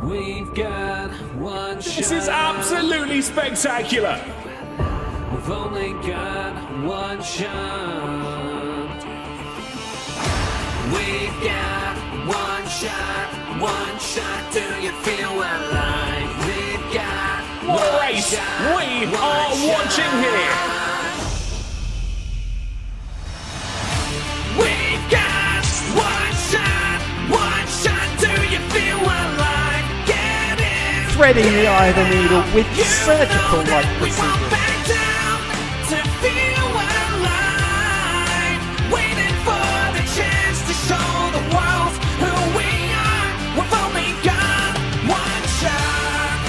We've got one shot. This is absolutely spectacular. We've only got one shot. We've got one shot, one shot. Do you feel alive? We've got What a one race shot, we one are watching here. We've got one shot, one shot. Do you feel alive? Get in. Threading the eye of the needle with surgical-like We won't precision. back down to feel alive. Waiting for the chance to show the world who we are. We've only got one shot.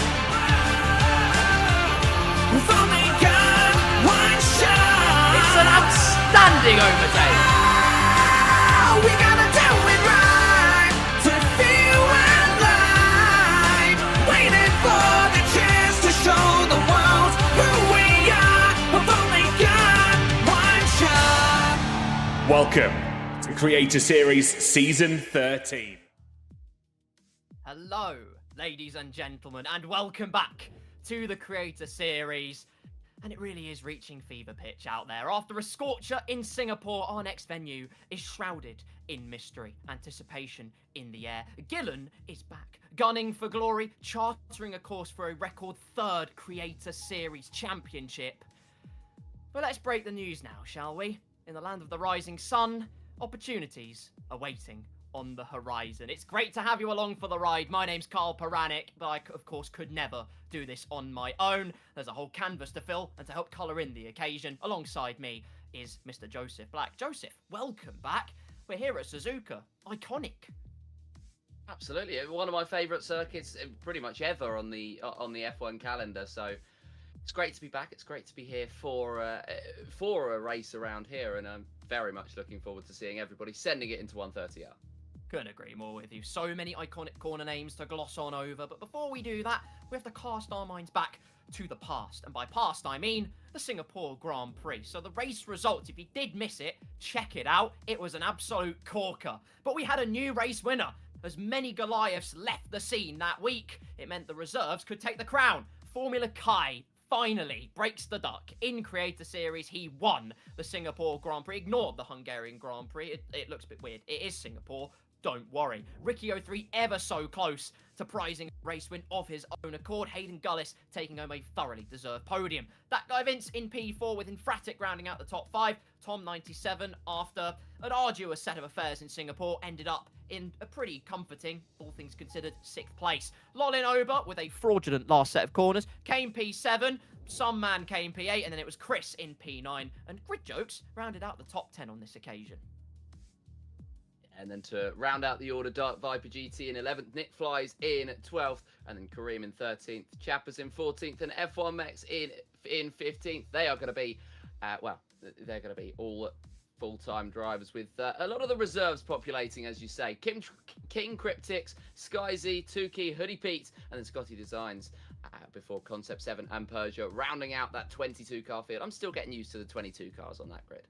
We've only got one shot. It's an outstanding overtake. We gotta do it right to feel alive. Waiting for the chance to show the world who we are. We've only got one shot. Welcome to Creator Series Season 13. Hello, ladies and gentlemen, and welcome back to the Creator Series. And it really is reaching fever pitch out there. After a scorcher in Singapore, our next venue is shrouded in mystery, anticipation in the air. Gillen is back, gunning for glory, chartering a course for a record third Creator Series championship. But let's break the news now, shall we? In the land of the rising sun, opportunities are waiting on the horizon. It's great to have you along for the ride. My name's Carl Paranik, but I, of course, could never do this on my own. There's a whole canvas to fill, and to help colour in the occasion, alongside me is Mr. Joseph Black. Joseph, welcome back. We're here at Suzuka. Iconic. Absolutely, one of my favourite circuits pretty much ever on the F1 calendar. So it's great to be back. It's great to be here for a race around here, and I'm very much looking forward to seeing everybody sending it into 130R. Couldn't agree more with you. So many iconic corner names to gloss on over. But before we do that, we have to cast our minds back to the past. And by past, I mean the Singapore Grand Prix. So the race results, if you did miss it, check it out. It was an absolute corker. But we had a new race winner. As many Goliaths left the scene that week, it meant the reserves could take the crown. Formula Kai finally breaks the duck. In Creator Series, he won the Singapore Grand Prix. Ignored the Hungarian Grand Prix. It looks a bit weird. It is Singapore. Don't worry. Ricky 03 ever so close to prizing a race win of his own accord. Hayden Gullis taking home a thoroughly deserved podium. That guy Vince in P4 with Infratic rounding out the top 5. Tom 97, after an arduous set of affairs in Singapore, ended up in a pretty comforting, all things considered, 6th place. Lolin Ober with a fraudulent last set of corners. Came P7. Some man came P8, and then it was Chris in P9. And Grid Jokes rounded out the top 10 on this occasion. And then to round out the order, Dark Viper GT in 11th, Nick Flies in 12th, and then Kareem in 13th, Chappers in 14th, and F1 Max in 15th. They are going to be, they're going to be all full-time drivers with a lot of the reserves populating, as you say. King Cryptics, Sky Z, Tuki, Hoodie Pete, and then Scotty Designs before Concept 7 and Peugeot, rounding out that 22-car field. I'm still getting used to the 22 cars on that grid.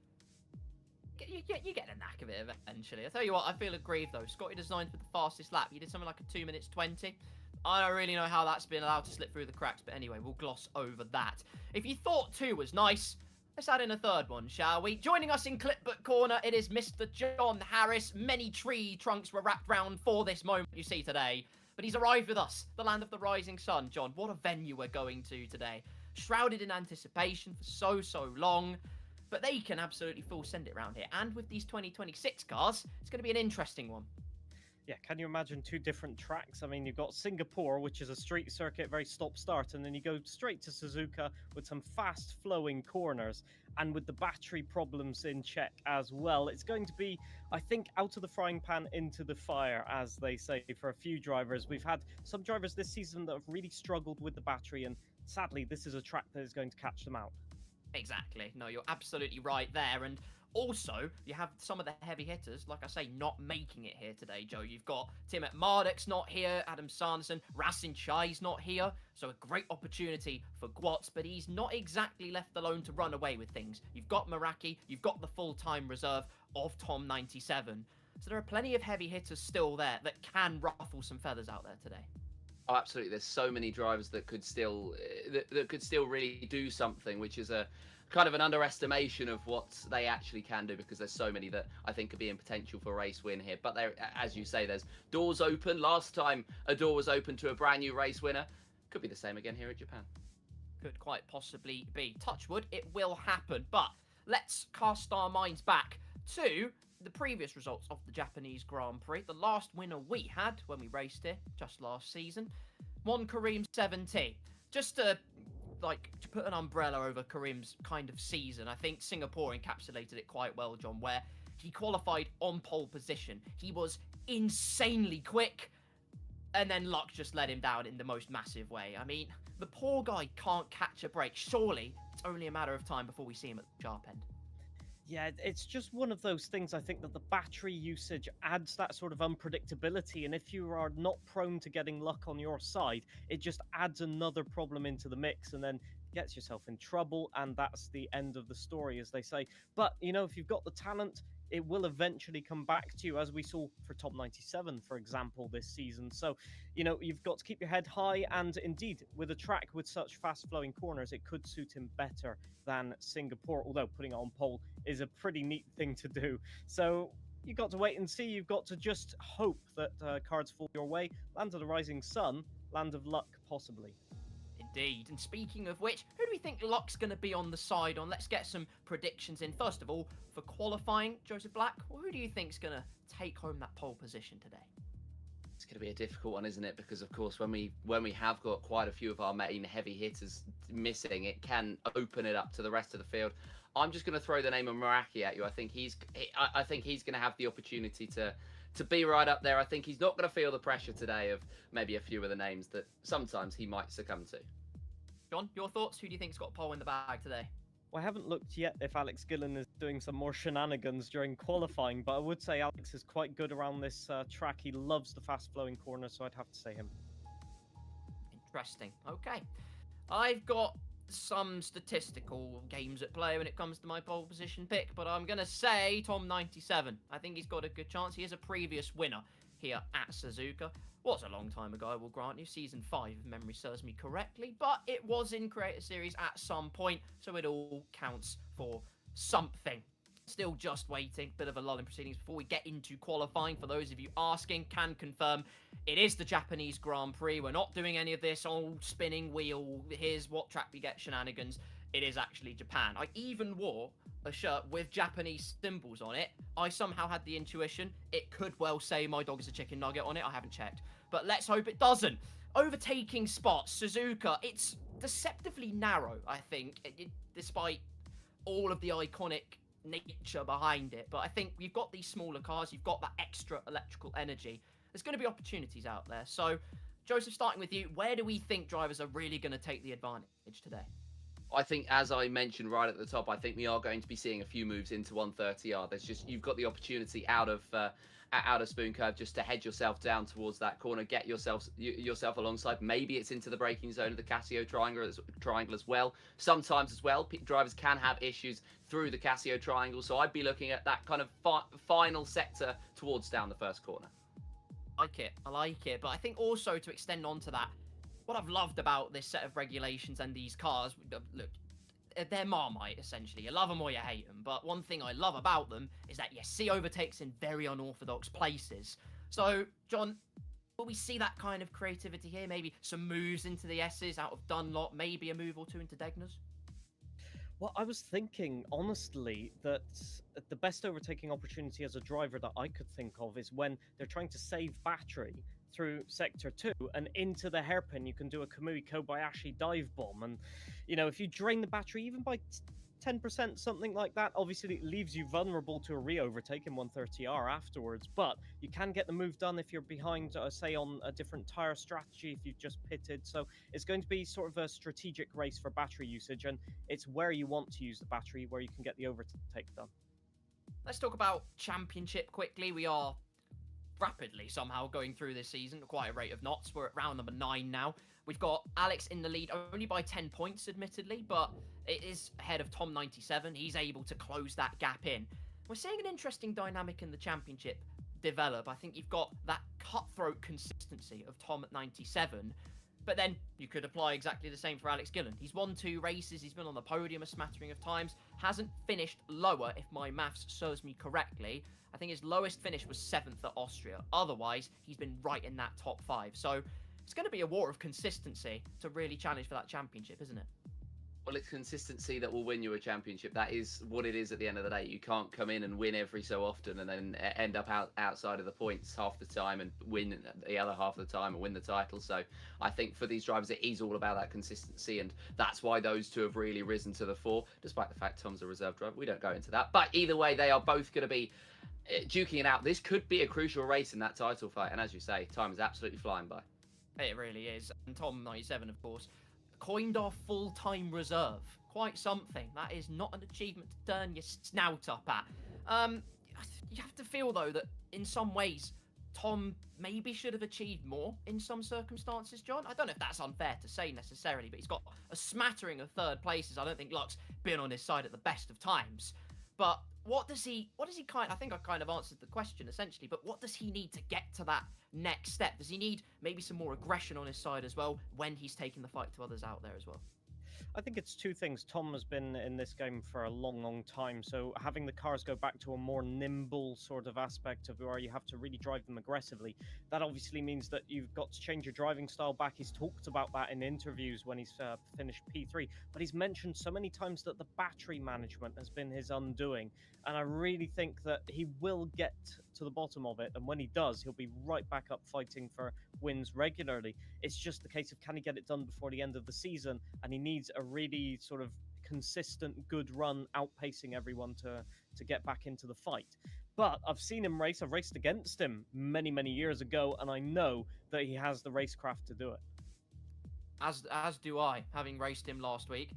You get the knack of it eventually. I tell you what, I feel aggrieved though. Scotty Designs with the fastest lap. You did something like a 2 minutes 20. I don't really know how that's been allowed to slip through the cracks, but anyway, we'll gloss over that. If you thought 2 was nice, let's add in a third one, shall we? Joining us in Clipbook Corner, it is Mr. John Harris. Many tree trunks were wrapped round for this moment you see today. But he's arrived with us, the land of the rising sun. John, what a venue we're going to today. Shrouded in anticipation for so long. But they can absolutely full send it around here. And with these 2026 cars, it's going to be an interesting one. Yeah, can you imagine 2 different tracks? I mean, you've got Singapore, which is a street circuit, very stop-start, and then you go straight to Suzuka with some fast-flowing corners, and with the battery problems in check as well. It's going to be, I think, out of the frying pan into the fire, as they say, for a few drivers. We've had some drivers this season that have really struggled with the battery, and sadly, this is a track that is going to catch them out. Exactly. No, you're absolutely right there. And also, you have some of the heavy hitters, like I say, not making it here today, Joe. You've got Timothy Marduk's not here, Adam Sanderson, Racing Chai's not here. So a great opportunity for Gwatz, but he's not exactly left alone to run away with things. You've got Meraki, you've got the full-time reserve of Tom 97. So there are plenty of heavy hitters still there that can ruffle some feathers out there today. Oh, absolutely. There's so many drivers that could still that could still really do something, which is a kind of an underestimation of what they actually can do, because there's so many that I think could be in potential for a race win here. But there, as you say, there's doors open. Last time a door was open to a brand new race winner. Could be the same again here at Japan. Could quite possibly be. Touch wood, it will happen. But let's cast our minds back to the previous results of the Japanese Grand Prix. The last winner we had when we raced here just last season, won Kareem 17. Just to put an umbrella over Kareem's kind of season, I think Singapore encapsulated it quite well, John, where he qualified on pole position. He was insanely quick, and then luck just let him down in the most massive way. I mean, the poor guy can't catch a break. Surely it's only a matter of time before we see him at the sharp end. Yeah, it's just one of those things, I think, that the battery usage adds that sort of unpredictability. And if you are not prone to getting luck on your side, it just adds another problem into the mix and then gets yourself in trouble. And that's the end of the story, as they say. But, you know, if you've got the talent, it will eventually come back to you, as we saw for Top 97, for example, this season. So, you know, you've got to keep your head high. And indeed, with a track with such fast-flowing corners, it could suit him better than Singapore, although putting it on pole is a pretty neat thing to do. So you've got to wait and see. You've got to just hope that cards fall your way. Land of the Rising Sun, land of luck, possibly. Indeed. And speaking of which, who do we think luck's going to be on the side on? Let's get some predictions in. First of all, for qualifying, Joseph Black, well, who do you think's going to take home that pole position today? It's going to be a difficult one, isn't it? Because of course, when we have got quite a few of our main heavy hitters missing, it can open it up to the rest of the field. I'm just going to throw the name of Meraki at you. I think he's going to have the opportunity to be right up there. I think he's not going to feel the pressure today of maybe a few of the names that sometimes he might succumb to. John, your thoughts? Who do you think's got pole in the bag today? Well, I haven't looked yet if Alex Gillen is doing some more shenanigans during qualifying, but I would say Alex is quite good around this track. He loves the fast-flowing corners, so I'd have to say him. Interesting. Okay. I've got some statistical games at play when it comes to my pole position pick, but I'm going to say Tom 97. I think he's got a good chance. He is a previous winner here at Suzuka. Was a long time ago, I will grant you, season 5, if memory serves me correctly, but it was in Creator Series at some point, so it all counts for something. Still just waiting, bit of a lull in proceedings before we get into qualifying. For those of you asking, can confirm it is the Japanese Grand Prix. We're not doing any of this old spinning wheel, here's what track we get shenanigans. It is actually Japan. I even wore a shirt with Japanese symbols on it. I somehow had the intuition it could well say my dog is a chicken nugget on it. I haven't checked, but let's hope it doesn't. Overtaking spots, Suzuka, it's deceptively narrow, I think, despite all of the iconic nature behind it. But I think you've got these smaller cars, you've got that extra electrical energy. There's going to be opportunities out there. So, Joseph, starting with you, where do we think drivers are really going to take the advantage today? I think, as I mentioned right at the top, I think we are going to be seeing a few moves into 130R. There's just, you've got the opportunity out of Spoon Curve just to head yourself down towards that corner, get yourself alongside. Maybe it's into the braking zone of the Casio triangle as well. Sometimes as well, drivers can have issues through the Casio triangle. So I'd be looking at that kind of final sector towards down the first corner. I like it. But I think also to extend on to that, what I've loved about this set of regulations and these cars, look, they're Marmite, essentially. You love them or you hate them. But one thing I love about them is that you see overtakes in very unorthodox places. So, John, will we see that kind of creativity here? Maybe some moves into the S's out of Dunlop, maybe a move or two into Degner's? Well, I was thinking, honestly, that the best overtaking opportunity as a driver that I could think of is when they're trying to save battery through Sector 2 and into the hairpin. You can do a Kamui Kobayashi dive bomb. And, you know, if you drain the battery even by 10%, something like that, obviously it leaves you vulnerable to a re-overtake in 130R afterwards. But you can get the move done if you're behind, say, on a different tyre strategy, if you've just pitted. So it's going to be sort of a strategic race for battery usage. And it's where you want to use the battery, where you can get the overtake done. Let's talk about Championship quickly. We are rapidly somehow going through this season at quite a rate of knots. We're at round number 9 now. We've got Alex in the lead only by 10 points, admittedly, but it is ahead of Tom 97. He's able to close that gap in. We're seeing an interesting dynamic in the championship develop. I think you've got that cutthroat consistency of Tom at 97. But then you could apply exactly the same for Alex Gillen. He's won 2 races, he's been on the podium a smattering of times, hasn't finished lower, if my maths serves me correctly. I think his lowest finish was 7th at Austria. Otherwise, he's been right in that top 5. So it's going to be a war of consistency to really challenge for that championship, isn't it? Well, it's consistency that will win you a championship. That is what it is at the end of the day. You can't come in and win every so often and then end up outside of the points half the time and win the other half of the time and win the title. So I think for these drivers, it is all about that consistency, and that's why those two have really risen to the fore, despite the fact Tom's a reserve driver. We don't go into that. But either way, they are both going to be duking it out. This could be a crucial race in that title fight. And as you say, time is absolutely flying by. It really is. And Tom 97, of course, coined our full-time reserve. Quite something. That is not an achievement to turn your snout up at. You have to feel, though, that in some ways, Tom maybe should have achieved more in some circumstances, John. I don't know if that's unfair to say necessarily, but he's got a smattering of third places. I don't think luck's been on his side at the best of times. But what does he I think I kind of answered the question essentially, but what does he need to get to that next step? Does he need maybe some more aggression on his side as well when he's taking the fight to others out there as well? I think it's 2 things. Tom has been in this game for a long time, so having the cars go back to a more nimble sort of aspect of where you have to really drive them aggressively, that obviously means that you've got to change your driving style back. He's talked about that in interviews when he's finished P3, but he's mentioned so many times that the battery management has been his undoing, and I really think that he will get to the bottom of it, and when he does, he'll be right back up fighting for wins regularly. It's just the case of, can he get it done before the end of the season, and he needs a really sort of consistent good run outpacing everyone to get back into the fight. But I've seen him race. I've raced against him many years ago, and I know that he has the racecraft to do it. As do I, having raced him last week.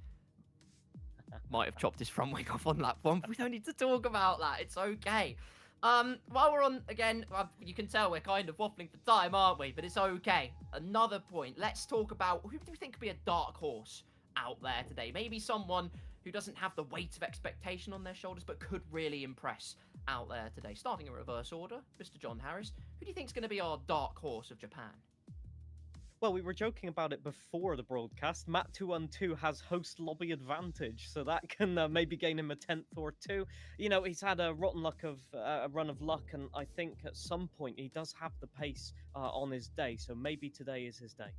Might have chopped his front wing off on lap 1, but we don't need to talk about that. It's okay. While we're on, again, you can tell we're kind of waffling for time, aren't we? But it's okay. Another point. Let's talk about who do you think could be a dark horse out there today? Maybe someone who doesn't have the weight of expectation on their shoulders, but could really impress out there today. Starting in reverse order, Mr. John Harris. Who do you think is going to be our dark horse of Japan? Well, we were joking about it before the broadcast. Matt212 has host lobby advantage, so that can maybe gain him a 10th or 2. You know, he's had a run of luck, and I think at some point he does have the pace on his day, so maybe today is his day.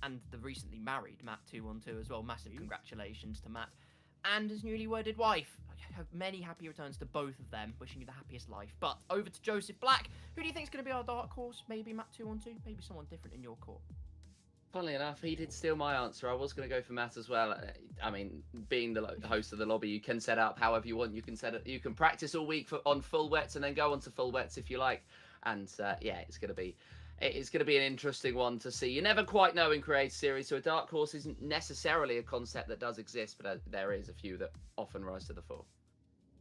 And the recently married Matt212 as well. Massive congratulations to Matt and his newly wedded wife. I have many happy returns to both of them. Wishing you the happiest life. But over to Joseph Black. Who do you think is going to be our dark horse? Maybe Matt212? Maybe someone different in your court? Funnily enough, he did steal my answer. I was going to go for Matt as well. I mean, being the host of the lobby, you can set up however you want. You can set it. You can practice all week on full wets and then go on to full wets if you like. And yeah, it's going to be an interesting one to see. You never quite know in Creator Series, so a dark horse isn't necessarily a concept that does exist, but there is a few that often rise to the fore.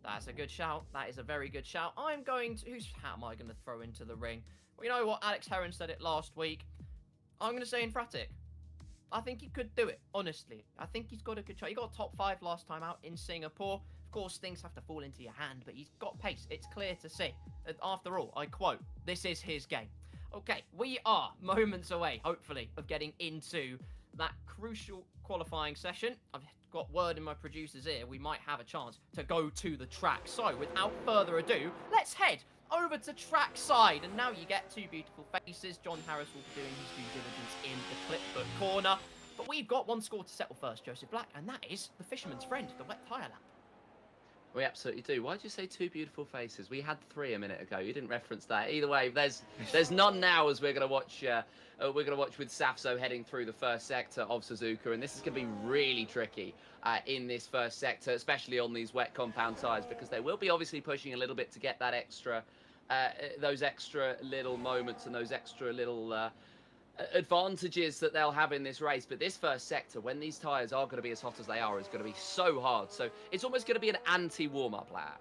That's a good shout. That is a very good shout. I'm going to... Whose hat am I going to throw into the ring? Well, you know what? Alex Heron said it last week. I'm going to say Infratic. I think he could do it, honestly. I think he's got a good shot. He got a top 5 last time out in Singapore. Of course, things have to fall into your hand, but he's got pace. It's clear to see. And after all, I quote, this is his game. Okay, we are moments away, hopefully, of getting into that crucial qualifying session. I've got word in my producer's ear. We might have a chance to go to the track. So, without further ado, let's head over to trackside. And now you get 2 beautiful faces. John Harris will be doing his due diligence in the clipbook corner. But we've got one score to settle first, Joseph Black, and that is the fisherman's friend, the wet tyre lap. We absolutely do. Why did you say 2 beautiful faces? We had 3 a minute ago. You didn't reference that. Either way, there's none now as we're going to watch. We're going to watch with Safso heading through the first sector of Suzuka, and this is going to be really tricky in this first sector, especially on these wet compound tyres, because they will be obviously pushing a little bit to get that extra, those extra little moments and those extra little advantages that they'll have in this race. But this first sector, when these tyres are going to be as hot as they are, is going to be so hard. So it's almost going to be an anti-warm-up lap.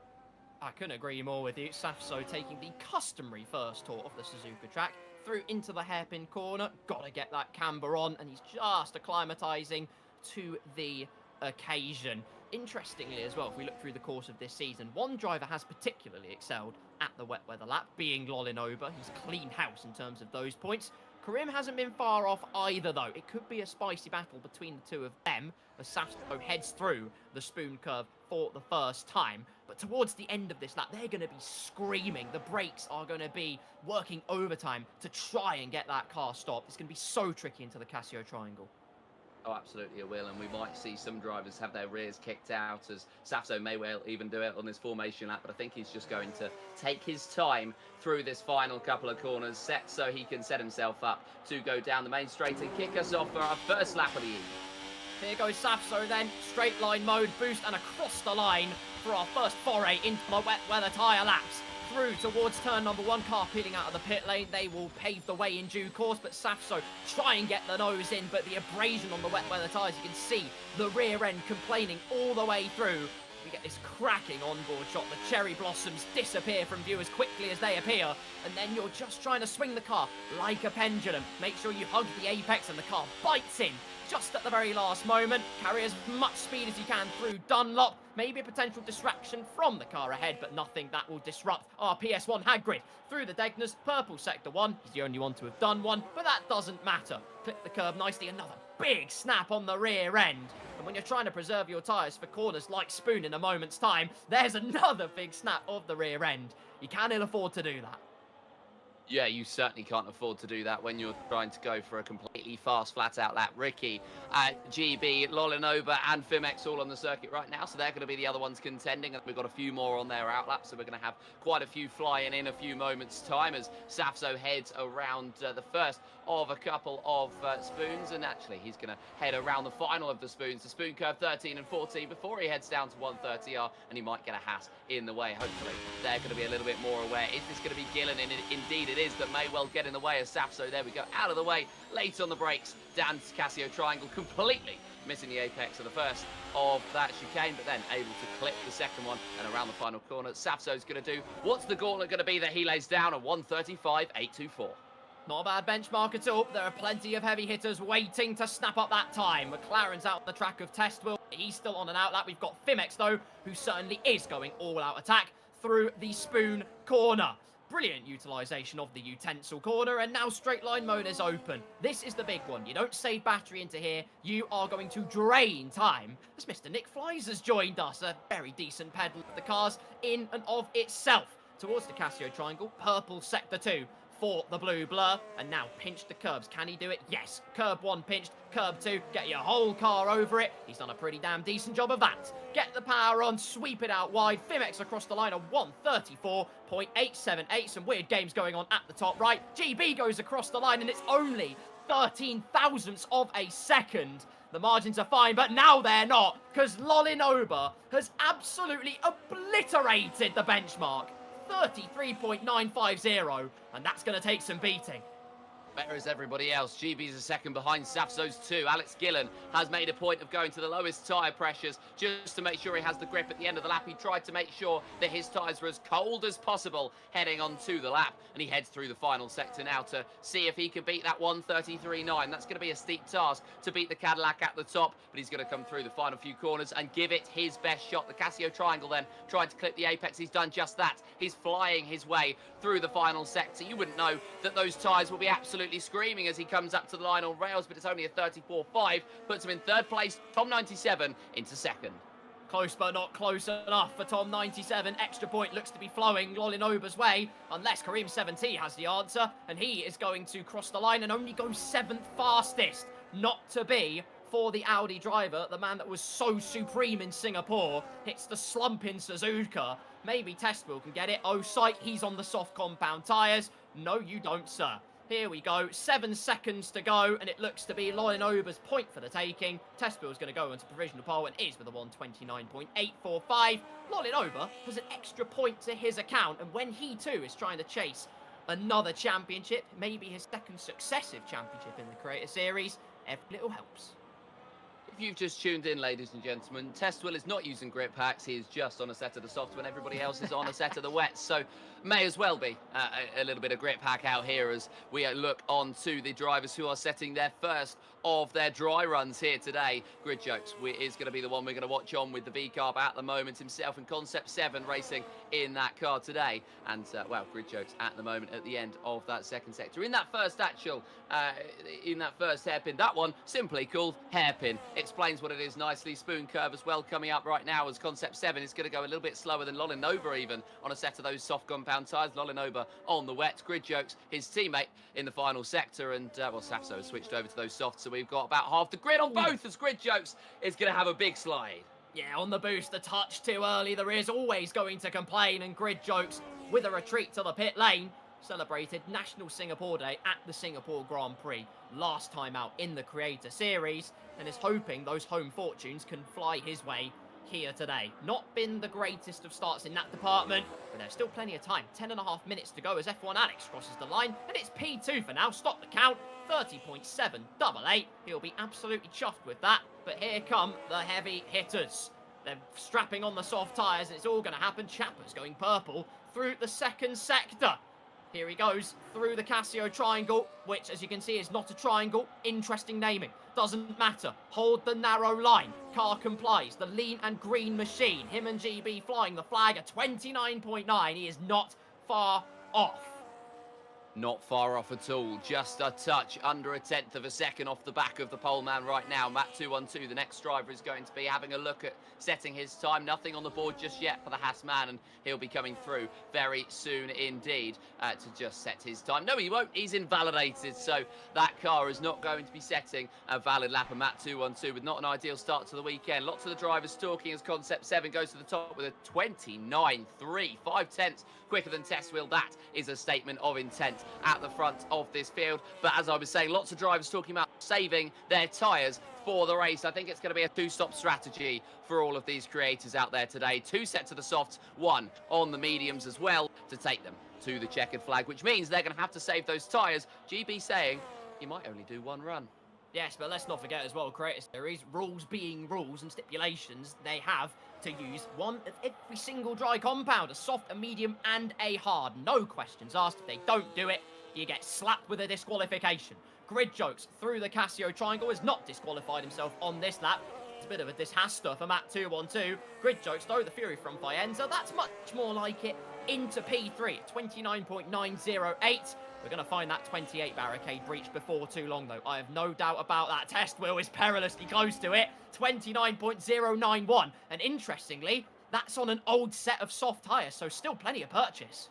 I couldn't agree more with you. Safso taking the customary first tour of the Suzuka track through into the hairpin corner. Got to get that camber on, and he's just acclimatising to the occasion. Interestingly as well, if we look through the course of this season, one driver has particularly excelled at the wet weather lap, being Lolinoba. He's cleaned house in terms of those points. Karim hasn't been far off either, though. It could be a spicy battle between the two of them as Safso heads through the spoon curve for the first time. But towards the end of this lap, they're going to be screaming. The brakes are going to be working overtime to try and get that car stopped. It's going to be so tricky into the Casio triangle. Oh, absolutely it will, and we might see some drivers have their rears kicked out, as Safso may well even do it on this formation lap, but I think he's just going to take his time through this final couple of corners, set so he can set himself up to go down the main straight and kick us off for our first lap of the evening. Here goes Safso then, straight line mode, boost and across the line for our first foray into the wet weather tyre laps. Through towards turn number 1, car peeling out of the pit lane. They will pave the way in due course, but Safso try and get the nose in, but the abrasion on the wet weather tyres, you can see the rear end complaining all the way through. We get this cracking onboard shot. The cherry blossoms disappear from view as quickly as they appear, and then you're just trying to swing the car like a pendulum. Make sure you hug the apex and the car bites in just at the very last moment. Carry as much speed as you can through Dunlop. Maybe a potential distraction from the car ahead, but nothing that will disrupt our PS1 Hagrid. Through the Degners, purple sector 1. He's the only one to have done one, but that doesn't matter. Clip the curb nicely, another big snap on the rear end. And when you're trying to preserve your tyres for corners like Spoon in a moment's time, there's another big snap of the rear end. You can ill afford to do that. Yeah, you certainly can't afford to do that when you're trying to go for a completely fast, flat-out lap. Ricky, GB, Lolinoba, and Fimex all on the circuit right now, so they're going to be the other ones contending, and we've got a few more on their outlap, so we're going to have quite a few flying in a few moments' time as Safso heads around the first of a couple of spoons, and actually he's going to head around the final of the spoons, the spoon curve 13 and 14, before he heads down to 130R, and he might get a hat in the way. Hopefully they're going to be a little bit more aware. Is this going to be Gillen? And indeed it is, that may well get in the way of Safso. There we go, out of the way, late on the brakes, down to Casio triangle, completely missing the apex of the first of that chicane, but then able to clip the second one and around the final corner. Safso's going to do, what's the gauntlet going to be that he lays down? A 1:35.824. Not a bad benchmark at all. There are plenty of heavy hitters waiting to snap up that time. McLaren's out the track of Testwell. He's still on an outlap. We've got Fimex, though, who certainly is going all-out attack through the spoon corner. Brilliant utilisation of the utensil corner, and now straight line mode is open. This is the big one. You don't save battery into here. You are going to drain time. As Mr. Nick Flies has joined us, a very decent pedal of the cars in and of itself. Towards the Casio triangle, purple sector 2 for the blue blur, and now pinch the curbs. Can he do it? Yes. Curb 1 pinched, curb 2, get your whole car over it. He's done a pretty damn decent job of that. Get the power on, sweep it out wide. Fimex across the line, a 1:34.878. Some weird games going on at the top right. GB goes across the line, and it's only 13 thousandths of a second. The margins are fine, but now they're not, because Lolinoba has absolutely obliterated the benchmark. 33.950, and that's going to take some beating. Better as everybody else. GB's a second behind Safso's 2. Alex Gillen has made a point of going to the lowest tyre pressures just to make sure he has the grip at the end of the lap. He tried to make sure that his tyres were as cold as possible heading on to the lap, and he heads through the final sector now to see if he can beat that 1:33.9. That's going to be a steep task to beat the Cadillac at the top, but he's going to come through the final few corners and give it his best shot. The Casio triangle then trying to clip the apex. He's done just that. He's flying his way through the final sector. You wouldn't know that those tyres will be absolutely screaming as he comes up to the line on rails, but it's only a 34.5, puts him in third place. Tom 97 into second. Close but not close enough for Tom 97. Extra point looks to be flowing Lolinoba's way, unless Kareem 70 has the answer, and he is going to cross the line and only go 7th fastest. Not to be for the Audi driver, the man that was so supreme in Singapore, hits the slump in Suzuka. Maybe Testwell can get it. Oh, sight, he's on the soft compound tyres. No, you don't, sir. Here we go, 7 seconds to go, and it looks to be Lolinoba's point for the taking. Testwell's going to go into provisional pole and is with a 1:29.845. Lolinoba has an extra point to his account, and when he too is trying to chase another championship, maybe his second successive championship in the Creator Series, every little helps. If you've just tuned in, ladies and gentlemen, Testwell is not using grip packs. He is just on a set of the softs when everybody else is on a set of the wets. So may as well be a little bit of grip pack out here as we look on to the drivers who are setting their first of their dry runs here today. Grid Jokes is going to be the one we're going to watch on with the V-Carb at the moment himself, and Concept 7 racing in that car today. And, well, Grid Jokes at the moment at the end of that second sector. In that first hairpin, that one simply called hairpin. Explains what it is nicely. Spoon curve as well coming up right now as Concept 7 is going to go a little bit slower than Lolinova even on a set of those soft compound tyres. Lolinova on the wet. Grid Jokes, his teammate in the final sector, and, well, Safso has switched over to those softs, so we've got about half the grid on both as Grid Jokes is going to have a big slide. Yeah, on the boost, a touch too early. There is always going to complain, and Grid Jokes with a retreat to the pit lane. Celebrated National Singapore Day at the Singapore Grand Prix last time out in the Creator Series, and is hoping those home fortunes can fly his way here today. Not been the greatest of starts in that department, but there's still plenty of time. 10.5 minutes to go as F1 Alex crosses the line, and it's P2 for now. Stop the count. 30.788. He'll be absolutely chuffed with that, but here come the heavy hitters. They're strapping on the soft tyres, and it's all going to happen. Chapper's going purple through the second sector. Here he goes through the Casio triangle, which, as you can see, is not a triangle. Interesting naming. Doesn't matter. Hold the narrow line. Car complies. The lean and green machine. Him and GB flying the flag at 29.9. He is not far off. Not far off at all, just a touch under a tenth of a second off the back of the pole man right now. Matt 212, the next driver, is going to be having a look at setting his time. Nothing on the board just yet for the Haas man, and he'll be coming through very soon indeed to just set his time. No, he won't. He's invalidated, so that car is not going to be setting a valid lap. And Matt 212 with not an ideal start to the weekend. Lots of the drivers talking as Concept 7 goes to the top with a 29.3, 5 tenths quicker than Testwheel. That is a statement of intent at the front of this field. But as I was saying, lots of drivers talking about saving their tyres for the race. I think it's going to be a two-stop strategy for all of these creators out there today. 2 sets of the softs, 1 on the mediums as well to take them to the checkered flag, which means they're going to have to save those tyres. GB saying he might only do 1 run. Yes, but let's not forget as well, Creator Series, rules being rules and stipulations, they have to use one of every single dry compound, a soft, a medium, and a hard. No questions asked. If they don't do it, you get slapped with a disqualification. Grid Jokes through the Casio triangle has not disqualified himself on this lap. It's a bit of a disaster for Matt 212. Grid Jokes, though, the Fury from Faenza, that's much more like it. Into P3 at 29.908. We're going to find that 28 barricade breach before too long, though. I have no doubt about that. Testwheel is perilously close to it. 29.091. And interestingly, that's on an old set of soft tyres, so still plenty of purchase.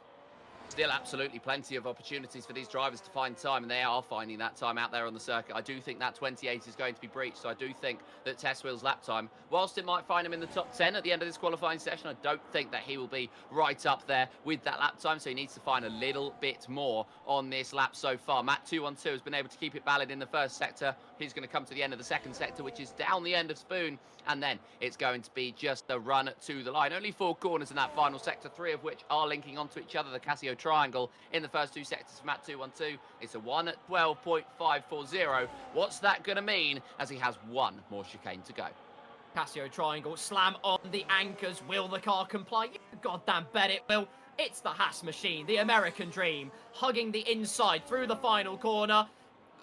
Still absolutely plenty of opportunities for these drivers to find time, and they are finding that time out there on the circuit. I do think that 28 is going to be breached, so I do think that Testwheel's lap time, whilst it might find him in the top 10 at the end of this qualifying session, I don't think that he will be right up there with that lap time, so he needs to find a little bit more on this lap so far. Matt 212 has been able to keep it valid in the first sector. He's going to come to the end of the second sector, which is down the end of Spoon, and then it's going to be just a run to the line. Only 4 corners in that final sector, 3 of which are linking onto each other. The Casio triangle in the first 2 sectors for Matt 212. It's a 1 at 12.540. What's that going to mean as he has 1 more chicane to go? Casio triangle, slam on the anchors. Will the car comply? You goddamn bet it will. It's the Haas machine, the American dream, hugging the inside through the final corner.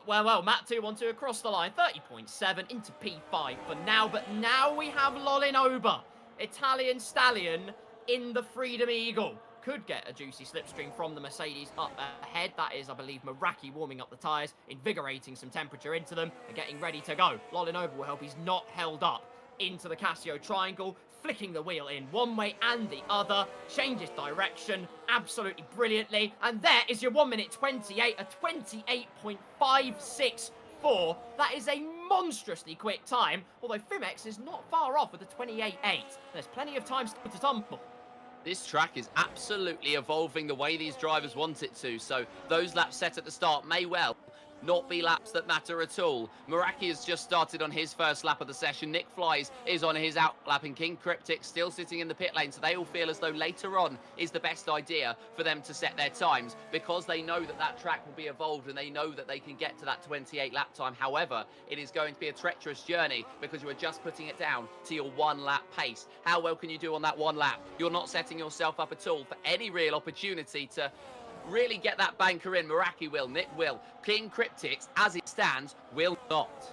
Well, Matt 212 across the line, 30.7 into P5 for now, but now we have Lolinova, Italian Stallion in the Freedom Eagle. Could get a juicy slipstream from the Mercedes up ahead. That is, I believe, Meraki warming up the tyres, invigorating some temperature into them, and getting ready to go. Lolinova will help. He's not held up into the Casio triangle, flicking the wheel in one way and the other, changes direction absolutely brilliantly, and there is your 1 minute 28, a 28.564. That is a monstrously quick time, although Fimex is not far off with a 28.8. There's plenty of time still to tumble. This track is absolutely evolving the way these drivers want it to, so those laps set at the start may well not be laps that matter at all. Meraki has just started on his first lap of the session. Nick Flies is on his out lap, and King Cryptic still sitting in the pit lane, so they all feel as though later on is the best idea for them to set their times, because they know that that track will be evolved and they know that they can get to that 28 lap time. However, it is going to be a treacherous journey because you are just putting it down to your 1 lap pace. How well can you do on that 1 lap? You're not setting yourself up at all for any real opportunity to really get that banker in. Meraki will, Nick will. King Cryptics, as it stands, will not.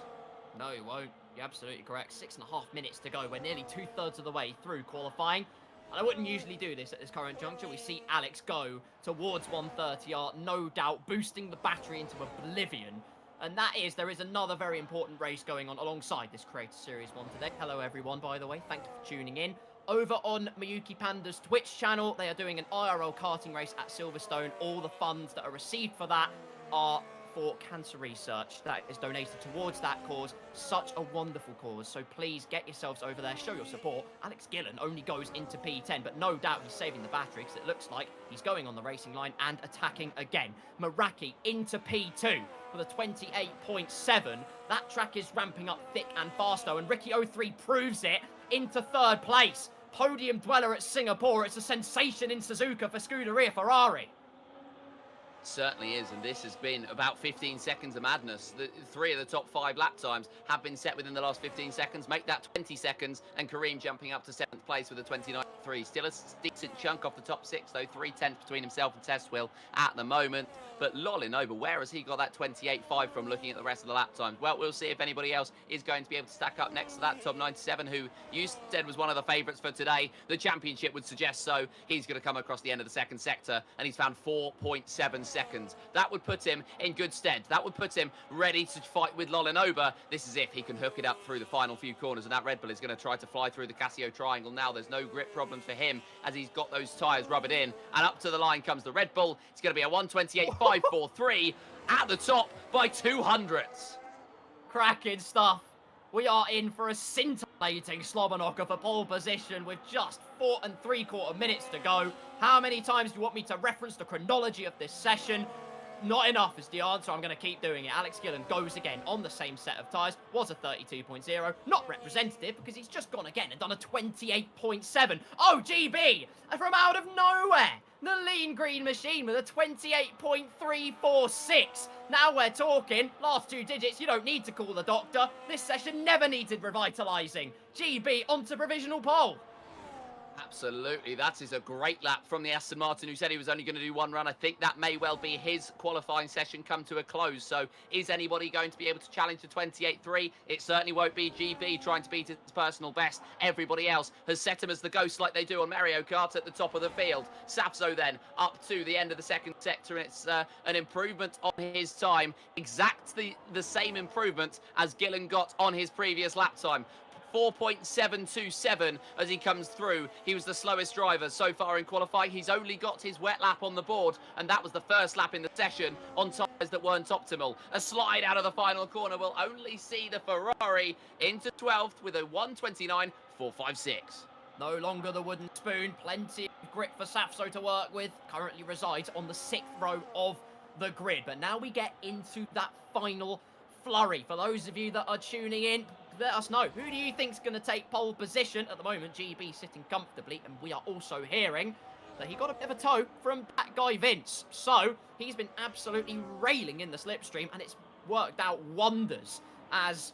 No, he won't. You're absolutely correct. 6.5 minutes to go. We're nearly 2/3 of the way through qualifying. And I wouldn't usually do this at this current juncture. We see Alex go towards 130R, no doubt boosting the battery into oblivion. And that is, there is another very important race going on alongside this Creator Series 1 today. Hello everyone, by the way. Thank you for tuning in. Over on Miyuki Panda's Twitch channel, they are doing an IRL karting race at Silverstone. All the funds that are received for that are for cancer research that is donated towards that cause. Such a wonderful cause, so please get yourselves over there, show your support. Alex Gillen only goes into P10, but no doubt he's saving the battery because it looks like he's going on the racing line and attacking again. Meraki into P2 with a 28.7. That track is ramping up thick and fast though, and Ricky 03 proves it into 3rd place. Podium dweller at Singapore. It's a sensation in Suzuka for Scuderia Ferrari. Certainly is, and this has been about 15 seconds of madness. The 3 of the top 5 lap times have been set within the last 15 seconds. Make that 20 seconds, and Kareem jumping up to 7th place with a 29.3. Still a decent chunk off the top 6, though. 3/10 between himself and Testwill at the moment. But Lolinover, where has he got that 28.5 from looking at the rest of the lap times? Well, we'll see if anybody else is going to be able to stack up next to that top 97, who you said was one of the favourites for today. The championship would suggest so. He's going to come across the end of the 2nd sector, and he's found 4.7 seconds. That would put him in good stead. That would put him ready to fight with Lolinover. This is if he can hook it up through the final few corners, and that Red Bull is going to try to fly through the Casio triangle now. There's no grip problems for him as he's got those tyres rubbered in, and up to the line comes the Red Bull. It's going to be a 1:28.543 at the top by 200ths. Cracking stuff. We are in for a scintillating slobber knocker for pole position with just 4 3/4 minutes to go. How many times do you want me to reference the chronology of this session? Not enough is the answer. I'm going to keep doing it. Alex Gillen goes again on the same set of tyres. Was a 32.0. Not representative because he's just gone again and done a 28.7. Oh, GB! From out of nowhere! The lean green machine with a 28.346. Now we're talking. Last 2 digits, you don't need to call the doctor. This session never needed revitalising. GB onto provisional pole. Absolutely, that is a great lap from the Aston Martin, who said he was only going to do 1 run. I think that may well be his qualifying session come to a close. So is anybody going to be able to challenge the 28.3? It certainly won't be GB trying to beat his personal best. Everybody else has set him as the ghost like they do on Mario Kart at the top of the field. Safso then up to the end of the 2nd sector, and it's an improvement on his time. Exactly the same improvement as Gillen got on his previous lap time. 4.727 as he comes through. He was the slowest driver so far in qualifying. He's only got his wet lap on the board, and that was the first lap in the session on tyres that weren't optimal. A slide out of the final corner will only see the Ferrari into 12th with a 1:29.456. No longer the wooden spoon. Plenty of grip for Safso to work with. Currently resides on the 6th row of the grid. But now we get into that final flurry. For those of you that are tuning in, let us know. Who do you think's going to take pole position? At the moment, GB sitting comfortably, and we are also hearing that he got a bit of a toe from that guy Vince. So he's been absolutely railing in the slipstream, and it's worked out wonders as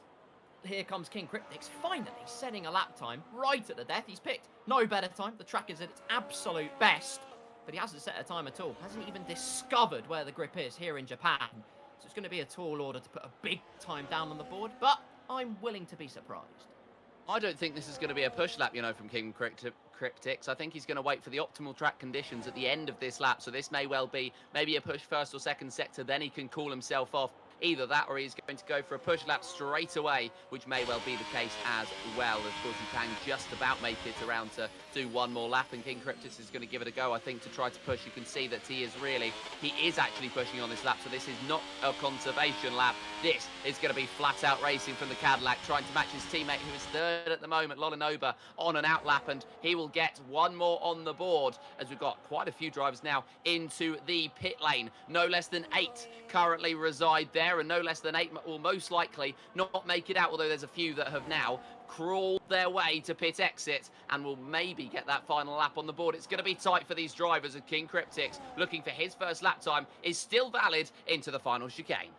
here comes King Cryptics, finally setting a lap time right at the death. He's picked no better time. The track is at its absolute best, but he hasn't set a time at all. Hasn't even discovered where the grip is here in Japan. So it's going to be a tall order to put a big time down on the board, but I'm willing to be surprised. I don't think this is going to be a push lap, you know, from King Cryptics. I think he's going to wait for the optimal track conditions at the end of this lap. So this may well be maybe a push 1st or 2nd sector, then he can cool himself off. Either that or he's going to go for a push lap straight away, which may well be the case as well. Of course, he can just about make it around to do 1 more lap, and King Cryptis is going to give it a go, I think, to try to push. You can see that he is actually pushing on this lap, so this is not a conservation lap. This is going to be flat out racing from the Cadillac, trying to match his teammate, who is 3rd at the moment, Lolinoba, on an out lap, and he will get 1 more on the board, as we've got quite a few drivers now into the pit lane. No less than 8 currently reside there. there, and no less than 8 will most likely not make it out, although there's a few that have now crawled their way to pit exit and will maybe get that final lap on the board. It's going to be tight for these drivers, and King Cryptix, looking for his first lap time, is still valid into the final chicane.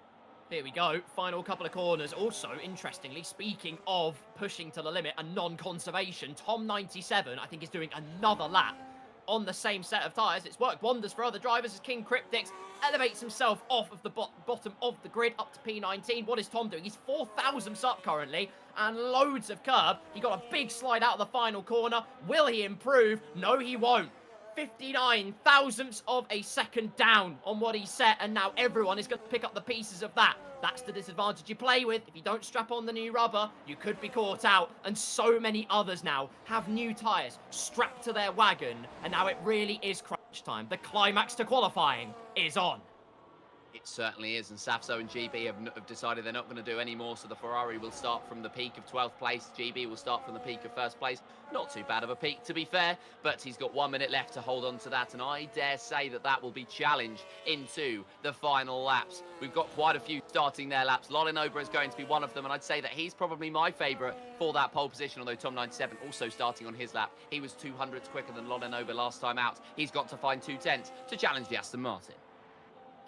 Here we go, final couple of corners. Also, interestingly, speaking of pushing to the limit and non-conservation, Tom97, I think, is doing another lap on the same set of tyres. It's worked wonders for other drivers as King Cryptix elevates himself off of the bottom of the grid up to P19. What is Tom doing? He's 4 thousandths up currently and loads of curb. He got a big slide out of the final corner. Will he improve? No, he won't. 59 thousandths of a second down on what he set, and now everyone is going to pick up the pieces of that. That's the disadvantage you play with. If you don't strap on the new rubber, you could be caught out, and so many others now have new tyres strapped to their wagon, and now it really is crunch time. The climax to qualifying is on. It certainly is, and Safso and GB have decided they're not going to do any more, so the Ferrari will start from the peak of 12th place. GB will start from the peak of 1st place. Not too bad of a peak, to be fair, but he's got 1 minute left to hold on to that, and I dare say that that will be challenged into the final laps. We've got quite a few starting their laps. Lolinoba is going to be one of them, and I'd say that he's probably my favourite for that pole position, although Tom97 also starting on his lap. He was 200ths quicker than Lolinoba last time out. He's got to find 2/10 to challenge the Aston Martin.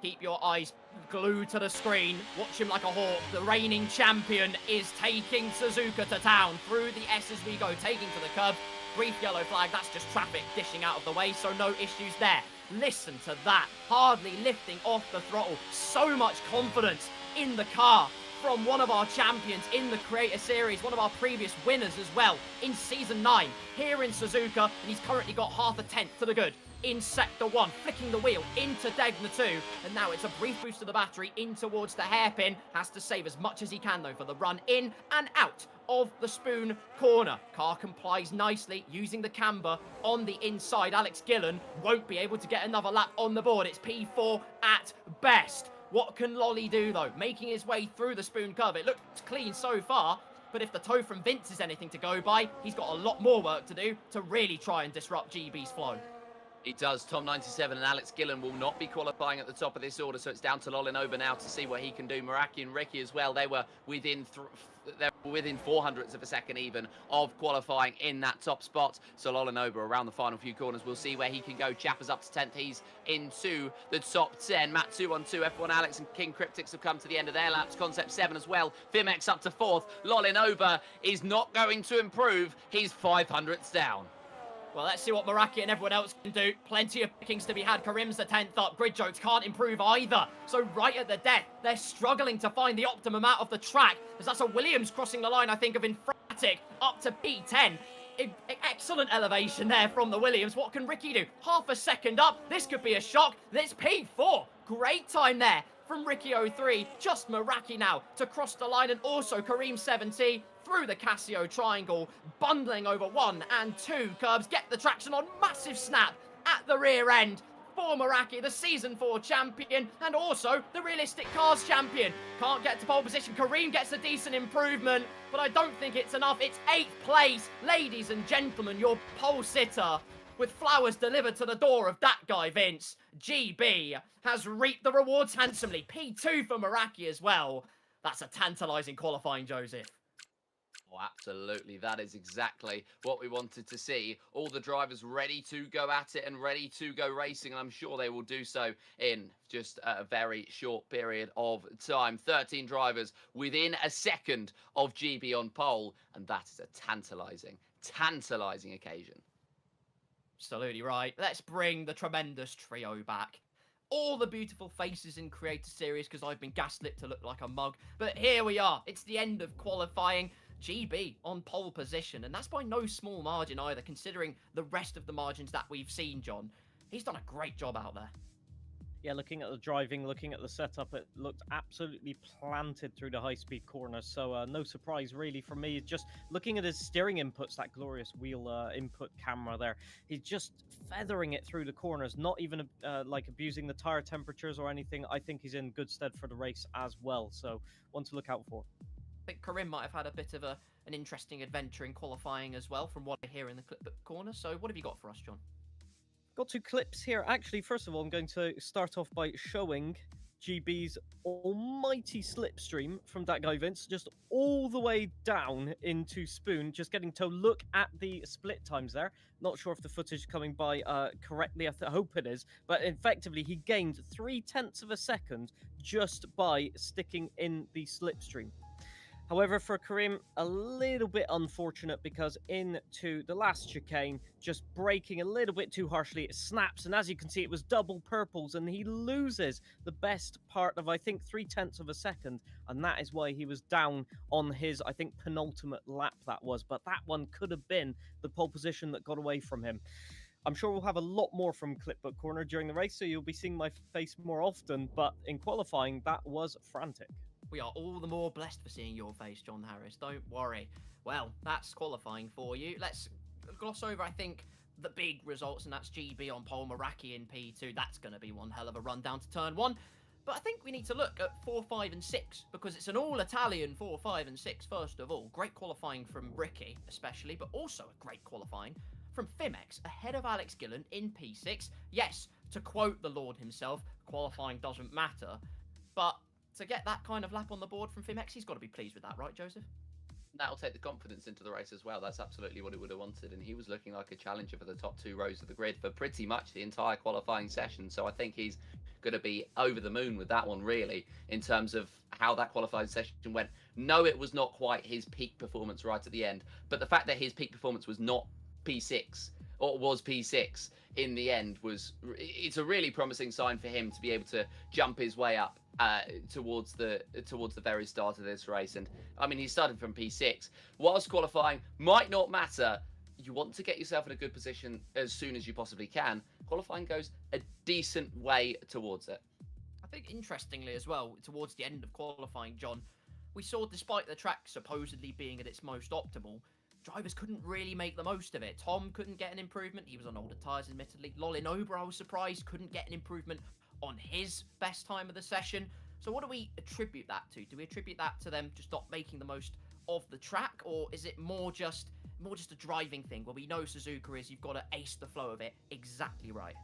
Keep your eyes glued to the screen. Watch him like a hawk. The reigning champion is taking Suzuka to town. Through the S as we go, taking to the curb. Brief yellow flag, that's just traffic dishing out of the way, so no issues there. Listen to that. Hardly lifting off the throttle. So much confidence in the car from one of our champions in the Creator Series, one of our previous winners as well in Season 9 here in Suzuka, and he's currently got half a tenth to the good in Sector 1, flicking the wheel into Degna 2, and now it's a brief boost to the battery in towards the hairpin. Has to save as much as he can, though, for the run in and out of the Spoon corner. Car complies nicely, using the camber on the inside. Alex Gillen won't be able to get another lap on the board. It's P4 at best. What can Lolly do, though? Making his way through the Spoon curve. It looks clean so far, but if the toe from Vince is anything to go by, he's got a lot more work to do to really try and disrupt GB's flow. He does. Tom97 and Alex Gillen will not be qualifying at the top of this order, so it's down to Lolinoba now to see what he can do. Meraki and Ricky as well. They were within 400ths of a second even of qualifying in that top spot. So Lolinoba around the final few corners. We'll see where he can go. Chapper's up to 10th. He's into the top 10. Matt 2-on-2. F1 Alex and King Cryptix have come to the end of their laps. Concept 7 as well. Fimex up to 4th. Lolinoba is not going to improve. He's 500ths down. Well, let's see what Meraki and everyone else can do. Plenty of pickings to be had. Karim's the 10th up. Grid Jokes can't improve either. So right at the death, they're struggling to find the optimum out of the track, as that's a Williams crossing the line, I think, of Infratic up to P10. Excellent elevation there from the Williams. What can Ricky do? Half a second up. This could be a shock. It's P4. Great time there from Ricky 03. Just Meraki now to cross the line, and also Kareem 70 through the Casio triangle, bundling over 1 and 2 curbs. Get the traction on. Massive snap at the rear end for Meraki, the Season 4 champion, and also the Realistic Cars champion. Can't get to pole position. Kareem gets a decent improvement, but I don't think it's enough. It's 8th place. Ladies and gentlemen, your pole sitter, with flowers delivered to the door of that guy, Vince. GB has reaped the rewards handsomely. P2 for Meraki as well. That's a tantalising qualifying, Joseph. Oh, absolutely. That is exactly what we wanted to see. All the drivers ready to go at it and ready to go racing, and I'm sure they will do so in just a very short period of time. 13 drivers within a second of GB on pole, and that is a tantalising occasion. Absolutely right. Let's bring the tremendous trio back. All the beautiful faces in Creator Series, because I've been gaslit to look like a mug. But here we are. It's the end of qualifying. GB on pole position, and that's by no small margin either, considering the rest of the margins that we've seen, John. He's done a great job out there. Yeah, looking at the driving, looking at the setup, it looked absolutely planted through the high-speed corners, so no surprise really for me. Just looking at his steering inputs, that glorious wheel input camera there, he's just feathering it through the corners, not even like abusing the tire temperatures or anything. I think he's in good stead for the race as well, so one to look out for. I think Karim might have had a bit of an interesting adventure in qualifying as well, from what I hear in the clip corner. So what have you got for us, John? Got two clips here. Actually, first of all, I'm going to start off by showing GB's almighty slipstream from that guy Vince, just all the way down into Spoon, just getting to look at the split times there. Not sure if the footage is coming by correctly, I hope it is, but effectively he gained 0.3 of a second just by sticking in the slipstream. However, for Kareem, a little bit unfortunate because into the last chicane, just braking a little bit too harshly, it snaps, and as you can see, it was double purples, and he loses the best part of, I think, 0.3 of a second, and that is why he was down on his, I think, penultimate lap that was, but that one could have been the pole position that got away from him. I'm sure we'll have a lot more from Clipbook Corner during the race, so you'll be seeing my face more often, but in qualifying, that was frantic. We are all the more blessed for seeing your face, John Harris. Don't worry. Well, that's qualifying for you. Let's gloss over, I think, the big results, and that's GB on pole, Meraki in P2. That's going to be one hell of a run down to turn 1. But I think we need to look at 4, 5, and 6, because it's an all-Italian 4, 5, and 6, first of all. Great qualifying from Ricky, especially, but also a great qualifying from Fimex, ahead of Alex Gillen in P6. Yes, to quote the Lord himself, qualifying doesn't matter, but to get that kind of lap on the board from Fimex, he's got to be pleased with that, right, Joseph? That'll take the confidence into the race as well. That's absolutely what he would have wanted, and he was looking like a challenger for the top 2 rows of the grid for pretty much the entire qualifying session. So I think he's going to be over the moon with that one, really, in terms of how that qualifying session went. No, it was not quite his peak performance right at the end, but the fact that his peak performance was not P6 or was P6 in the end it's a really promising sign for him to be able to jump his way up towards the very start of this race. And I mean, he started from P6. Whilst qualifying might not matter, you want to get yourself in a good position as soon as you possibly can. Qualifying goes a decent way towards it. I think interestingly as well, towards the end of qualifying, John, we saw despite the track supposedly being at its most optimal, drivers couldn't really make the most of it. Tom couldn't get an improvement. He was on older tyres, admittedly. Lolin Ober, I was surprised, couldn't get an improvement on his best time of the session. So what do we attribute that to? Do we attribute that to them just not making the most of the track, or is it more just a driving thing where we know Suzuka is you've got to ace the flow of it exactly right?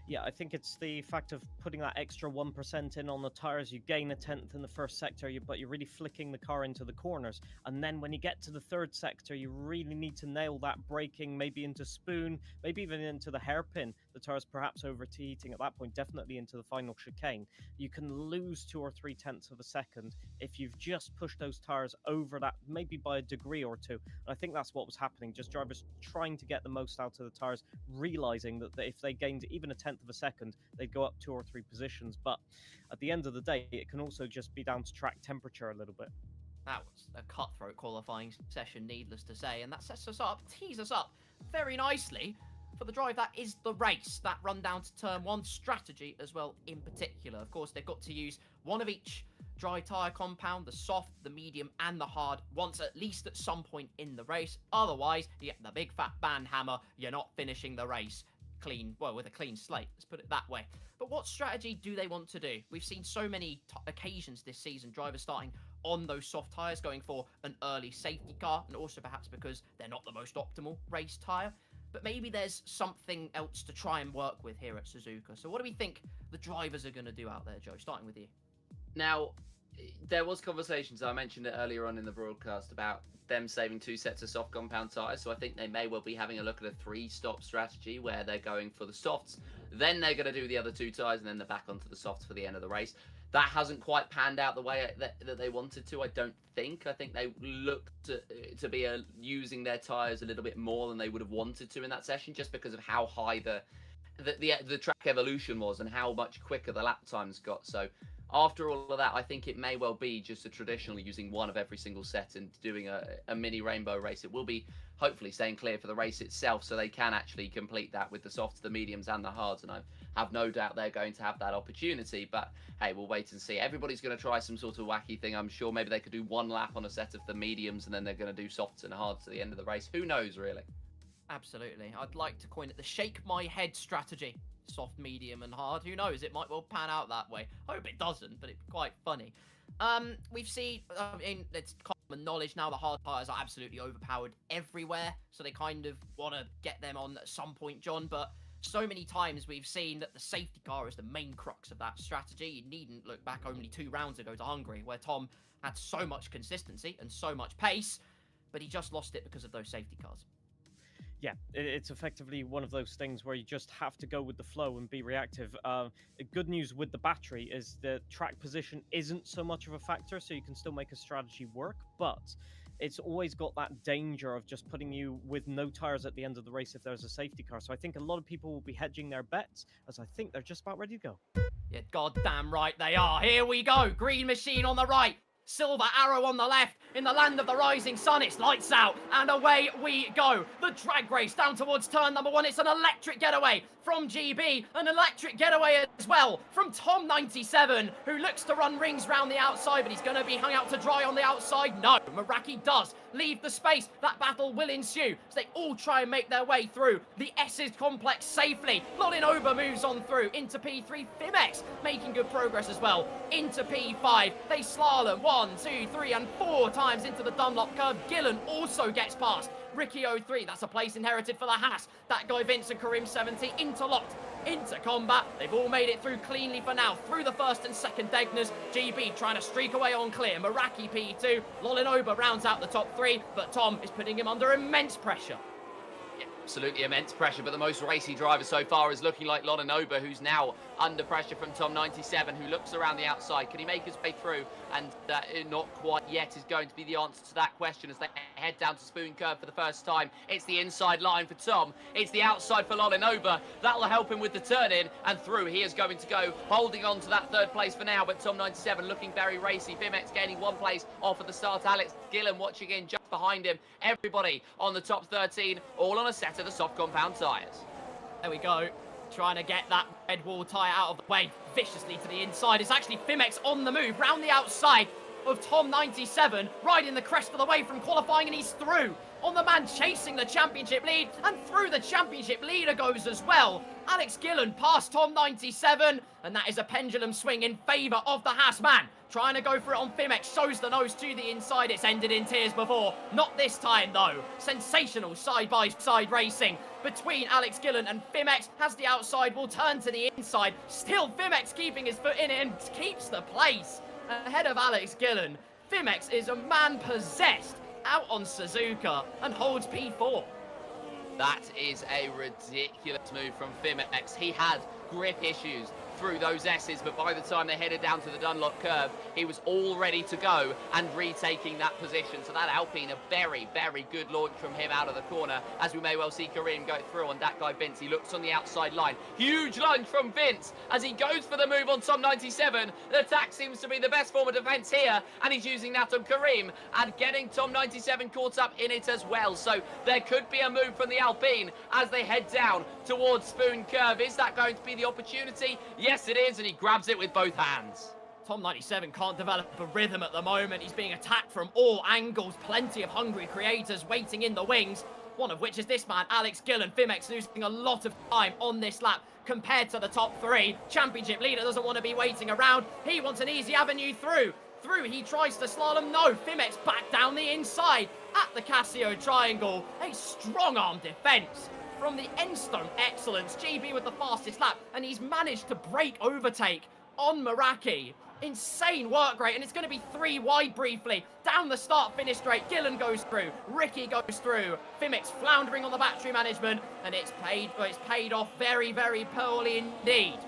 Yeah, I think it's the fact of putting that extra 1% in on the tires. You gain 1/10 in the first sector, but you're really flicking the car into the corners. And then when you get to the third sector, you really need to nail that braking, maybe into Spoon, maybe even into the hairpin. The tires perhaps overheating at that point, definitely into the final chicane. You can lose 2 or 3/10 of a second if you've just pushed those tires over that, maybe by a degree or two. And I think that's what was happening. Just drivers trying to get the most out of the tires, realizing that if they gained even 1/10 of a second, they'd go up 2 or 3 positions. But at the end of the day, it can also just be down to track temperature a little bit. That was a cutthroat qualifying session, needless to say, and that sets us up, tees us up very nicely for the drive that is the race, that run down to turn 1 strategy as well in particular. Of course, they've got to use one of each dry tyre compound, the soft, the medium, and the hard, once at least at some point in the race. Otherwise, you get the big fat band hammer, you're not finishing the race clean, well, with a clean slate, let's put it that way. But what strategy do they want to do? We've seen so many occasions this season, drivers starting on those soft tyres, going for an early safety car, and also perhaps because they're not the most optimal race tyre. But maybe there's something else to try and work with here at Suzuka. So what do we think the drivers are going to do out there, Joe, starting with you? Now, there was conversations, I mentioned it earlier on in the broadcast, about them saving 2 sets of soft compound tyres. So I think they may well be having a look at a 3-stop strategy where they're going for the softs, then they're going to do the other 2 tyres, and then they're back onto the softs for the end of the race. That hasn't quite panned out the way that they wanted to, I don't think. I think they looked to be using their tyres a little bit more than they would have wanted to in that session, just because of how high the track evolution was and how much quicker the lap times got. So after all of that, I think it may well be just a traditional using one of every single set and doing a mini rainbow race. It will be hopefully staying clear for the race itself, so they can actually complete that with the softs, the mediums, and the hards. And I have no doubt they're going to have that opportunity. But hey, we'll wait and see. Everybody's going to try some sort of wacky thing. I'm sure maybe they could do 1 lap on a set of the mediums, and then they're going to do softs and hards at the end of the race. Who knows, really? Absolutely. I'd like to coin it the shake my head strategy. Soft, medium, and hard. Who knows? It might well pan out that way. I hope it doesn't, but it'd be quite funny. We've seen, it's common knowledge now, the hard tyres are absolutely overpowered everywhere, so they kind of want to get them on at some point, John, but So many times we've seen that the safety car is the main crux of that strategy. You needn't look back only 2 rounds ago to Hungary, where Tom had so much consistency and so much pace, but he just lost it because of those safety cars. Yeah, it's effectively one of those things where you just have to go with the flow and be reactive. The good news with the battery is the track position isn't so much of a factor, so you can still make a strategy work, but it's always got that danger of just putting you with no tires at the end of the race if there's a safety car. So I think a lot of people will be hedging their bets, as I think they're just about ready to go. Yeah, goddamn right they are. Here we go. Green machine on the right. Silver arrow on the left. In the land of the rising sun, it's lights out, and away we go. The drag race down towards turn number 1. It's an electric getaway from GB, an electric getaway as well from Tom 97, who looks to run rings round the outside, but he's going to be hung out to dry on the outside. No, Meraki does leave the space. That battle will ensue as they all try and make their way through the S's complex safely. Lolinoba moves on through into P3. Fimex making good progress as well into P5. They slalom 1, 2, 3, and 4 times into the Dunlop curve. Gillen also gets past Ricky 03. That's a place inherited for the Haas. That guy Vince and Karim 70 interlocked into combat. They've all made it through cleanly for now, through the first and second Degners. GB trying to streak away on clear. Meraki P2. Lolinoba rounds out the top 3, but Tom is putting him under immense pressure. Absolutely immense pressure, but the most racy driver so far is looking like Lolinoba, who's now under pressure from Tom 97, who looks around the outside. Can he make his way through? And not quite yet is going to be the answer to that question as they head down to Spoon Curve for the first time. It's the inside line for Tom. It's the outside for Lolinoba. That'll help him with the turn-in, and through he is going to go, holding on to that 3rd place for now, but Tom 97 looking very racy. Fimex gaining 1 place off at the start. Alex Gillen watching in just behind him. Everybody on the top 13, all on a set of the soft compound tyres. There we go. Trying to get that red wall tyre out of the way viciously to the inside. It's actually Fimex on the move, round the outside of Tom 97, riding the crest of the way from qualifying, and he's through on the man chasing the championship lead, and through the championship leader goes as well. Alex Gillen past Tom 97, and that is a pendulum swing in favour of the Haas man. Trying to go for it on Fimex, shows the nose to the inside. It's ended in tears before. Not this time, though. Sensational side-by-side racing between Alex Gillen and Fimex. Has the outside, will turn to the inside. Still Fimex keeping his foot in it and keeps the place. Ahead of Alex Gillen, Fimex is a man possessed out on Suzuka and holds P4. That is a ridiculous move from Fimex. He had grip issues through those S's, but by the time they headed down to the Dunlop curve, he was all ready to go and retaking that position. So that Alpine, a very, very good launch from him out of the corner, as we may well see Karim go through on that guy Vince. He looks on the outside line. Huge lunge from Vince as he goes for the move on Tom 97. The attack seems to be the best form of defence here, and he's using that on Karim and getting Tom 97 caught up in it as well. So there could be a move from the Alpine as they head down towards Spoon Curve. Is that going to be the opportunity? Yes, it is, and he grabs it with both hands. Tom 97 can't develop a rhythm at the moment. He's being attacked from all angles. Plenty of hungry creators waiting in the wings, one of which is this man, Alex Gillen. Fimex losing a lot of time on this lap compared to the top 3. Championship leader doesn't want to be waiting around. He wants an easy avenue through. He tries to slalom. No, Fimex back down the inside at the Casio triangle. A strong-arm defence from the Enstone Excellence. GB with the fastest lap, and he's managed to break overtake on Meraki. Insane work rate, and it's going to be 3 wide briefly. Down the start-finish straight, Gillen goes through, Ricky goes through. Fimex floundering on the battery management, and it's paid off very, very poorly indeed.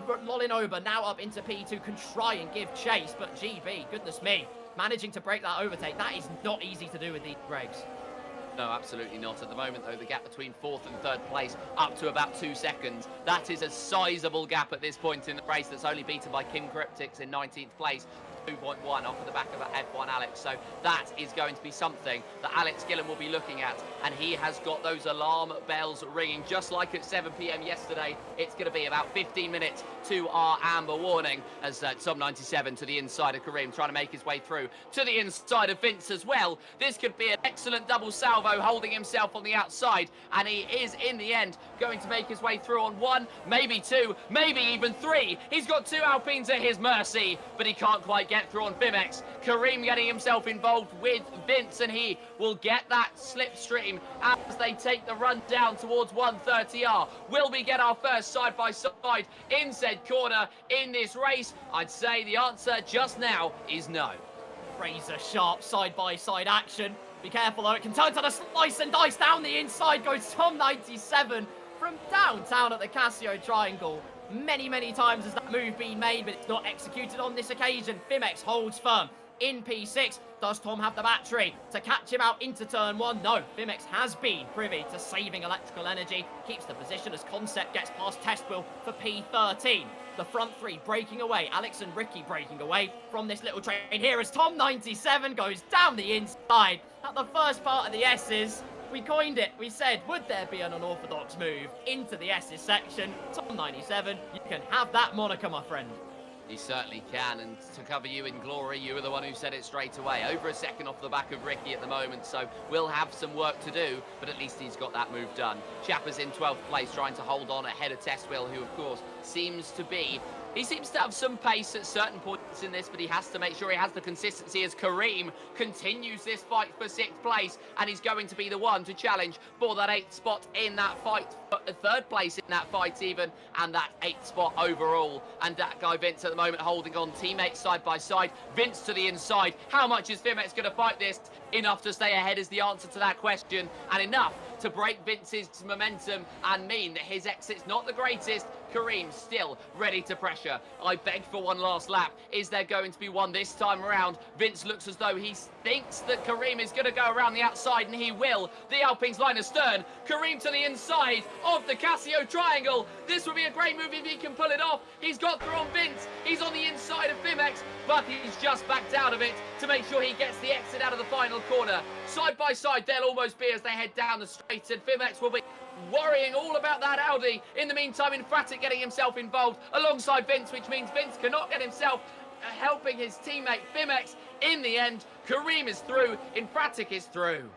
Lolinoba now up into P2, can try and give chase, but GB, goodness me, managing to break that overtake, that is not easy to do with these regs. No, absolutely not. At the moment, though, the gap between 4th and 3rd place up to about 2 seconds. That is a sizable gap at this point in the race that's only beaten by Kim Cryptics in 19th place. 2.1 off of the back of F1 Alex. So that is going to be something that Alex Gillen will be looking at, and he has got those alarm bells ringing just like at 7 p.m. yesterday. It's going to be about 15 minutes to our amber warning as Tom 97 to the inside of Karim, trying to make his way through to the inside of Vince as well. This could be an excellent double salvo, holding himself on the outside, and he is in the end going to make his way through on 1, maybe 2, maybe even 3. He's got 2 Alpines at his mercy, but he can't quite get get through on Fimex. Kareem getting himself involved with Vince, and he will get that slipstream as they take the run down towards 130R. Will we get our first side-by-side in said corner in this race? I'd say the answer just now is no. Razor sharp side-by-side action. Be careful though, it can turn to the slice and dice. Down the inside goes Tom 97 from downtown at the Casio Triangle. Many times has that move been made, but it's not executed on this occasion. Fimex holds firm in P6. Does Tom have the battery to catch him out into turn 1? No, Fimex has been privy to saving electrical energy. Keeps the position as Concept gets past Test Wheel for P13. The front three breaking away. Alex and Ricky breaking away from this little train here as Tom 97 goes down the inside. At the first part of the S's, we coined it. We said, would there be an unorthodox move into the S's section? Tom 97, you can have that moniker, my friend. You certainly can, and to cover you in glory, you were the one who said it straight away. Over a second off the back of Ricky at the moment, so we'll have some work to do, but at least he's got that move done. Chapper's in 12th place, trying to hold on ahead of Test Wheel, who, of course, seems to have some pace at certain points in this, but he has to make sure he has the consistency as Kareem continues this fight for 6th place, and he's going to be the one to challenge for that 8th spot in that fight, 3rd place in that fight even, and that 8th spot overall. And that guy Vince at the moment holding on, teammates side by side, Vince to the inside. How much is Fimex going to fight this? Enough to stay ahead is the answer to that question, and enough to break Vince's momentum and mean that his exit's not the greatest. Kareem still ready to pressure. I beg for one last lap. Is there going to be one this time around? Vince looks as though he thinks that Kareem is going to go around the outside, and he will. The Alpine's line astern. Kareem to the inside of the Casio Triangle. This would be a great move if he can pull it off. He's got through on Vince. He's on the inside of Fimex, but he's just backed out of it to make sure he gets the exit out of the final corner. Side by side, they'll almost be as they head down the straight, and Fimex will be worrying all about that Audi. In the meantime, Infratic getting himself involved alongside Vince, which means Vince cannot get himself helping his teammate Fimex. In the end, Kareem is through, Infratic is through.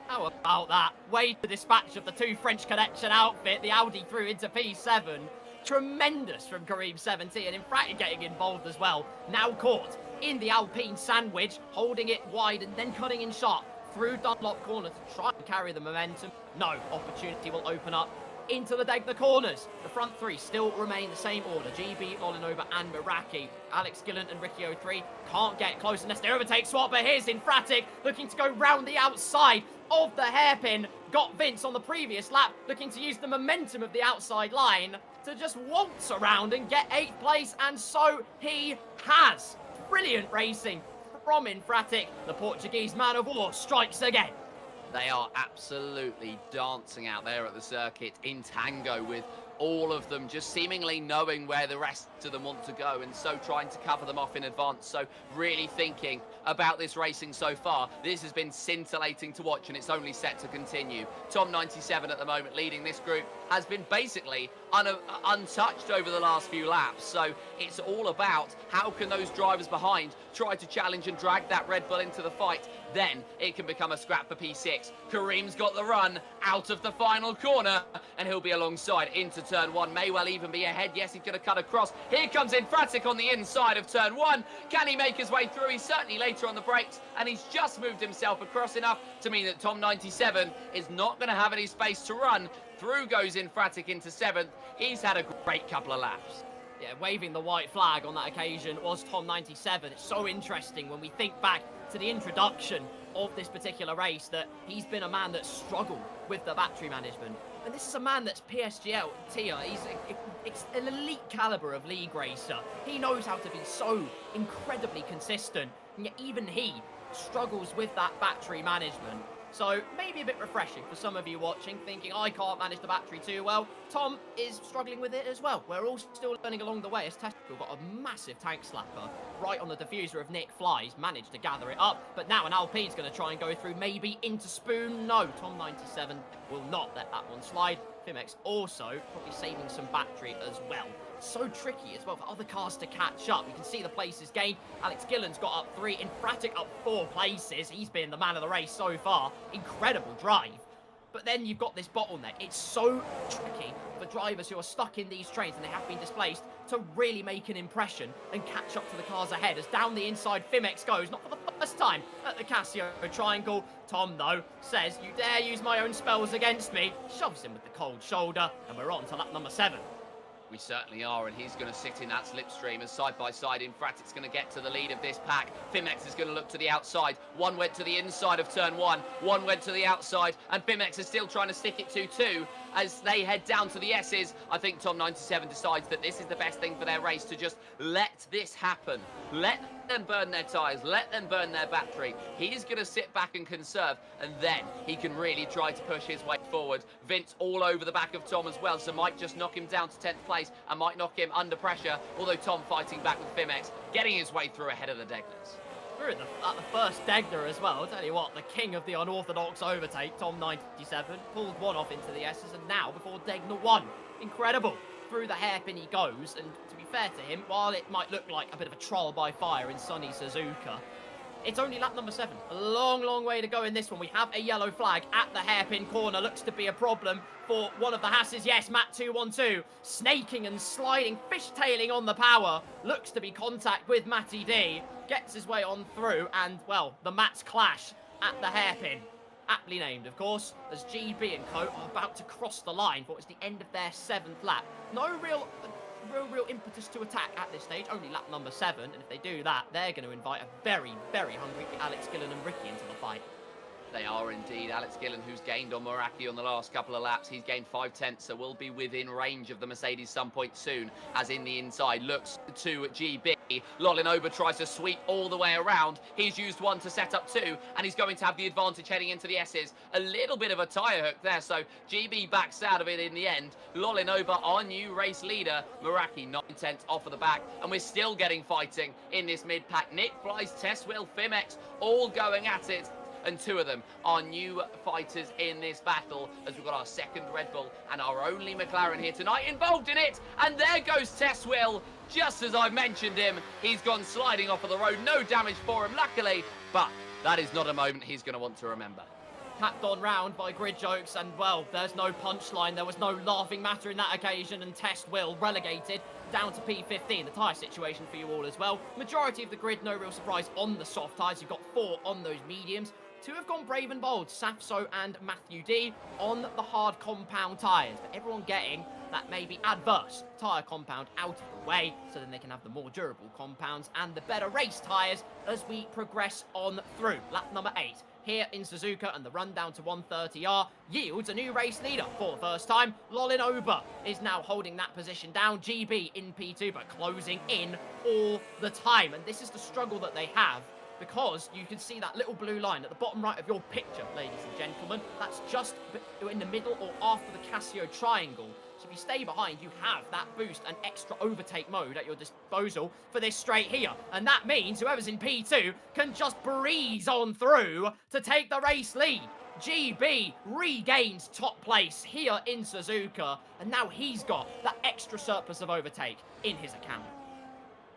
How about that? Way to dispatch of the two French Connection outfit, the Audi through into P7. Tremendous from Kareem 70, and Infratic getting involved as well. Now caught in the Alpine sandwich, holding it wide and then cutting in sharp through Dunlop corner to try and carry the momentum. No opportunity will open up into the Degner corners. The front three still remain the same order. GB, Olinova and Meraki. Alex Gillen and Ricky 03 can't get close unless they overtake Swap, but here's Infratic looking to go round the outside of the hairpin. Got Vince on the previous lap, looking to use the momentum of the outside line to just waltz around and get 8th place, and so he has. Brilliant racing from Infratic. The Portuguese man of war strikes again. They are absolutely dancing out there at the circuit in tango with all of them, just seemingly knowing where the rest of them want to go, and so trying to cover them off in advance. So really thinking about this racing so far. This has been scintillating to watch, and it's only set to continue. Tom 97 at the moment leading this group has been basically untouched over the last few laps. So it's all about how can those drivers behind try to challenge and drag that Red Bull into the fight. Then it can become a scrap for P6. Kareem's got the run out of the final corner, and he'll be alongside into turn 1. May well even be ahead. Yes, he's going to cut across. Here comes Infratic on the inside of turn 1. Can he make his way through? He's certainly later on the brakes, and he's just moved himself across enough to mean that Tom 97 is not going to have any space to run. Through goes Infratic into 7th. He's had a great couple of laps. Yeah, waving the white flag on that occasion was Tom 97. It's so interesting when we think back to the introduction of this particular race that he's been a man that struggled with the battery management. And this is a man that's PSGL tier. He's an elite caliber of league racer. He knows how to be so incredibly consistent, and yet even he struggles with that battery management. So maybe a bit refreshing for some of you watching, thinking I can't manage the battery too well. Tom is struggling with it as well. We're all still learning along the way as Tesco got a massive tank slapper right on the diffuser of Nick Fly's, managed to gather it up. But now an Alpine's going to try and go through, maybe into Spoon. No, Tom 97 will not let that one slide. Fimex also probably saving some battery as well. So tricky as well for other cars to catch up. You can see the places gained. Alex Gillen's got up 3, Infratic up 4 places. He's been the man of the race so far. Incredible drive But then you've got this bottleneck. It's so tricky for drivers who are stuck in these trains and they have been displaced to really make an impression and catch up to the cars ahead. As down the inside, Fimex goes, not for the first time at the Casio triangle. Tom, though, says, you dare use my own spells against me. Shoves him with the cold shoulder, and we're on to lap number 7. We certainly are, and he's going to sit in that slipstream as side by side. In fact, it's going to get to the lead of this pack. Fimex is going to look to the outside. One went to the inside of turn 1. One went to the outside, and Fimex is still trying to stick it to 2 as they head down to the S's. I think Tom 97 decides that this is the best thing for their race, to just let this happen. Let them burn their tyres, let them burn their battery. He's going to sit back and conserve, and then he can really try to push his way forward. Vince all over the back of Tom as well, so might just knock him down to 10th place and might knock him under pressure, although Tom fighting back with Fimex, getting his way through ahead of the Degners. We're at the first Degner as well. I'll tell you what, the king of the unorthodox overtake, Tom 97, pulled one off into the S's, and now before Degner 1. Incredible. Through the hairpin he goes, and to be fair to him, while it might look like a bit of a trial by fire in sunny Suzuka, it's only lap number 7. A long, long way to go in this one. We have a yellow flag at the hairpin corner. Looks to be a problem for one of the Hasses. Yes, Matt 212. Snaking and sliding, fishtailing on the power. Looks to be contact with Matty D. Gets his way on through, and, well, the Mats clash at the hairpin. Aptly named, of course, as GB and co are about to cross the line for what is the end of their 7th lap. No real impetus to attack at this stage, only lap number 7, and if they do that, they're going to invite a very, very hungry Alex Gillen and Ricky into the fight. They are indeed. Alex Gillen, who's gained on Meraki on the last couple of laps, he's gained 5/10, so will be within range of the Mercedes some point soon, as in the inside looks to GB. Lolinoba tries to sweep all the way around. He's used 1 to set up 2, and he's going to have the advantage heading into the S's. A little bit of a tyre hook there, so GB backs out of it in the end. Lolinoba, our new race leader. Meraki 9/10 off of the back, and we're still getting fighting in this mid-pack. Nick Flies, Tesswill, Fimex, all going at it. And 2 of them are new fighters in this battle, as we've got our second Red Bull and our only McLaren here tonight involved in it. And there goes Tesswill, just as I've mentioned him. He's gone sliding off of the road, no damage for him, luckily, but that is not a moment he's going to want to remember. Tapped on round by grid jokes, and, well, there's no punchline, there was no laughing matter in that occasion, and Tesswill relegated down to P15. The tyre situation for you all as well. Majority of the grid, no real surprise on the soft tyres. You've got 4 on those mediums. 2 have gone brave and bold, Safso and Matthew D, on the hard compound tyres. But everyone getting that maybe adverse tyre compound out of the way, so then they can have the more durable compounds and the better race tyres as we progress on through. Lap number 8. Here in Suzuka, and the run down to 130R yields a new race leader for the first time. Lolinoba is now holding that position down. GB in P2, but closing in all the time. And this is the struggle that they have, because you can see that little blue line at the bottom right of your picture, ladies and gentlemen. That's just in the middle or after the Casio triangle. So if you stay behind, you have that boost and extra overtake mode at your disposal for this straight here. And that means whoever's in P2 can just breeze on through to take the race lead. GB regains top place here in Suzuka, and now he's got that extra surplus of overtake in his account.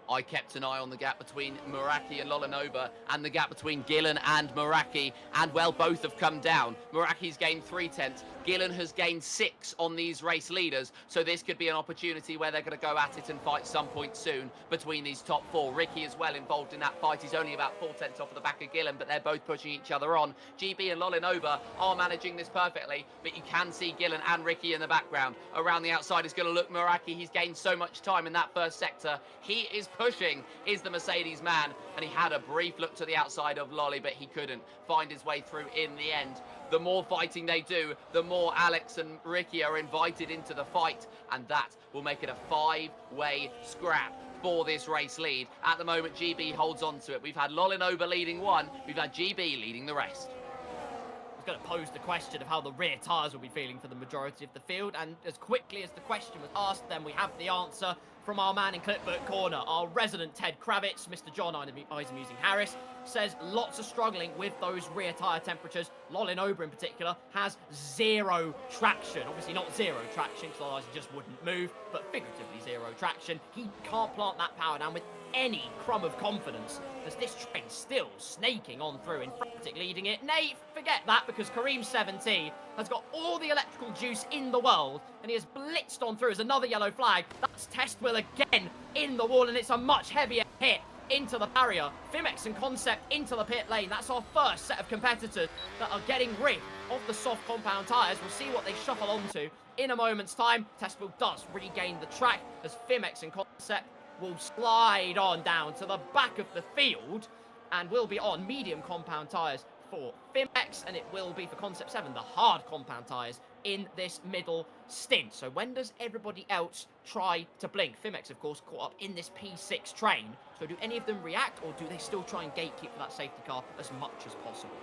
I kept an eye on the gap between Meraki and Lolinoba, and the gap between Gillen and Meraki, and, well, both have come down. Meraki's gained 3/10. Gillen has gained 6 on these race leaders, so this could be an opportunity where they're going to go at it and fight some point soon between these top 4. Ricky as well involved in that fight. He's only about 4/10 off of the back of Gillen, but they're both pushing each other on. GB and Lolinoba are managing this perfectly, but you can see Gillen and Ricky in the background. Around the outside is going to look Meraki. He's gained so much time in that first sector. He is pushing, is the Mercedes man, and he had a brief look to the outside of Lolly, but he couldn't find his way through in the end. The more fighting they do, the more Alex and Ricky are invited into the fight, and that will make it a 5-way scrap for this race lead. At the moment, GB holds on to it. We've had Lolinoba leading 1, we've had GB leading the rest. I was going to pose the question of how the rear tyres will be feeling for the majority of the field, and as quickly as the question was asked, then we have the answer from our man in Clipbook Corner. Our resident Ted Kravitz, Mr. John Eisemusing Harris, says lots of struggling with those rear tyre temperatures. Lolin Ober in particular has zero traction. Obviously not zero traction, because otherwise he just wouldn't move, but figuratively zero traction. He can't plant that power down with any crumb of confidence, as this train still snaking on through in frantic leading it. Nay, forget that, because Kareem17 has got all the electrical juice in the world, and he has blitzed on through as another yellow flag. That's Testwill again in the wall, and it's a much heavier hit into the barrier. Fimex and Concept into the pit lane. That's our first set of competitors that are getting rid of the soft compound tyres. We'll see what they shuffle onto in a moment's time. Testwill does regain the track as Fimex and Concept will slide on down to the back of the field and will be on medium compound tyres for Fimex, and it will be for Concept 7, the hard compound tyres in this middle stint. So when does everybody else try to blink? Fimex, of course, caught up in this P6 train. So do any of them react, or do they still try and gatekeep for that safety car as much as possible?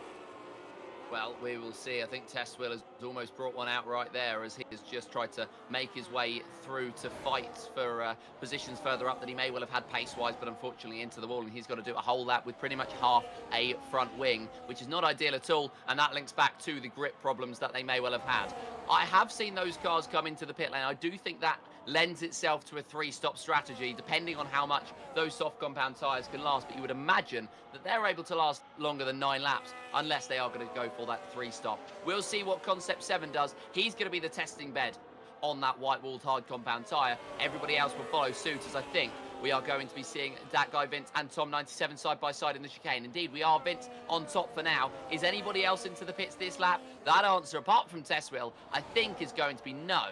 Well, we will see. I think Testwill has almost brought one out right there as he has just tried to make his way through to fight for positions further up that he may well have had pace-wise, but unfortunately into the wall, and he's got to do a whole lap with pretty much half a front wing, which is not ideal at all, and that links back to the grip problems that they may well have had. I have seen those cars come into the pit lane. I do think that lends itself to a three-stop strategy, depending on how much those soft compound tyres can last, but you would imagine that they're able to last longer than 9 laps, unless they are going to go for that 3-stop. We'll see what Concept 7 does. He's going to be the testing bed on that white-walled hard compound tyre. Everybody else will follow suit, as I think we are going to be seeing that guy Vince and Tom97 side by side in the chicane. Indeed, we are. Vince on top for now. Is anybody else into the pits this lap? That answer, apart from Testwill, I think is going to be no.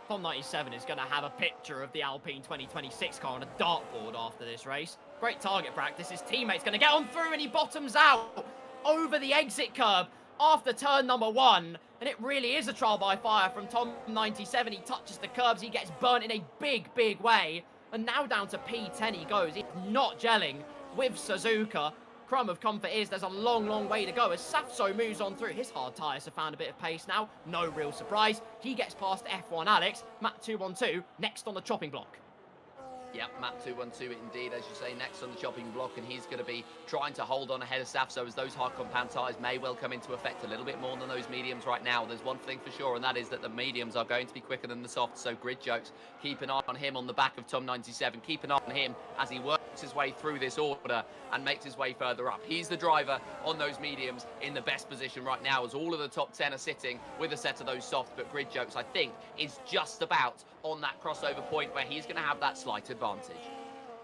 Tom97 is going to have a picture of the Alpine 2026 car on a dartboard after this race. Great target practice. His teammate's going to get on through, and he bottoms out over the exit curb after turn number 1. And it really is a trial by fire from Tom97. He touches the curbs. He gets burnt in a big, big way. And now down to P10 he goes. He's not gelling with Suzuka. Crumb of comfort is there's a long, long way to go as Safso moves on through. His hard tyres have found a bit of pace now. No real surprise. He gets past F1 Alex. Matt 212 next on the chopping block. Yep, Matt 212 indeed, as you say, next on the chopping block, and he's going to be trying to hold on ahead of Safso as those hard compound tyres may well come into effect a little bit more than those mediums right now. There's one thing for sure, and that is that the mediums are going to be quicker than the softs, so Grid Jokes, keep an eye on him on the back of Tom97. Keep an eye on him as he works his way through this order and makes his way further up. He's the driver on those mediums in the best position right now, as all of the top 10 are sitting with a set of those softs, but Grid Jokes, I think, is just about on that crossover point where he's going to have that slight advantage.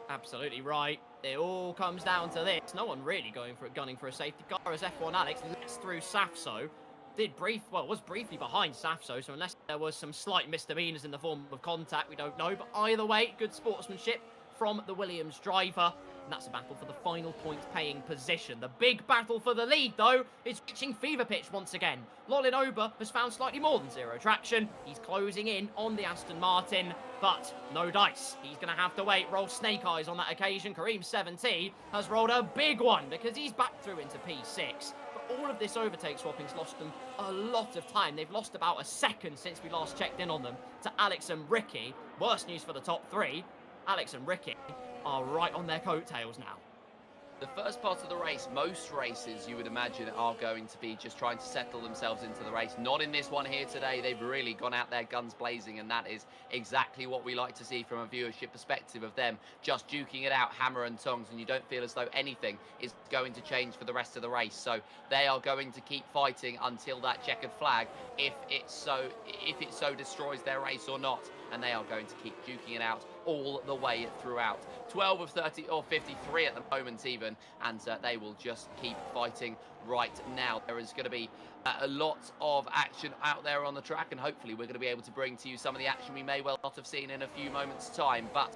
Absolutely right. It all comes down to this. No one really gunning for a safety car as F1 Alex lets through Safso. Was briefly behind Safso, so unless there was some slight misdemeanors in the form of contact, we don't know. But either way, good sportsmanship from the Williams driver. And that's a battle for the final point-paying position. The big battle for the lead, though, is reaching fever pitch once again. Lolin Ober has found slightly more than zero traction. He's closing in on the Aston Martin, but no dice. He's going to have to wait, roll snake eyes on that occasion. Kareem17 has rolled a big one because he's back through into P6. But all of this overtake swapping's lost them a lot of time. They've lost about a second since we last checked in on them to Alex and Ricky. Worse news for the top 3. Alex and Ricky are right on their coattails now. The first part of the race, most races you would imagine are going to be just trying to settle themselves into the race. Not in this one here today. They've really gone out there guns blazing, and that is exactly what we like to see from a viewership perspective of them just duking it out, hammer and tongs, and you don't feel as though anything is going to change for the rest of the race. So they are going to keep fighting until that checkered flag, if it so destroys their race or not, and they are going to keep duking it out all the way throughout. 12 of 30 or 53 at the moment even, and they will just keep fighting right now. There is going to be a lot of action out there on the track, and hopefully we're going to be able to bring to you some of the action we may well not have seen in a few moments time, but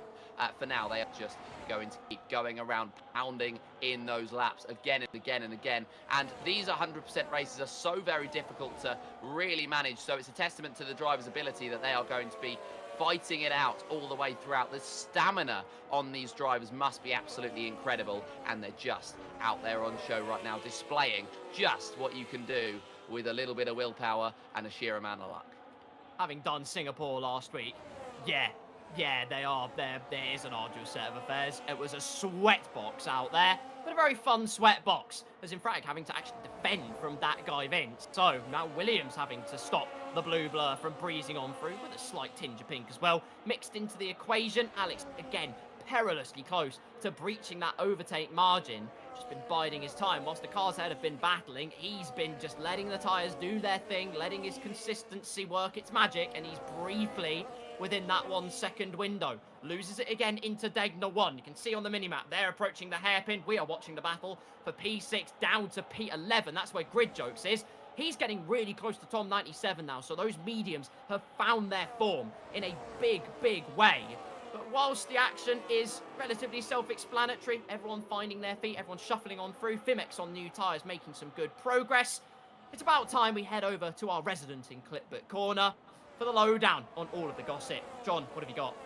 for now they are just going to keep going around, pounding in those laps again and again and again. And these 100% races are so very difficult to really manage, so it's a testament to the driver's ability that they are going to be fighting it out all the way throughout. The stamina on these drivers must be absolutely incredible, and they're just out there on show right now, displaying just what you can do with a little bit of willpower and a sheer amount of luck. Having done Singapore last week, yeah, there is an arduous set of affairs. It was a sweat box out there. but a very fun sweat box, as in Frag having to actually defend from that guy Vince. So now Williams having to stop the blue blur from breezing on through with a slight tinge of pink as well. Mixed into the equation, Alex again perilously close to breaching that overtake margin. Just been biding his time. Whilst the cars ahead have been battling, he's been just letting the tyres do their thing, letting his consistency work its magic, and he's briefly within that 1 second window. Loses it again into Degner 1. You can see on the minimap, they're approaching the hairpin. We are watching the battle for P6 down to P11. That's where Grid Jokes is. He's getting really close to Tom 97 now, so those mediums have found their form in a big, big way. But whilst the action is relatively self-explanatory, everyone finding their feet, everyone shuffling on through, Fimex on new tyres making some good progress, it's about time we head over to our resident in Clipbook Corner for the lowdown on all of the gossip. John, what have you got?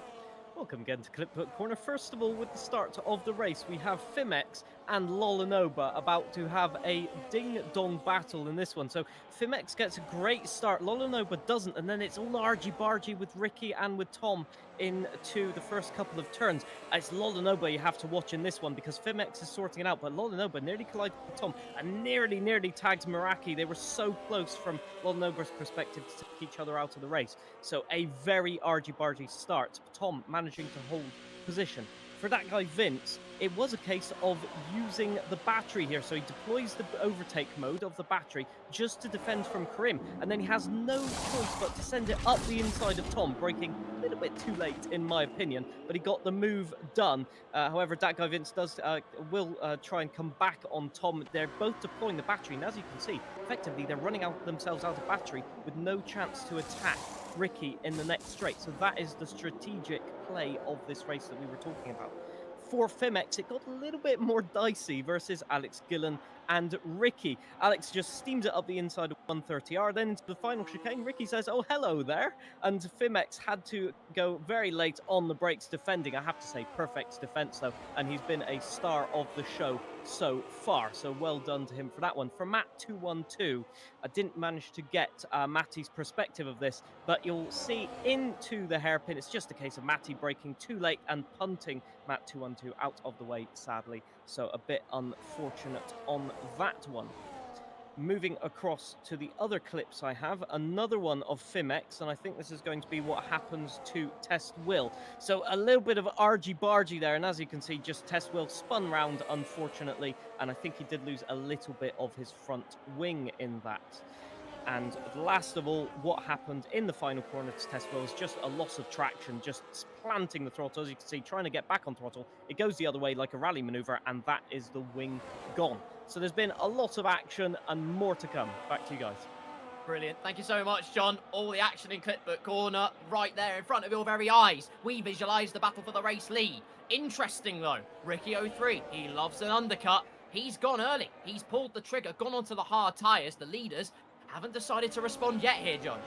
Welcome again to Clipbook Corner. First of all, with the start of the race, we have Fimex and Lolanoba about to have a ding-dong battle in this one. So Fimex gets a great start, Lolanoba doesn't, and then it's all argy-bargy with Ricky and with Tom into the first couple of turns. It's Lolanoba you have to watch in this one because Fimex is sorting it out, but Lolanoba nearly collided with Tom and nearly tagged Meraki. They were so close from Lolanoba's perspective to take each other out of the race. So a very argy-bargy start. Tom managing to hold position. For that guy Vince, it was a case of using the battery here. So he deploys the overtake mode of the battery just to defend from Karim. And then he has no choice but to send it up the inside of Tom, braking a little bit too late in my opinion. But he got the move done. However, that guy Vince will try and come back on Tom. They're both deploying the battery. And as you can see, effectively they're running themselves out of battery with no chance to attack Ricky in the next straight. So that is the strategic play of this race that we were talking about. For Fimex, it got a little bit more dicey versus Alex Gillen and Ricky. Alex just steams it up the inside of 130R, then into the final chicane. Ricky says, oh, hello there. And Fimex had to go very late on the brakes defending. I have to say, perfect defense, though. And he's been a star of the show so far. So well done to him for that one. For Matt212, I didn't manage to get Matty's perspective of this, but you'll see into the hairpin. It's just a case of Matty braking too late and punting Matt212 out of the way, sadly. So a bit unfortunate on that one. Moving across to the other clips I have, another one of Fimex, and I think this is going to be what happens to Test Will. So a little bit of argy-bargy there, and as you can see, just Test Will spun round, unfortunately, and I think he did lose a little bit of his front wing in that. And last of all, what happened in the final corner to Test Will is just a loss of traction, just planting the throttle. As you can see, trying to get back on throttle, it goes the other way like a rally maneuver, and that is the wing gone. So there's been a lot of action and more to come. Back to you guys. Brilliant. Thank you so much, John. All the action in Clipbook Corner right there in front of your very eyes. We visualise the battle for the race lead. Interesting, though. Ricky 03, he loves an undercut. He's gone early. He's pulled the trigger, gone onto the hard tyres. The leaders haven't decided to respond yet here, John.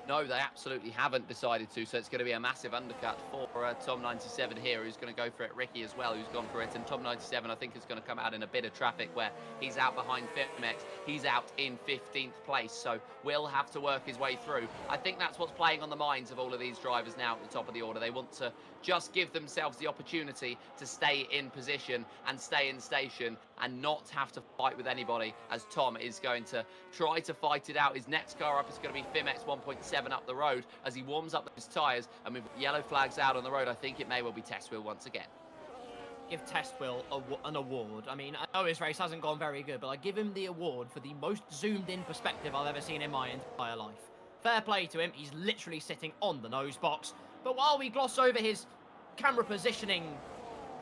No, they absolutely haven't decided to, so it's going to be a massive undercut for Tom 97 here, who's going to go for it. Ricky as well, who's gone for it, and Tom 97 I think is going to come out in a bit of traffic where he's out behind Fimex. He's out in 15th place, so will have to work his way through. I think that's what's playing on the minds of all of these drivers now at the top of the order. They want to just give themselves the opportunity to stay in position and stay in station and not have to fight with anybody, as Tom is going to try to fight it out. His next car up is going to be Fimex 1.7 up the road as he warms up his tyres, and with yellow flags out on the road, I think it may well be Test Wheel once again. Give Test Will an award. I mean, I know his race hasn't gone very good, but I give him the award for the most zoomed in perspective I've ever seen in my entire life. Fair play to him, he's literally sitting on the nose box. But while we gloss over his camera positioning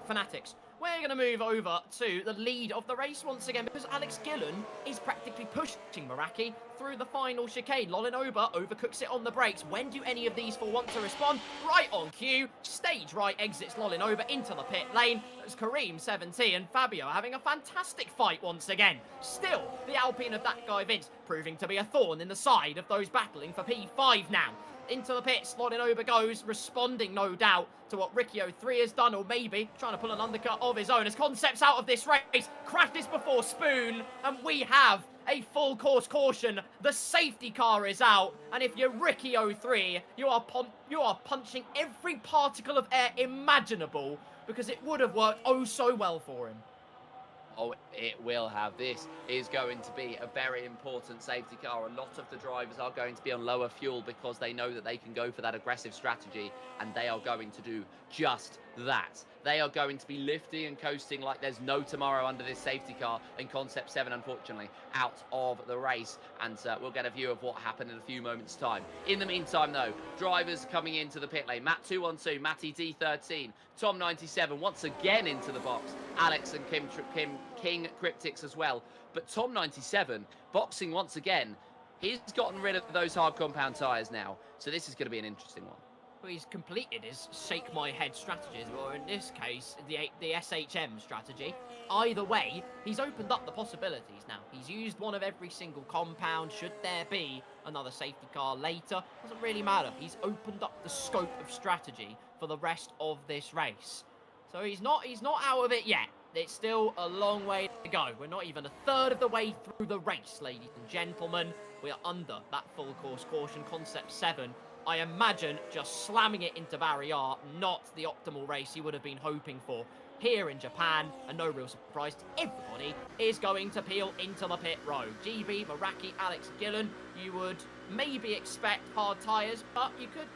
fanatics, we're going to move over to the lead of the race once again, because Alex Gillen is practically pushing Meraki through the final chicane. Lolanoba overcooks it on the brakes. When do any of these four want to respond? Right on cue. Stage right exits Lolanoba into the pit lane. As Kareem, 70, and Fabio are having a fantastic fight once again. Still, the Alpine of that guy Vince proving to be a thorn in the side of those battling for P5 now. Into the pits, Lolanoba goes, responding no doubt to what Ricky 03 has done, or maybe trying to pull an undercut of his own as Concepts out of this race, crashes before Spoon, and we have a full course caution. The safety car is out, and if you're Ricky 03, you are punching every particle of air imaginable, because it would have worked oh so well for him. Oh, it will have. This is going to be a very important safety car. A lot of the drivers are going to be on lower fuel because they know that they can go for that aggressive strategy, and they are going to do just that. They are going to be lifting and coasting like there's no tomorrow under this safety car, and Concept 7, unfortunately, out of the race. And we'll get a view of what happened in a few moments' time. In the meantime, though, drivers coming into the pit lane. Matt 212, Matty D13, Tom 97 once again into the box. Alex and King Cryptics as well. But Tom 97 boxing once again. He's gotten rid of those hard compound tyres now. So this is going to be an interesting one. Well, he's completed his shake my head strategies, or in this case, the SHM strategy. Either way, he's opened up the possibilities now. He's used one of every single compound. Should there be another safety car later, doesn't really matter. He's opened up the scope of strategy for the rest of this race. So he's not out of it yet. It's still a long way to go. We're not even a third of the way through the race, ladies and gentlemen. We are under that full course caution. Concept 7, I imagine, just slamming it into barrier, not the optimal race he would have been hoping for here in Japan. And no real surprise, everybody is going to peel into the pit road. GB, Meraki, Alex, Gillen, you would maybe expect hard tyres, but you could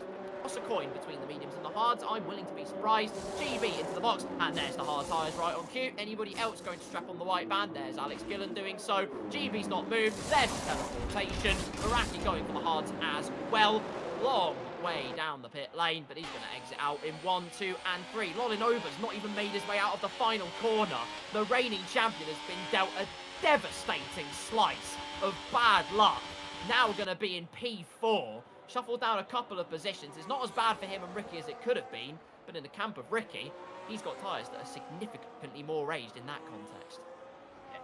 toss a coin between the mediums and the hards. I'm willing to be surprised. GB into the box, and there's the hard tyres right on cue. Anybody else going to strap on the white band? There's Alex Gillen doing so. GB's not moved. There's the teleportation. Meraki going for the hards as well. Long way down the pit lane, but he's going to exit out in 1, 2, and 3. Lolinova's not even made his way out of the final corner. The reigning champion has been dealt a devastating slice of bad luck. Now going to be in P4. Shuffled down a couple of positions. It's not as bad for him and Ricky as it could have been, but in the camp of Ricky, he's got tyres that are significantly more raised in that context.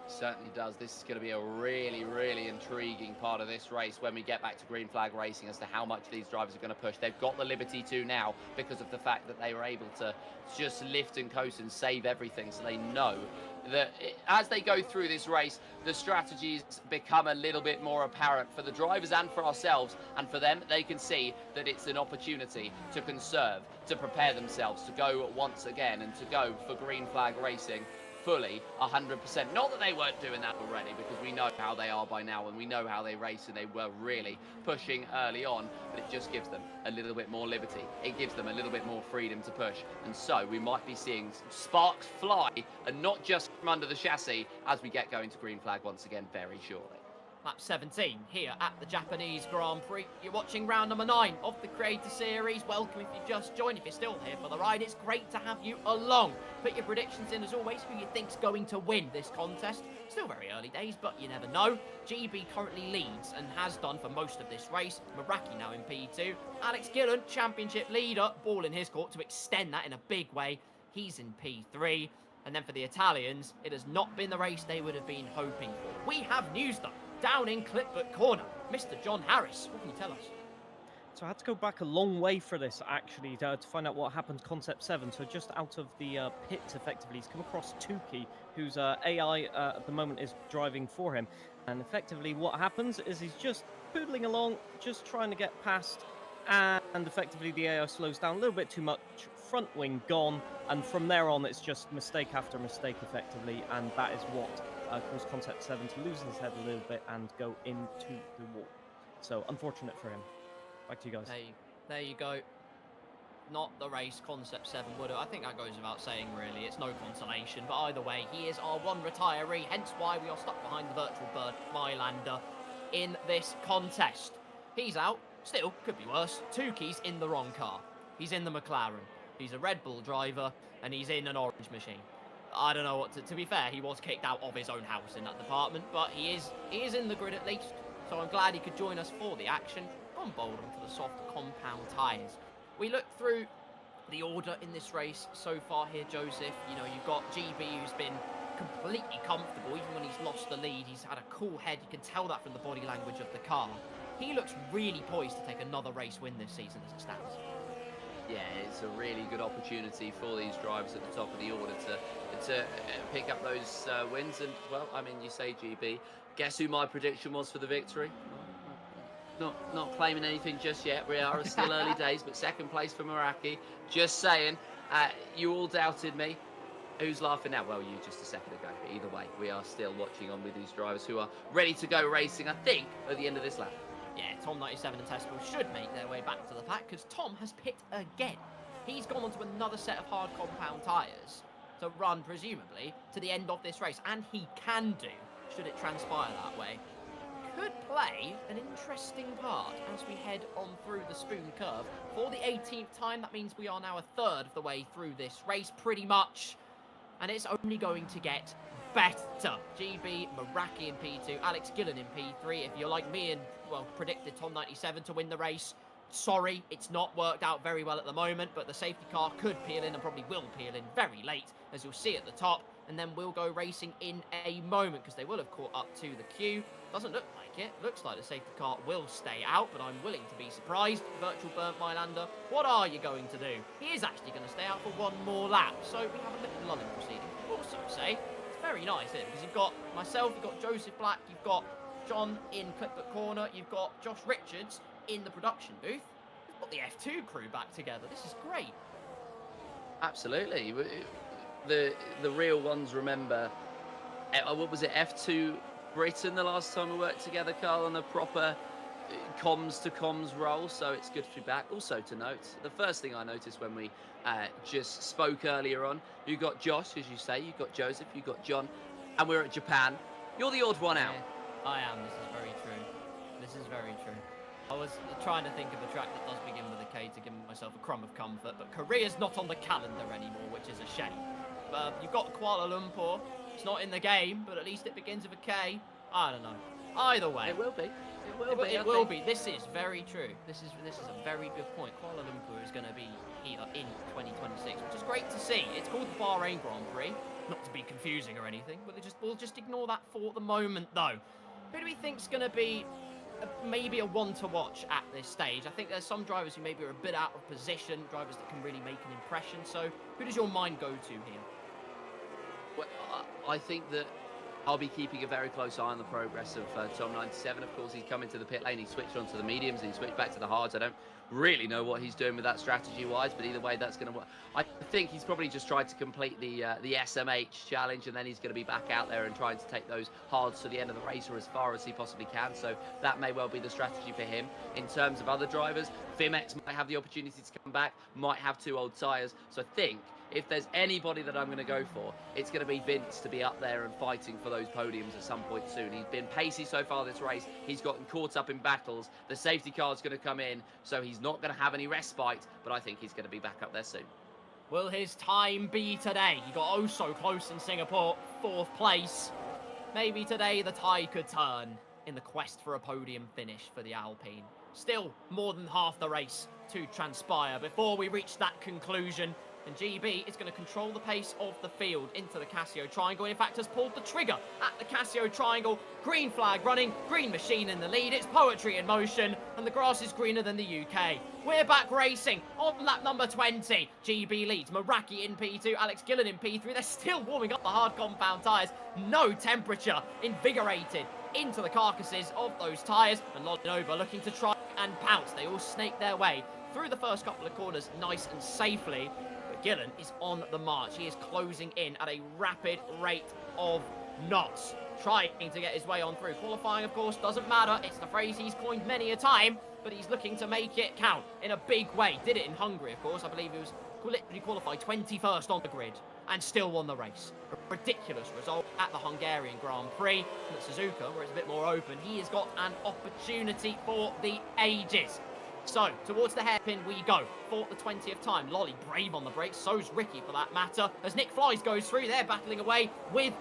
Certainly does. This is going to be a really, really intriguing part of this race when we get back to green flag racing as to how much these drivers are going to push. They've got the liberty to now because of the fact that they were able to just lift and coast and save everything, so they know that as they go through this race, the strategies become a little bit more apparent for the drivers and for ourselves, and for them, they can see that it's an opportunity to conserve, to prepare themselves, to go once again and to go for green flag racing fully 100%. Not that they weren't doing that already, because we know how they are by now and we know how they race, and they were really pushing early on, but it just gives them a little bit more liberty. It gives them a little bit more freedom to push, and so we might be seeing sparks fly, and not just from under the chassis, as we get going to green flag once again very shortly. Lap 17 here at the Japanese Grand Prix. You're watching round number 9 of the Creator Series. Welcome if you just joined. If you're still here for the ride, it's great to have you along. Put your predictions in as always, who you think's going to win this contest. Still very early days, but you never know. GB currently leads and has done for most of this race. Meraki now in P2. Alex Gillen, championship leader, ball in his court to extend that in a big way. He's in P3. And then for the Italians, it has not been the race they would have been hoping for. We have news though. Down in Clipbook Corner, Mr. John Harris. What can you tell us? So I had to go back a long way for this, actually, to find out what happened to Concept 7. So just out of the pit, effectively, he's come across Tuki, whose AI at the moment is driving for him. And effectively what happens is he's just poodling along, just trying to get past, and effectively the AI slows down a little bit too much, front wing gone, and from there on it's just mistake after mistake, effectively, and that is what caused Concept 7 to lose his head a little bit and go into the wall. So unfortunate for him. Back to you guys. There you go. Not the race Concept 7 would have. I think that goes without saying, really. It's no consolation. But either way, he is our one retiree, hence why we are stuck behind the Virtual Bird Mylander in this contest. He's out. Still, could be worse. Tuki's in the wrong car. He's in the McLaren. He's a Red Bull driver, and he's in an orange machine. I don't know what to be fair, he was kicked out of his own house in that department, but he is in the grid at least, so I'm glad he could join us for the action. Gone bold onto the soft compound tyres. We look through the order in this race so far here, Joseph. You know, you've got GB, who's been completely comfortable, even when he's lost the lead. He's had a cool head, you can tell that from the body language of the car. He looks really poised to take another race win this season as it stands. Yeah, it's a really good opportunity for these drivers at the top of the order to pick up those wins. And, well, I mean, you say GB. Guess who my prediction was for the victory? Not claiming anything just yet. We are still early days, but second place for Meraki. Just saying, you all doubted me. Who's laughing now? Well, you just a second ago. But either way, we are still watching on with these drivers who are ready to go racing, I think, at the end of this lap. Yeah, Tom 97 and Tespel should make their way back to the pack because Tom has pit again. He's gone onto another set of hard compound tyres to run, presumably, to the end of this race. And he can do, should it transpire that way. Could play an interesting part as we head on through the spoon curve. For the 18th time, that means we are now a third of the way through this race, pretty much. And it's only going to get better. GB, Meraki in P2, Alex Gillen in P3. If you're like me and, well, predicted Tom 97 to win the race, sorry, it's not worked out very well at the moment, but the safety car could peel in and probably will peel in very late, as you'll see at the top. And then we'll go racing in a moment because they will have caught up to the queue. Doesn't look like it. Looks like the safety car will stay out, but I'm willing to be surprised. Virtual burnt Mylander, what are you going to do? He is actually going to stay out for one more lap. So we have a little lulling proceeding. Also say, it's very nice here because you've got myself, you've got Joseph Black, you've got John in Clipbook Corner, you've got Josh Richards in the production booth. We've got the F2 crew back together. This is great. Absolutely. The real ones remember, what was it, F2 Britain the last time we worked together, Carl, on a proper comms to comms role, so it's good to be back. Also to note, the first thing I noticed when we just spoke earlier on, you got Josh, as you say, you got Joseph, you got John, and we're at Japan. You're the odd one out. Yeah, I am. This is very true. This is very true. I was trying to think of a track that does begin with a K to give myself a crumb of comfort, but Korea's not on the calendar anymore, which is a shame. You've got Kuala Lumpur. It's not in the game, but at least it begins with a K. I don't know. Either way. It will be. It will be. It will be. This is very true. This is a very good point. Kuala Lumpur is going to be here in 2026, which is great to see. It's called the Bahrain Grand Prix. Not to be confusing or anything, but we'll just ignore that for the moment, though. Who do we think's going to be maybe a one to watch at this stage? I think there's some drivers who maybe are a bit out of position, drivers that can really make an impression. So who does your mind go to here? Well, I think that I'll be keeping a very close eye on the progress of Tom 97. Of course, he's come into the pit lane, he switched onto the mediums, and he switched back to the hards. I don't really know what he's doing with that strategy-wise, but either way, that's going to work. I think he's probably just tried to complete the SMH challenge, and then he's going to be back out there and trying to take those hards to the end of the race or as far as he possibly can. So that may well be the strategy for him. In terms of other drivers, Fimex might have the opportunity to come back, might have two old tyres. So I think if there's anybody that I'm going to go for, it's going to be Vince to be up there and fighting for those podiums at some point soon. He's been pacey so far this race. He's gotten caught up in battles. The safety car's going to come in, so he's not going to have any respite, but I think he's going to be back up there soon. Will his time be today? He got oh so close in Singapore, 4th place. Maybe today the tide could turn in the quest for a podium finish for the Alpine. Still more than half the race to transpire before we reach that conclusion. And GB is going to control the pace of the field into the Casio Triangle. In fact, has pulled the trigger at the Casio Triangle. Green flag running, green machine in the lead. It's poetry in motion, and the grass is greener than the UK. We're back racing on lap number 20. GB leads, Meraki in P2, Alex Gillen in P3. They're still warming up the hard compound tyres. No temperature, invigorated into the carcasses of those tyres. And Lodinova looking to try and pounce. They all snake their way through the first couple of corners nice and safely. Gillen is on the march. He is closing in at a rapid rate of knots, trying to get his way on through. Qualifying, of course, doesn't matter. It's the phrase he's coined many a time, but he's looking to make it count in a big way. Did it in Hungary, of course. I believe he was literally qualified 21st on the grid and still won the race. A ridiculous result at the Hungarian Grand Prix. And at Suzuka, where it's a bit more open, he has got an opportunity for the ages. So, towards the hairpin we go, for the 20th time. Lolly brave on the brakes, so's Ricky for that matter. As Nick Flies goes through, they're battling away with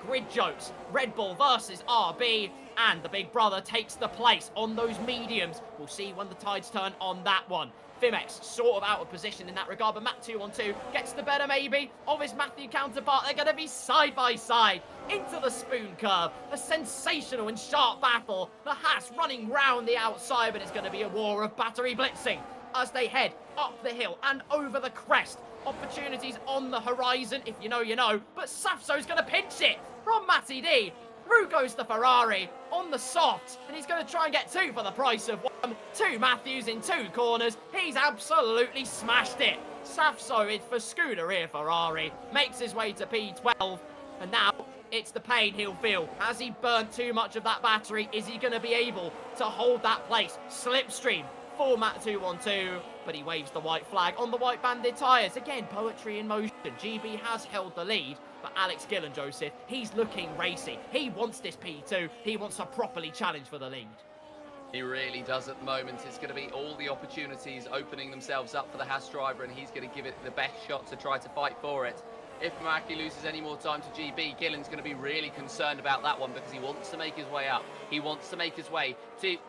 grid jokes. Red Bull versus RB, and the big brother takes the place on those mediums. We'll see when the tides turn on that one. Fimex sort of out of position in that regard, but Matt 2-on-2 gets the better maybe of his Matthew counterpart. They're going to be side by side into the spoon curve. A sensational and sharp battle. The Haas running round the outside, but it's going to be a war of battery blitzing as they head up the hill and over the crest. Opportunities on the horizon. If you know, you know. But Safso's going to pinch it from Matty D. Through goes the Ferrari on the soft, and he's going to try and get two for the price of one. Two Matthews in two corners. He's absolutely smashed it. Safso is for Scooter here, Ferrari. Makes his way to P12. And now it's the pain he'll feel. Has he burnt too much of that battery? Is he going to be able to hold that place? Slipstream for Matt 212. But he waves the white flag on the white banded tyres. Again, poetry in motion. GB has held the lead. But Alex Gillen, Joseph, he's looking racy. He wants this P2. He wants to properly challenge for the lead. He really does at the moment. It's going to be all the opportunities opening themselves up for the Haas driver, and he's going to give it the best shot to try to fight for it. If Meraki loses any more time to GB, Gillen's going to be really concerned about that one because he wants to make his way up. He wants to make his way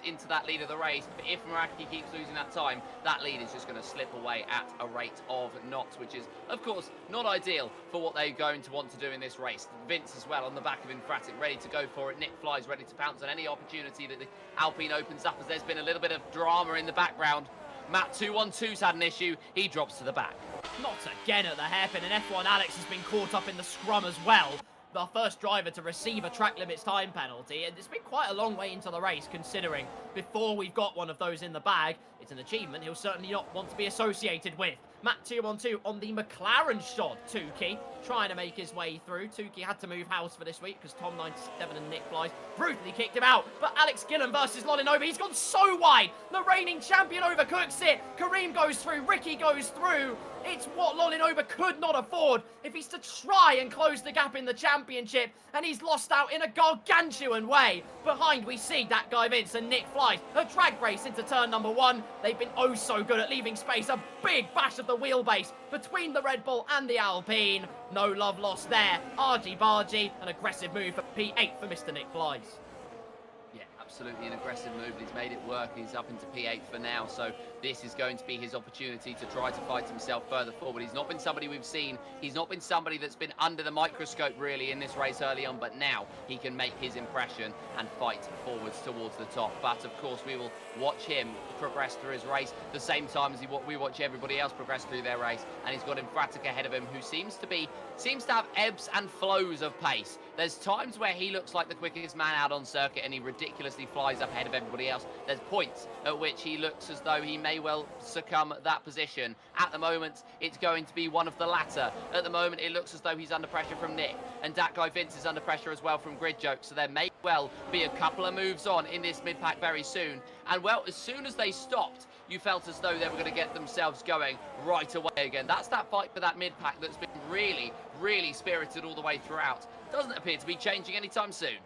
into that lead of the race. But if Meraki keeps losing that time, that lead is just going to slip away at a rate of knots, which is, of course, not ideal for what they're going to want to do in this race. Vince as well on the back of Infratic, ready to go for it. Nick Fly's ready to pounce on any opportunity that the Alpine opens up, as there's been a little bit of drama in the background. Matt 212's had an issue. He drops to the back. Not again at the hairpin, and F1 Alex has been caught up in the scrum as well. The first driver to receive a track limits time penalty, and it's been quite a long way into the race, considering before we've got one of those in the bag, it's an achievement he'll certainly not want to be associated with. Matt 212 on the McLaren shot. Tukey trying to make his way through. Tukey had to move house for this week because Tom 97 and Nick Flies brutally kicked him out. But Alex Gillen versus Lolinova, he's gone so wide. The reigning champion overcooks it. Kareem goes through. Ricky goes through. It's what Lolinova could not afford if he's to try and close the gap in the championship, and he's lost out in a gargantuan way. Behind we see that guy Vince and Nick Flies. A drag race into turn number 1. They've been oh so good at leaving space. A big bash of the wheelbase between the Red Bull and the Alpine. No love lost there. Argy-bargy, an aggressive move for P8 for Mr. Nick Flies. Yeah, absolutely an aggressive move, and he's made it work. He's up into P8 for now, so this is going to be his opportunity to try to fight himself further forward. He's not been somebody we've seen. He's not been somebody that's been under the microscope really in this race early on, but now he can make his impression and fight forwards towards the top. But of course, we will watch him progress through his race the same time as we watch everybody else progress through their race, and he's got Infratic ahead of him, who seems to have ebbs and flows of pace. There's times where he looks like the quickest man out on circuit and he ridiculously flies up ahead of everybody else. There's points at which he looks as though he may well succumb at that position. At the moment, it's going to be one of the latter. At the moment, it looks as though he's under pressure from Nick, and that guy Vince is under pressure as well from Grid Joke, so there may well be a couple of moves on in this mid-pack very soon. And well, as soon as they stopped, you felt as though they were going to get themselves going right away again. That's that fight for that mid-pack that's been really, really spirited all the way throughout. Doesn't appear to be changing anytime soon.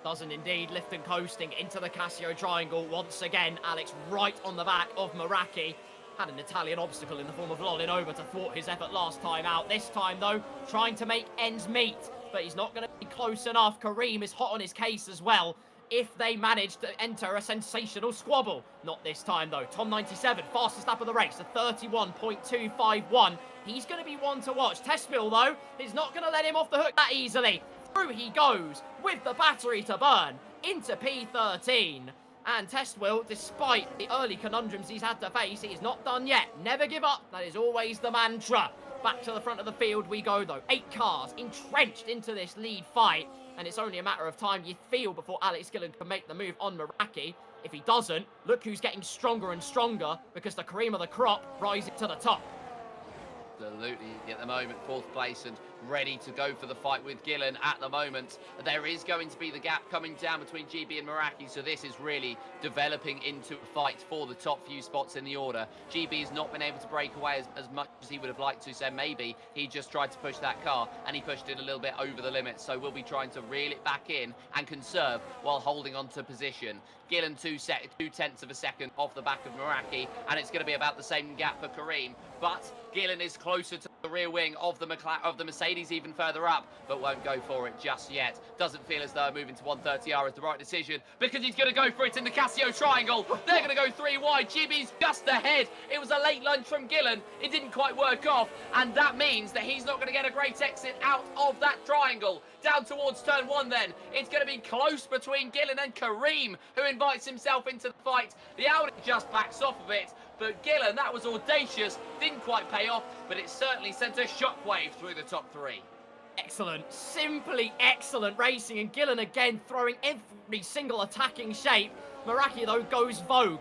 Doesn't indeed. Lift and coasting into the Casio triangle once again. Alex right on the back of Meraki. Had an Italian obstacle in the form of Lolinova to thwart his effort last time out. This time, though, trying to make ends meet. But he's not going to be close enough. Kareem is hot on his case as well, if they manage to enter a sensational squabble. Not this time, though. Tom 97, fastest lap of the race, a 31.251. He's going to be one to watch. Testmill, though, is not going to let him off the hook that easily. Through he goes with the battery to burn into P13. And Testwill, despite the early conundrums he's had to face, he is not done yet. Never give up. That is always the mantra. Back to the front of the field we go, though. 8 cars entrenched into this lead fight. And it's only a matter of time, you feel, before Alex Gillen can make the move on Meraki. If he doesn't, look who's getting stronger and stronger, because the cream of the crop rises to the top. Absolutely, at the moment, 4th place and ready to go for the fight with Gillen at the moment. There is going to be the gap coming down between GB and Meraki, so this is really developing into a fight for the top few spots in the order. GB has not been able to break away as much as he would have liked to, so maybe he just tried to push that car and he pushed it a little bit over the limit, so we'll be trying to reel it back in and conserve while holding on to position. Gillen 2/10 of a second off the back of Meraki, and it's going to be about the same gap for Kareem, but Gillen is closer to the rear wing of the Mercedes even further up, but won't go for it just yet. Doesn't feel as though moving to 130R is the right decision, because he's going to go for it in the Casio triangle. They're going to go 3 wide. GB's just ahead. It was a late lunge from Gillen. It didn't quite work off, and that means that he's not going to get a great exit out of that triangle. Down towards turn 1 then. It's going to be close between Gillen and Kareem, who invites himself into the fight. The Audi just backs off of it, but Gillen, that was audacious. Didn't quite pay off, but it certainly sent a shockwave through the top 3. Excellent, simply excellent racing, and Gillen again throwing every single attacking shape. Meraki, though, goes vogue.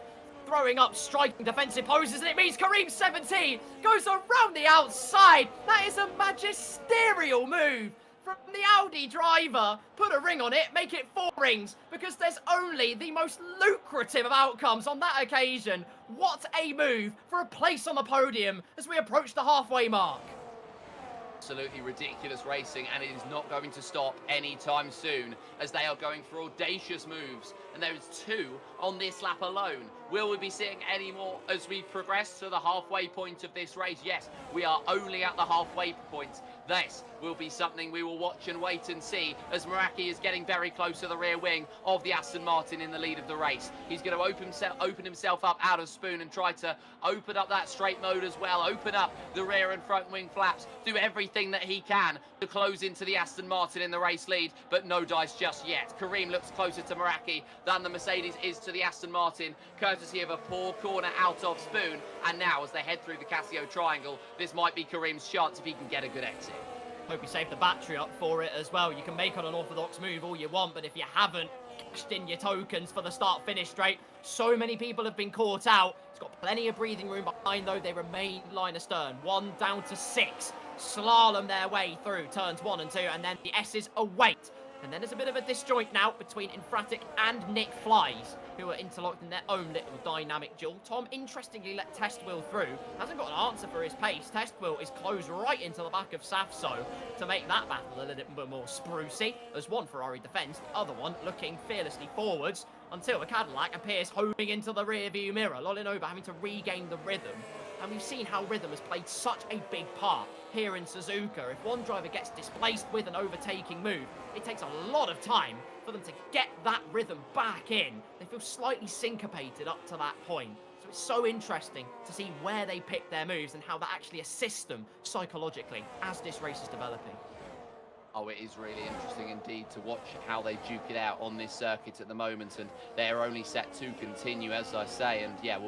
throwing up striking defensive poses, and it means Kareem 17 goes around the outside. That is a magisterial move from the Audi driver. Put a ring on it, make it 4 rings, because there's only the most lucrative of outcomes on that occasion. What a move for a place on the podium as we approach the halfway mark. Absolutely ridiculous racing, and it is not going to stop anytime soon as they are going for audacious moves, and there is 2 on this lap alone. Will we be seeing any more as we progress to the halfway point of this race? Yes, we are only at the halfway point. This will be something we will watch and wait and see as Meraki is getting very close to the rear wing of the Aston Martin in the lead of the race. He's going to open himself up out of spoon and try to open up that straight mode as well, open up the rear and front wing flaps, do everything that he can to close into the Aston Martin in the race lead, but no dice just yet. Kareem looks closer to Meraki than the Mercedes is to the Aston Martin, courtesy of a poor corner out of spoon, and now as they head through the Casio triangle, this might be Kareem's chance if he can get a good exit. Hope you save the battery up for it as well. You can make an unorthodox move all you want, but if you haven't cashed in your tokens for the start-finish straight, so many people have been caught out. It's got plenty of breathing room behind, though. They remain line astern. 1 down to 6. Slalom their way through turns 1 and 2, and then the S's await. And then there's a bit of a disjoint now between Infratic and Nick Flies, who are interlocked in their own little dynamic duel. Tom interestingly let Test Wheel through. Hasn't got an answer for his pace. Test Wheel is closed right into the back of Safso to make that battle a little bit more sprucey. As one Ferrari defends, the other one looking fearlessly forwards until a Cadillac appears homing into the rear-view mirror, lolling over, having to regain the rhythm. And we've seen how rhythm has played such a big part here in Suzuka. If one driver gets displaced with an overtaking move, it takes a lot of time for them to get that rhythm back in. They feel slightly syncopated up to that point. So it's so interesting to see where they pick their moves and how that actually assists them psychologically as this race is developing. Oh, it is really interesting indeed to watch how they duke it out on this circuit at the moment, and they're only set to continue, as I say, and yeah,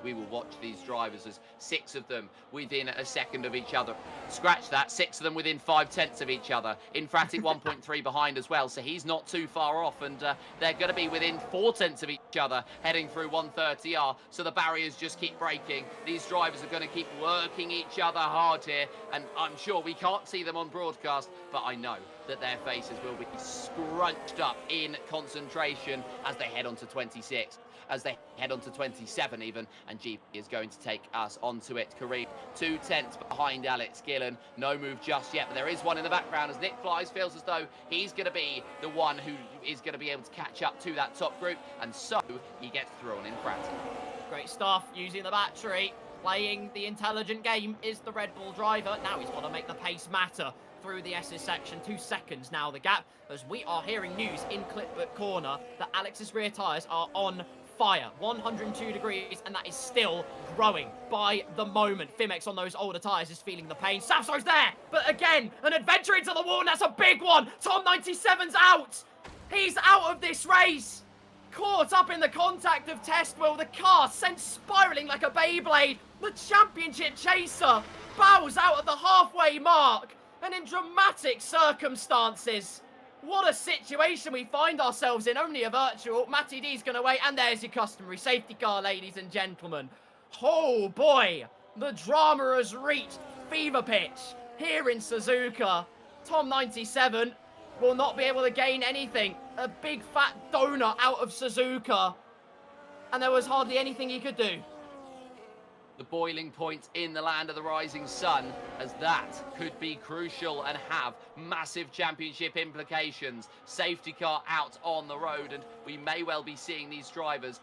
we will watch these drivers as 6 of them within a second of each other. Scratch that, 6 of them within 5/10 of each other. Infratic 1.3 behind as well, so he's not too far off, and they're going to be within 4/10 of each other heading through 130R, so the barriers just keep breaking. These drivers are going to keep working each other hard here, and I'm sure we can't see them on broadcast, but I know that their faces will be scrunched up in concentration as they head on to 26, as they head on to 27 even, and GP is going to take us onto it. Kareem 2/10 behind Alex Gillen. No move just yet, but there is one in the background as Nick Flies feels as though he's going to be the one who is going to be able to catch up to that top group, and so he gets thrown in front. Great stuff, using the battery, playing the intelligent game is the Red Bull driver. Now he's got to make the pace matter through the S's section. 2 seconds now the gap, as we are hearing news in Clipbook Corner that Alex's rear tyres are on fire. 102 degrees, and that is still growing by the moment. Fimex on those older tyres is feeling the pain. Safso's there, but again, an adventure into the wall, and that's a big one. Tom 97's out. He's out of this race. Caught up in the contact of Test Wheel, the car sent spiralling like a Beyblade. The championship chaser bows out at the halfway mark. And in dramatic circumstances, what a situation we find ourselves in. Only a virtual. Matty D's going to wait, and there's your customary safety car, ladies and gentlemen. Oh boy, the drama has reached fever pitch here in Suzuka. Tom 97 will not be able to gain anything. A big fat donut out of Suzuka, and there was hardly anything he could do. The boiling point in the land of the rising sun, as that could be crucial and have massive championship implications. Safety car out on the road, and we may well be seeing these drivers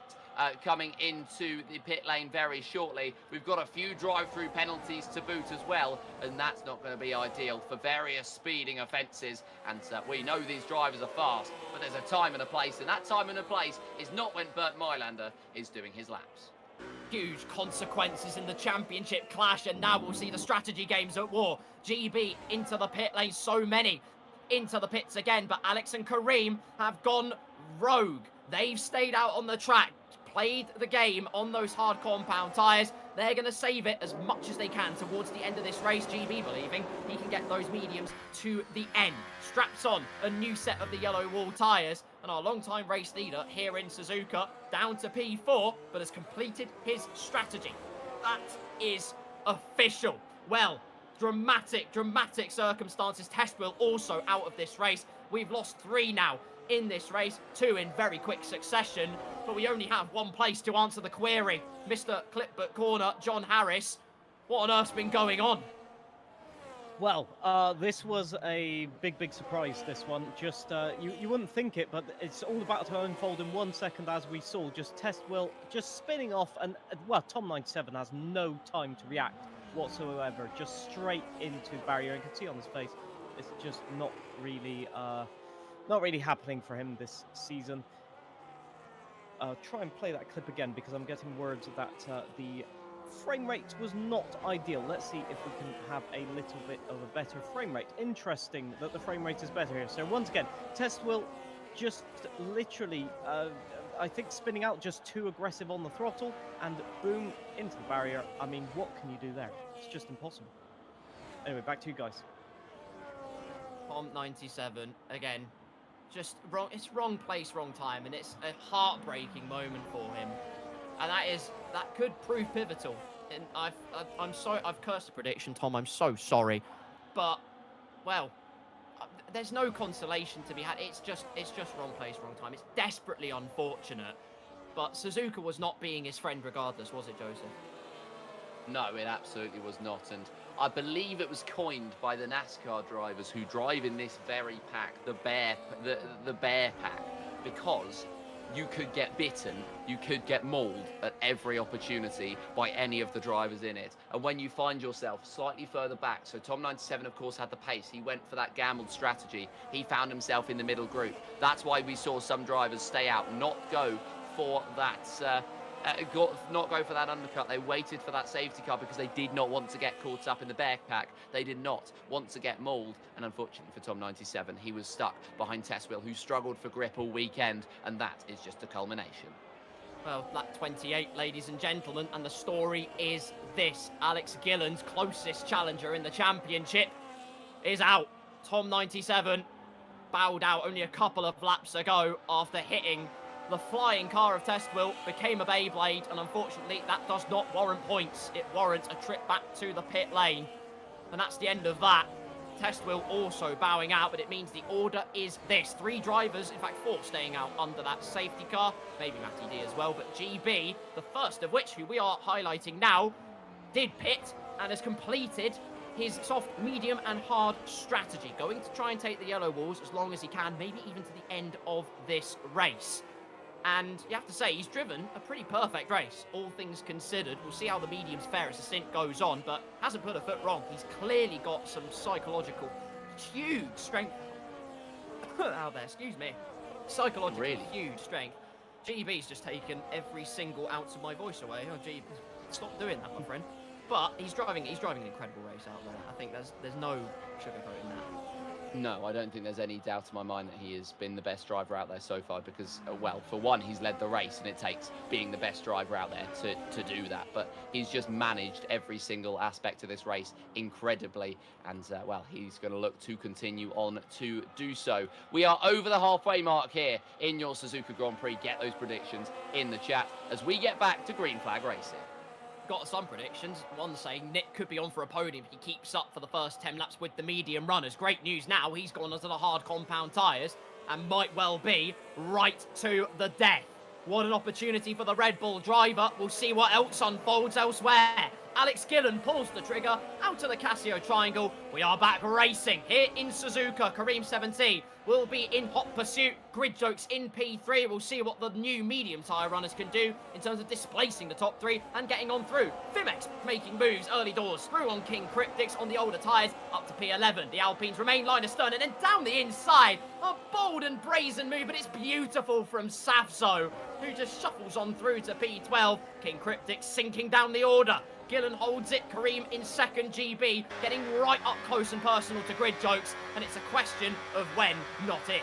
coming into the pit lane very shortly. We've got a few drive-through penalties to boot as well, and that's not going to be ideal for various speeding offences. And we know these drivers are fast, but there's a time and a place, and that time and a place is not when Bert Mylander is doing his laps. Huge consequences in the championship clash, and now we'll see the strategy games at war. GB into the pit lane, so many into the pits again, but Alex and Kareem have gone rogue. They've stayed out on the track, played the game on those hard compound tyres. They're going to save it as much as they can towards the end of this race. GB believing he can get those mediums to the end. Straps on a new set of the yellow wall tyres. And our long-time race leader here in Suzuka, down to P4, but has completed his strategy. That is official. Well, dramatic circumstances. Test Will also out of this race. We've lost 3 now in this race, 2 in very quick succession, but we only have 1 place to answer the query. Mr. Clipbook Corner, John Harris, what on earth's been going on? Well, this was a big surprise, this one. Just, you wouldn't think it, but it's all about to unfold in 1 second, as we saw. Just Test Will just spinning off, and, well, Tom97 has no time to react whatsoever. Just straight into barrier. You can see on his face, it's just not really happening for him this season. Try and play that clip again, because I'm getting words that the frame rate was not ideal. Let's see if we can have a little bit of a better frame rate. Interesting that the frame rate is better here. So once again, Test Will just literally, I think, spinning out just too aggressive on the throttle, and boom, into the barrier. I mean, what can you do there? It's just impossible. Anyway, back to you guys. Tom97, again, just wrong. It's wrong place, wrong time, and it's a heartbreaking moment for him. And that could prove pivotal. And I've cursed the prediction, Tom. I'm so sorry, but well, there's no consolation to be had. It's just wrong place, wrong time. It's desperately unfortunate, but Suzuka was not being his friend regardless, was it, Joseph? No, it absolutely was not, and I believe it was coined by the NASCAR drivers who drive in this very pack, the bear pack, because you could get bitten, you could get mauled at every opportunity by any of the drivers in it. And when you find yourself slightly further back, so Tom97, of course, had the pace. He went for that gambled strategy. He found himself in the middle group. That's why we saw some drivers stay out, not go for that undercut. They waited for that safety car because they did not want to get caught up in the backpack. They did not want to get mauled, and unfortunately for Tom97, he was stuck behind Test Will, who struggled for grip all weekend, and that is just a culmination. Well, lap 28, ladies and gentlemen, and the story is this. Alex Gillen's closest challenger in the championship is out. Tom97 bowed out only a couple of laps ago after hitting the flying car of Test Will, became a Beyblade, and unfortunately that does not warrant points. It warrants a trip back to the pit lane. And that's the end of that. Test Will also bowing out, but it means the order is this. 3 drivers, in fact 4, staying out under that safety car. Maybe Matty D as well, but GB, the first of which, who we are highlighting now, did pit and has completed his soft, medium and hard strategy. Going to try and take the yellow walls as long as he can, maybe even to the end of this race. And you have to say, he's driven a pretty perfect race, all things considered. We'll see how the mediums fare as the stint goes on, but hasn't put a foot wrong. He's clearly got some psychological, huge strength out there, excuse me. Psychological, really huge strength. GB's just taken every single ounce of my voice away. Oh, GB, stop doing that, my friend. But he's driving an incredible race out there. I think there's no sugarcoating that. No, I don't think there's any doubt in my mind that he has been the best driver out there so far because, well, for one, he's led the race, and it takes being the best driver out there to do that. But he's just managed every single aspect of this race incredibly, and, well, he's going to look to continue on to do so. We are over the halfway mark here in your Suzuka Grand Prix. Get those predictions in the chat as we get back to green flag racing. Got some predictions. One saying Nick could be on for a podium if he keeps up for the first 10 laps with the medium runners. Great news now, he's gone onto the hard compound tyres and might well be right to the death. What an opportunity for the Red Bull driver. We'll see what else unfolds elsewhere. Alex Gillen pulls the trigger out to the Casio triangle. We are back racing here in Suzuka. Kareem 17 will be in hot pursuit. Grid Jokes in P3. We'll see what the new medium tyre runners can do in terms of displacing the top 3 and getting on through. Fimex making moves early doors through on King Cryptics on the older tyres up to P11. The Alpines remain line astern and then down the inside. A bold and brazen move, but it's beautiful from Safzo, who just shuffles on through to P12. King Cryptics sinking down the order. Gillen holds it, Kareem in second, GB getting right up close and personal to Grid Jokes, and it's a question of when, not if.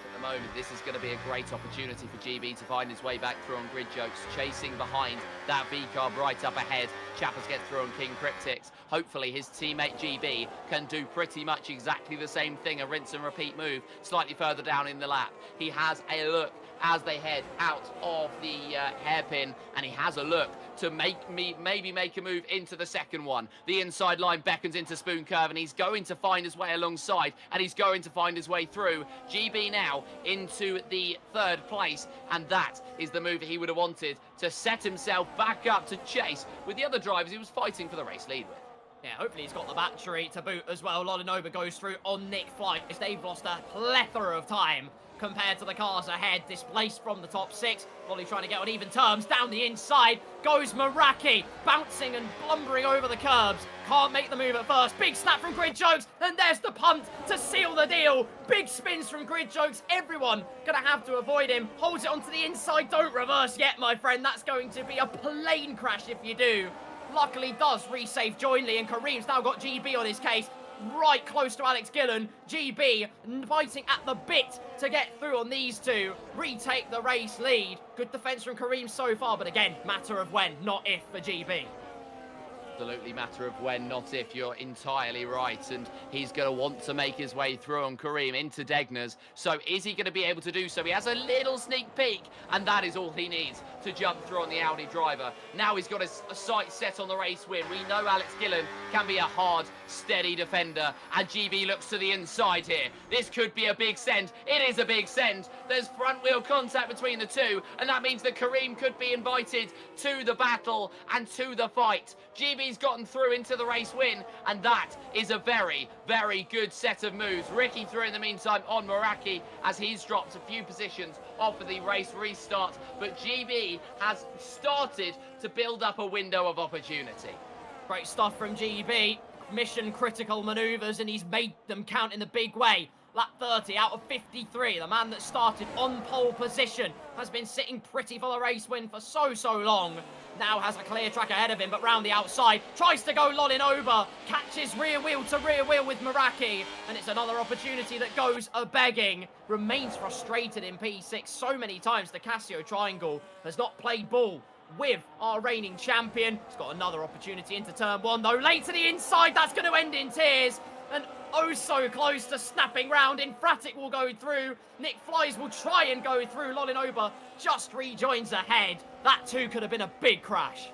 At the moment. This is going to be a great opportunity for GB to find his way back through on Grid Jokes, chasing behind that V-Carb right up ahead. Chappers get through on King Cryptics. Hopefully his teammate GB can do pretty much exactly the same thing, a rinse and repeat move slightly further down in the lap. He has a look as they head out of the hairpin, and he has a look to maybe make a move into the second one. The inside line beckons into Spoon Curve, and he's going to find his way alongside, and he's going to find his way through. GB now into the third place, and that is the move he would have wanted to set himself back up to chase with the other drivers he was fighting for the race lead with. Yeah, hopefully he's got the battery to boot as well. Lolinova goes through on Nick Fly. They've lost a plethora of time compared to the cars ahead, displaced from the top six. Lolly trying to get on even terms. Down the inside goes Meraki, bouncing and blumbering over the curbs. Can't make the move at first. Big snap from Grid Jokes, and there's the punt to seal the deal. Big spins from Grid Jokes. Everyone gonna have to avoid him. Holds it onto the inside. Don't reverse yet, my friend. That's going to be a plane crash if you do. Luckily does resave Jointly, and Kareem's now got GB on his case. Right close to Alex Gillen. GB fighting at the bit to get through on these two. Retake the race lead. Good defense from Kareem so far, but again, matter of when, not if for GB. Absolutely matter of when, not if. You're entirely right, and he's going to want to make his way through on Kareem into Degners. So is he going to be able to do so? He has a little sneak peek, and that is all he needs to jump through on the Audi driver. Now he's got a sight set on the race win. We know Alex Gillen can be a hard, steady defender, and GB looks to the inside here. This could be a big send. It is a big send. There's front wheel contact between the two, and that means that Kareem could be invited to the battle and to the fight. GB's gotten through into the race win, and that is a very, very good set of moves. Ricky through in the meantime on Meraki as he's dropped a few positions off of the race restart, but GB has started to build up a window of opportunity. Great stuff from GB. Mission critical maneuvers, and he's made them count in a big way. Lap 30 out of 53. The man that started on pole position has been sitting pretty for the race win for so long. Now has a clear track ahead of him, but round the outside, tries to go Lolinova, catches rear wheel to rear wheel with Meraki, and it's another opportunity that goes a-begging. Remains frustrated in P6 so many times. The Casio Triangle has not played ball with our reigning champion. He's got another opportunity into turn one, though. Late to the inside, that's going to end in tears. And oh so close to snapping round. Infratic will go through. Nick Flies will try and go through. Lolinova just rejoins ahead. That too could have been a big crash.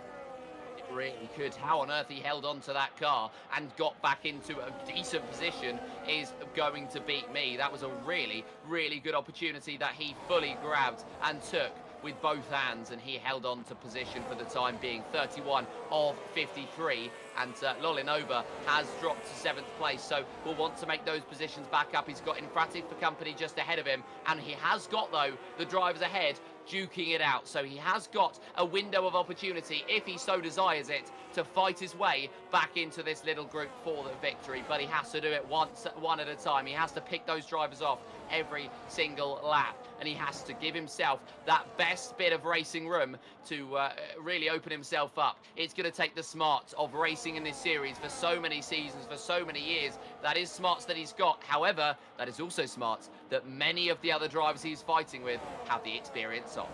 It really could. How on earth he held on to that car and got back into a decent position is going to beat me. That was a really, really good opportunity that he fully grabbed and took with both hands, and he held on to position for the time being. 31 of 53, and Lolinova has dropped to 7th place, so will want to make those positions back up. He's got Infratic for company just ahead of him, and he has got, though, the drivers ahead duking it out, so he has got a window of opportunity, if he so desires it, to fight his way back into this little group for the victory. But he has to do it one at a time. He has to pick those drivers off every single lap, and he has to give himself that best bit of racing room to really open himself up. It's going to take the smarts of racing in this series for so many seasons, for so many years. That is smarts that he's got. However, that is also smarts that many of the other drivers he's fighting with have the experience of.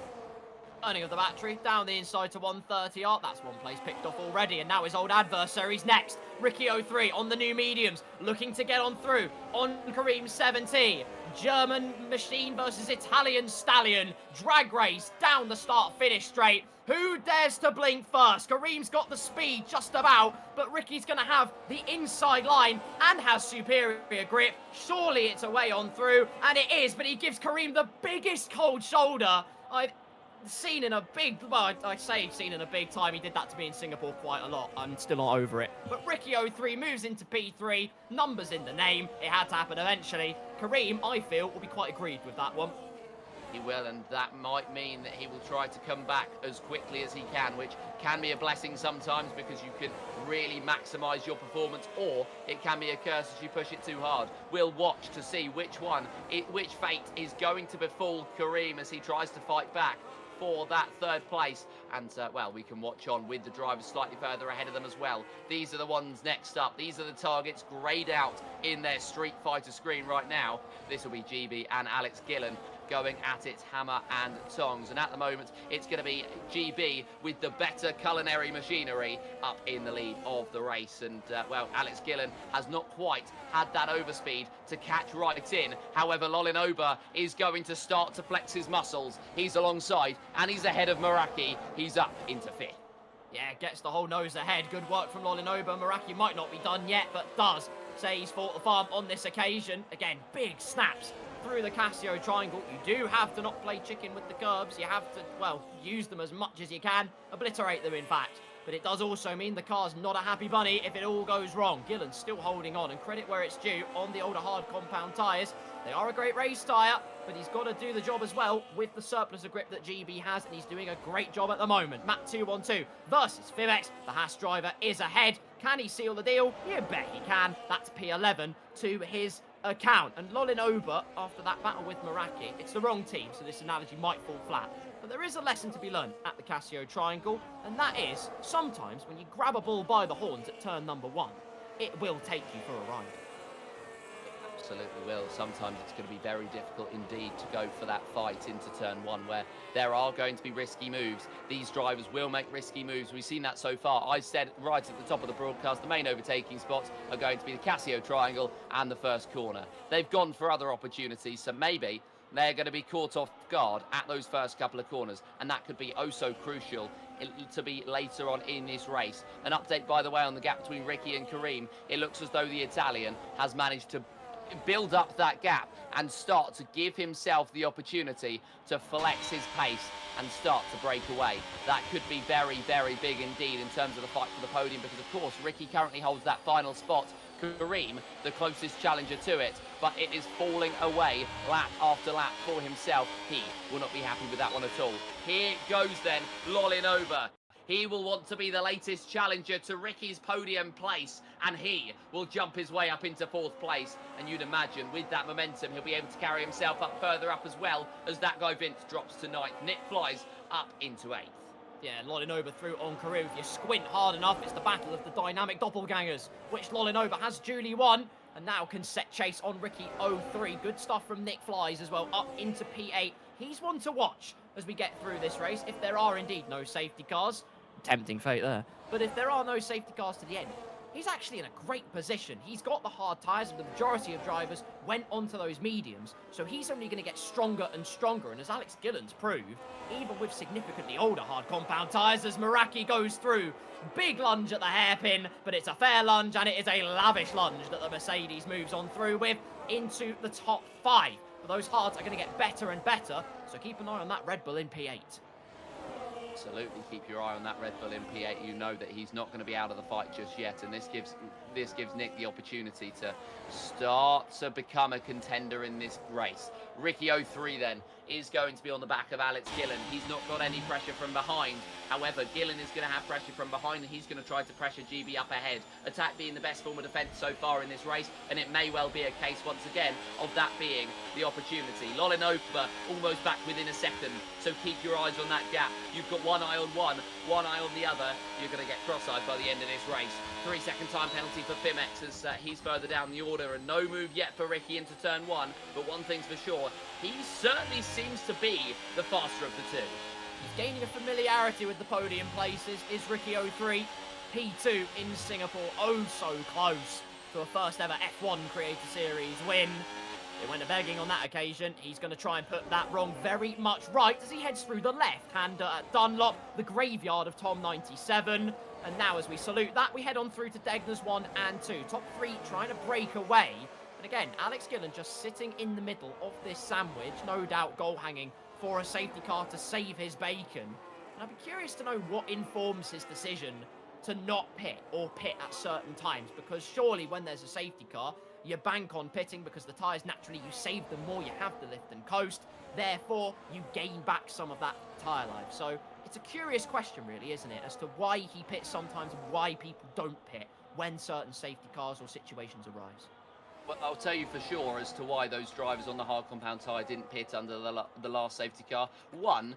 Earning of the battery, down the inside to 130 art. That's one place picked off already, and now his old adversary's next. Ricky 03 on the new mediums, looking to get on through on Kareem 70. German machine versus Italian stallion. Drag race down the start-finish straight. Who dares to blink first? Kareem's got the speed just about, but Ricky's going to have the inside line and has superior grip. Surely it's a way on through, and it is, but he gives Kareem the biggest cold shoulder I've seen in a big, well, I say seen in a big time. He did that to me in Singapore quite a lot. I'm still not over it. But Ricky 03 moves into P3. Numbers in the name. It had to happen eventually. Kareem, I feel, will be quite aggrieved with that one. He will, and that might mean that he will try to come back as quickly as he can, which can be a blessing sometimes because you can really maximise your performance, or it can be a curse as you push it too hard. We'll watch to see which fate is going to befall Kareem as he tries to fight back for that third place. And, well, we can watch on with the drivers slightly further ahead of them as well. These are the ones next up. These are the targets greyed out in their Street Fighter screen right now. This will be GB and Alex Gillen going at it hammer and tongs, and at the moment it's going to be GB with the better culinary machinery up in the lead of the race. And well, Alex Gillen has not quite had that overspeed to catch right in. However, Lolinoba is going to start to flex his muscles. He's alongside and he's ahead of Meraki. He's up into 5th. Yeah, gets the whole nose ahead. Good work from Lolinoba. Meraki might not be done yet, but does say he's fought the farm on this occasion. Again, big snaps through the Casio triangle. You do have to not play chicken with the curbs. You have to, well, use them as much as you can. Obliterate them, in fact. But it does also mean the car's not a happy bunny if it all goes wrong. Gillen's still holding on, and credit where it's due on the older hard compound tyres. They are a great race tyre, but he's got to do the job as well with the surplus of grip that GB has, and he's doing a great job at the moment. Map 2-1-2 versus Fimex. The Haas driver is ahead. Can he seal the deal? You bet he can. That's P11 to his account. And Lolinoba, after that battle with Meraki, it's the wrong team, so this analogy might fall flat. But there is a lesson to be learned at the Casio triangle, and that is, sometimes when you grab a bull by the horns at turn number 1, it will take you for a ride. Absolutely will. Sometimes it's going to be very difficult indeed to go for that fight into turn 1, where there are going to be risky moves. These drivers will make risky moves. We've seen that so far. I said right at the top of the broadcast, the main overtaking spots are going to be the Casio triangle and the first corner. They've gone for other opportunities, so maybe they're going to be caught off guard at those first couple of corners, and that could be oh so crucial to be later on in this race. An update, by the way, on the gap between Ricky and Kareem. It looks as though the Italian has managed to build up that gap and start to give himself the opportunity to flex his pace and start to break away. That could be very, very big indeed in terms of the fight for the podium, because of course Ricky currently holds that final spot. Kareem, the closest challenger to it, but it is falling away lap after lap for himself. He will not be happy with that one at all. Here goes then Lolinoba. He will want to be the latest challenger to Ricky's podium place, and he will jump his way up into 4th place. And you'd imagine with that momentum, he'll be able to carry himself up further up as well, as that guy Vince drops to 9th. Nick flies up into 8th. Yeah, Lolinoba through on Kareem. If you squint hard enough, it's the battle of the dynamic doppelgangers, which Lolinoba has duly won, and now can set chase on Ricky 03. Good stuff from Nick Flies as well, up into P8. He's one to watch as we get through this race, if there are indeed no safety cars. Tempting fate there. But if there are no safety cars to the end, he's actually in a great position. He's got the hard tyres, and the majority of drivers went onto those mediums, so he's only going to get stronger and stronger. And as Alex Gillen's proved, even with significantly older hard compound tyres, as Meraki goes through, big lunge at the hairpin, but it's a fair lunge, and it is a lavish lunge that the Mercedes moves on through with into the top 5. But those hards are going to get better and better, so keep an eye on that Red Bull in P8. Absolutely, keep your eye on that Red Bull in P8. You know that he's not going to be out of the fight just yet, and this gives Nick the opportunity to start to become a contender in this race. Ricky 03 then is going to be on the back of Alex Gillen. He's not got any pressure from behind. However, Gillen is going to have pressure from behind, and he's going to try to pressure GB up ahead. Attack being the best form of defence so far in this race, and it may well be a case once again of that being the opportunity. Lolinoba almost back within a second, so keep your eyes on that gap. You've got one eye on one eye on the other. You're going to get cross-eyed by the end of this race. 3-second time penalty for Fimex as he's further down the order, and no move yet for Ricky into turn 1. But one thing's for sure, he certainly seems to be the faster of the two. He's gaining a familiarity with the podium places, is Ricky 03. P2 in Singapore, oh so close to a first ever F1 Creator Series win. It went a begging on that occasion. He's going to try and put that wrong very much right as he heads through the left-hander at Dunlop, the graveyard of Tom 97. And now as we salute that, we head on through to Degner's 1 and 2. Top 3 trying to break away. And again, Alex Gillen just sitting in the middle of this sandwich, no doubt goal hanging for a safety car to save his bacon. And I'd be curious to know what informs his decision to not pit or pit at certain times, because surely when there's a safety car, you bank on pitting because the tyres, naturally, you save them more, you have to lift and coast. Therefore, you gain back some of that tyre life. So it's a curious question, really, isn't it, as to why he pits sometimes and why people don't pit when certain safety cars or situations arise. Well, I'll tell you for sure as to why those drivers on the hard compound tyre didn't pit under the last safety car. One,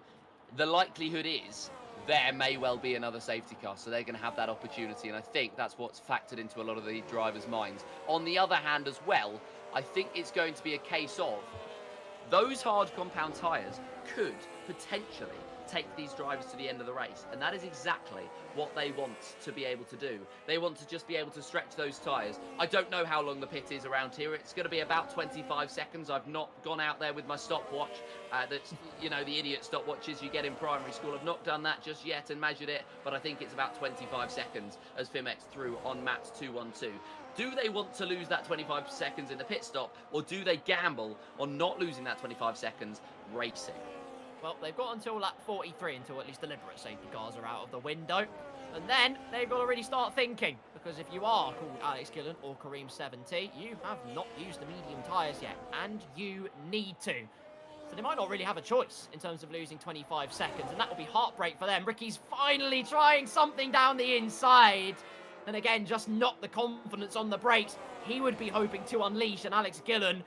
the likelihood is there may well be another safety car, so they're going to have that opportunity, and I think that's what's factored into a lot of the drivers' minds. On the other hand as well, I think it's going to be a case of those hard compound tyres could potentially take these drivers to the end of the race, and that is exactly what they want to be able to do. They want to just be able to stretch those tyres. I don't know how long the pit is around here. It's going to be about 25 seconds. I've not gone out there with my stopwatch. That's, you know, the idiot stopwatches you get in primary school. I've not done that just yet and measured it, but I think it's about 25 seconds as Fimex through on Matt's 212. Do they want to lose that 25 seconds in the pit stop, or do they gamble on not losing that 25 seconds racing? Well, they've got until lap 43 until at least deliberate safety cars are out of the window. And then they've got to really start thinking, because if you are called Alex Gillen or Kareem70, you have not used the medium tyres yet, and you need to. So they might not really have a choice in terms of losing 25 seconds, and that will be heartbreak for them. Ricky's finally trying something down the inside. And again, just not the confidence on the brakes he would be hoping to unleash, and Alex Gillen,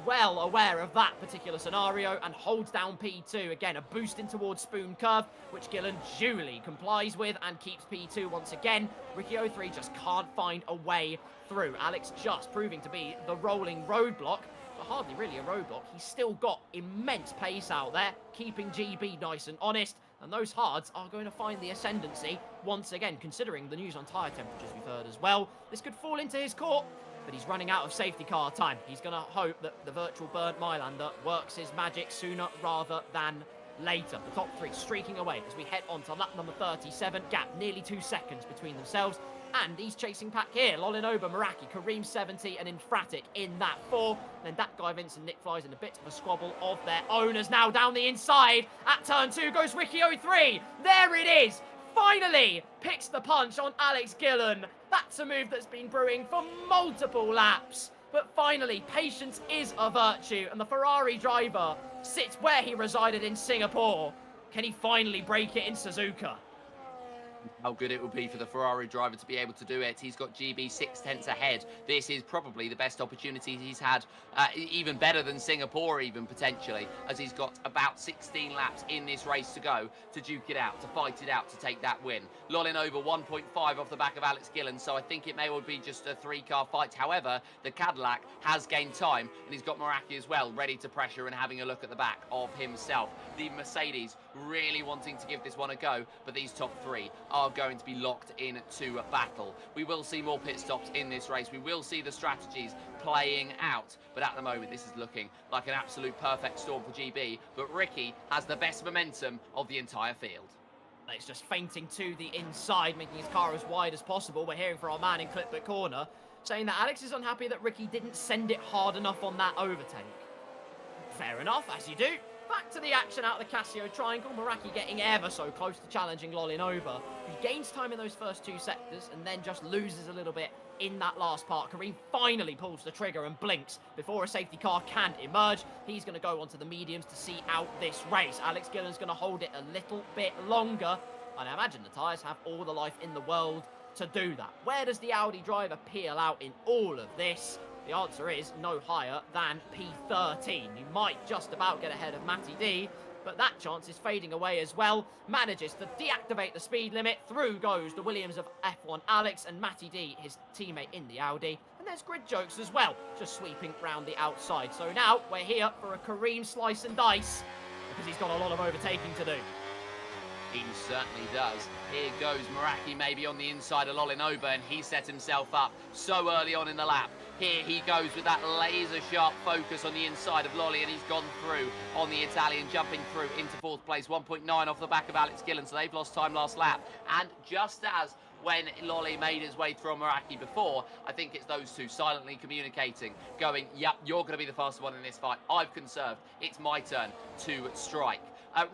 well aware of that particular scenario, and holds down P2. Again, a boost in towards Spoon Curve, which Gillen duly complies with and keeps P2 once again. Ricky 03 just can't find a way through. Alex just proving to be the rolling roadblock, but hardly really a roadblock. He's still got immense pace out there, keeping GB nice and honest, and those hards are going to find the ascendancy once again, considering the news on tyre temperatures we've heard as well. This could fall into his court, but he's running out of safety car time. He's going to hope that the virtual burnt Mylander works his magic sooner rather than later. The top three streaking away as we head on to lap number 37. Gap nearly 2 seconds between themselves. And he's chasing pack here. Lolinoba, Meraki, Kareem70 and Infratic in that 4. Then that guy Vincent Nick flies in a bit of a squabble of their owners. Now down the inside at turn 2 goes Ricky 03. There it is. Finally picks the punch on Alex Gillen. That's a move that's been brewing for multiple laps. But finally, patience is a virtue, and the Ferrari driver sits where he resided in Singapore. Can he finally break it in Suzuka? How good it would be for the Ferrari driver to be able to do it. He's got GB 6/10 ahead. This is probably the best opportunity he's had, even better than Singapore even potentially, as he's got about 16 laps in this race to go to duke it out, to fight it out, to take that win. Lolin over 1.5 off the back of Alex Gillen, so I think it may well be just a 3-car fight. However, the Cadillac has gained time, and he's got Meraki as well, ready to pressure and having a look at the back of himself. The Mercedes really wanting to give this one a go, but these top three are going to be locked into a battle. We will see more pit stops in this race. We will see the strategies playing out, but at the moment this is looking like an absolute perfect storm for GB, but Ricky has the best momentum of the entire field. It's just feinting to the inside, making his car as wide as possible. We're hearing from our man in Clipbook Corner saying that Alex is unhappy that Ricky didn't send it hard enough on that overtake. Fair enough, as you do. Back to the action out of the Casio triangle. Meraki getting ever so close to challenging Lolinoba, who gains time in those first 2 sectors and then just loses a little bit in that last part. Kareem finally pulls the trigger and blinks before a safety car can emerge. He's going to go onto the mediums to see out this race. Alex Gillen's going to hold it a little bit longer, and I imagine the tyres have all the life in the world to do that. Where does the Audi driver peel out in all of this? The answer is no higher than P13. You might just about get ahead of Matty D, but that chance is fading away as well. Manages to deactivate the speed limit. Through goes the Williams of F1 Alex and Matty D, his teammate in the Audi. And there's Grid Jokes as well, just sweeping round the outside. So now we're here for a Kareem slice and dice, because he's got a lot of overtaking to do. He certainly does. Here goes Meraki maybe on the inside of Lolinoba, and he set himself up so early on in the lap. Here he goes with that laser-sharp focus on the inside of Lolly, and he's gone through on the Italian, jumping through into 4th place, 1.9 off the back of Alex Gillen, so they've lost time last lap. And just as when Lolly made his way through Meraki before, I think it's those two silently communicating, going, yep, you're going to be the fastest one in this fight. I've conserved. It's my turn to strike.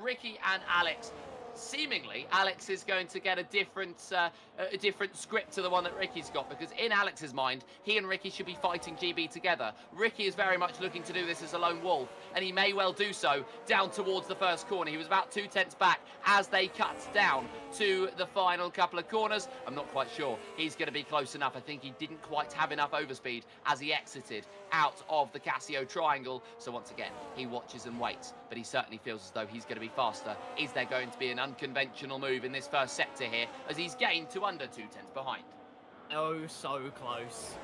Ricky and Alex, seemingly Alex is going to get a different script to the one that Ricky's got, because in Alex's mind, he and Ricky should be fighting GB together. Ricky is very much looking to do this as a lone wolf, and he may well do so down towards the first corner. He was about 2/10 back as they cut down to the final couple of corners. I'm not quite sure he's going to be close enough. I think he didn't quite have enough overspeed as he exited out of the Casio triangle. So once again, he watches and waits, but he certainly feels as though he's going to be faster. Is there going to be enough? unconventional move in this first sector here, as he's gained to under 2/10 behind. Oh, so close.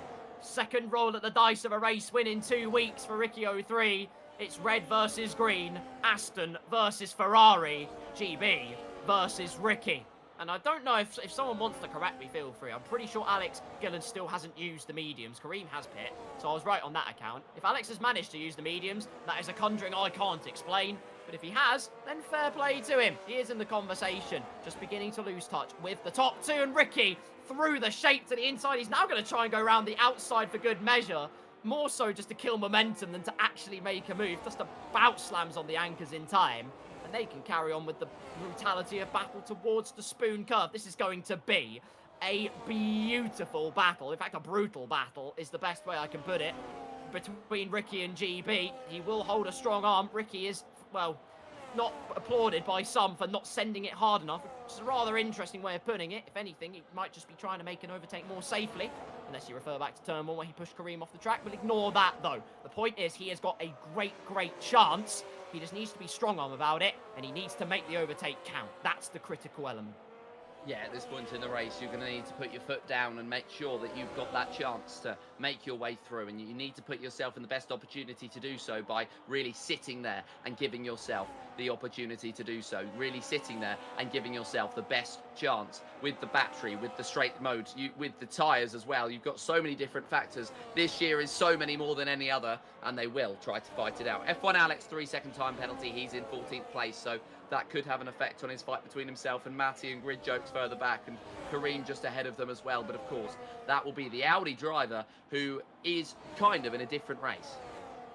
Second roll at the dice of a race win in 2 weeks for Ricky 03. It's red versus green, Aston versus Ferrari, GB versus Ricky. And I don't know if someone wants to correct me, feel free. I'm pretty sure Alex Gillen still hasn't used the mediums. Kareem has pit, so I was right on that account. If Alex has managed to use the mediums, that is a conjuring I can't explain. But if he has, then fair play to him. He is in the conversation, just beginning to lose touch with the top two. And Ricky through the shape to the inside. He's now going to try and go around the outside for good measure. More so just to kill momentum than to actually make a move. Just about slams on the anchors in time. And they can carry on with the brutality of battle towards the spoon curve. This is going to be a beautiful battle. In fact, a brutal battle is the best way I can put it. Between Ricky and GB, he will hold a strong arm. Ricky is, well, not applauded by some for not sending it hard enough, which is a rather interesting way of putting it. If anything, he might just be trying to make an overtake more safely, unless you refer back to turn 1 where he pushed Kareem off the track. We'll ignore that, though. The point is he has got a great chance. He just needs to be strong arm about it, and he needs to make the overtake count. That's the critical element. Yeah, at this point in the race, you're going to need to put your foot down and make sure that you've got that chance to make your way through. And you need to put yourself in the best opportunity to do so by really sitting there and giving yourself the opportunity to do so. Really sitting there and giving yourself the best chance with the battery, with the straight mode, with the tyres as well. You've got so many different factors. This year is so many more than any other, and they will try to fight it out. F1 Alex, 3-second time penalty. He's in 14th place, so that could have an effect on his fight between himself and Matty, and Grid Jokes further back, and Kareem just ahead of them as well. But of course, that will be the Audi driver who is kind of in a different race.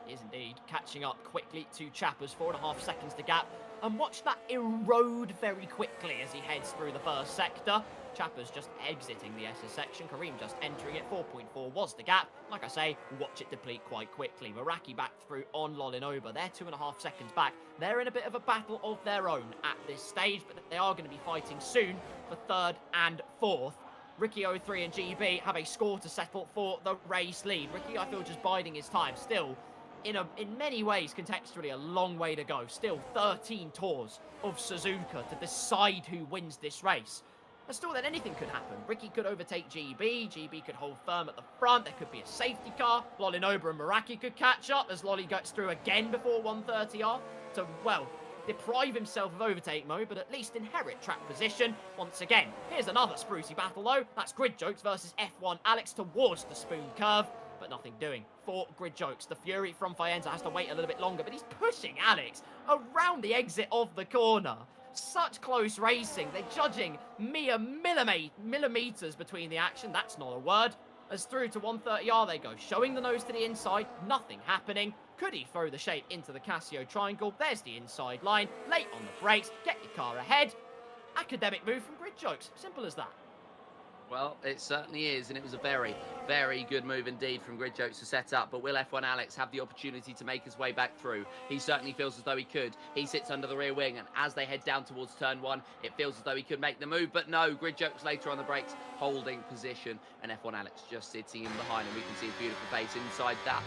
He is indeed catching up quickly to Chappers, 4.5 seconds to gap. And watch that erode very quickly as he heads through the first sector. Chappers just exiting the SS section. Kareem just entering it. 4.4 was the gap. Like I say, watch it deplete quite quickly. Meraki back through on Lolinoba. They're 2.5 seconds back. They're in a bit of a battle of their own at this stage, but they are going to be fighting soon for third and fourth. Ricky 03 and GB have a score to settle for the race lead. Ricky, I feel, just biding his time. Still, in many ways, contextually, a long way to go. Still 13 tours of Suzuka to decide who wins this race. And still, then anything could happen. Ricky could overtake GB. GB could hold firm at the front. There could be a safety car. Lolinoba and Meraki could catch up as Lolly gets through again before 130R to, well, deprive himself of overtake mode, but at least inherit track position once again. Here's another sprucey battle, though. That's Grid Jokes versus F1 Alex towards the spoon curve, but nothing doing for Grid Jokes. The Fury from Faenza has to wait a little bit longer, but he's pushing Alex around the exit of the corner. Such close racing. They're judging mere millimeters between the action. That's not a word. As through to 130R they go, showing the nose to the inside. Nothing happening. Could he throw the shape into the Casio triangle? There's the inside line. Late on the brakes. Get your car ahead. Academic move from Grid Jokes. Simple as that. Well, it certainly is, and it was a very good move indeed from Grid Jokes to set up. But will F1 Alex have the opportunity to make his way back through? He certainly feels as though he could. He sits under the rear wing, and as they head down towards turn 1, it feels as though he could make the move. But no, Grid Jokes later on the brakes, holding position, and F1 Alex just sitting in behind, and we can see his beautiful face inside that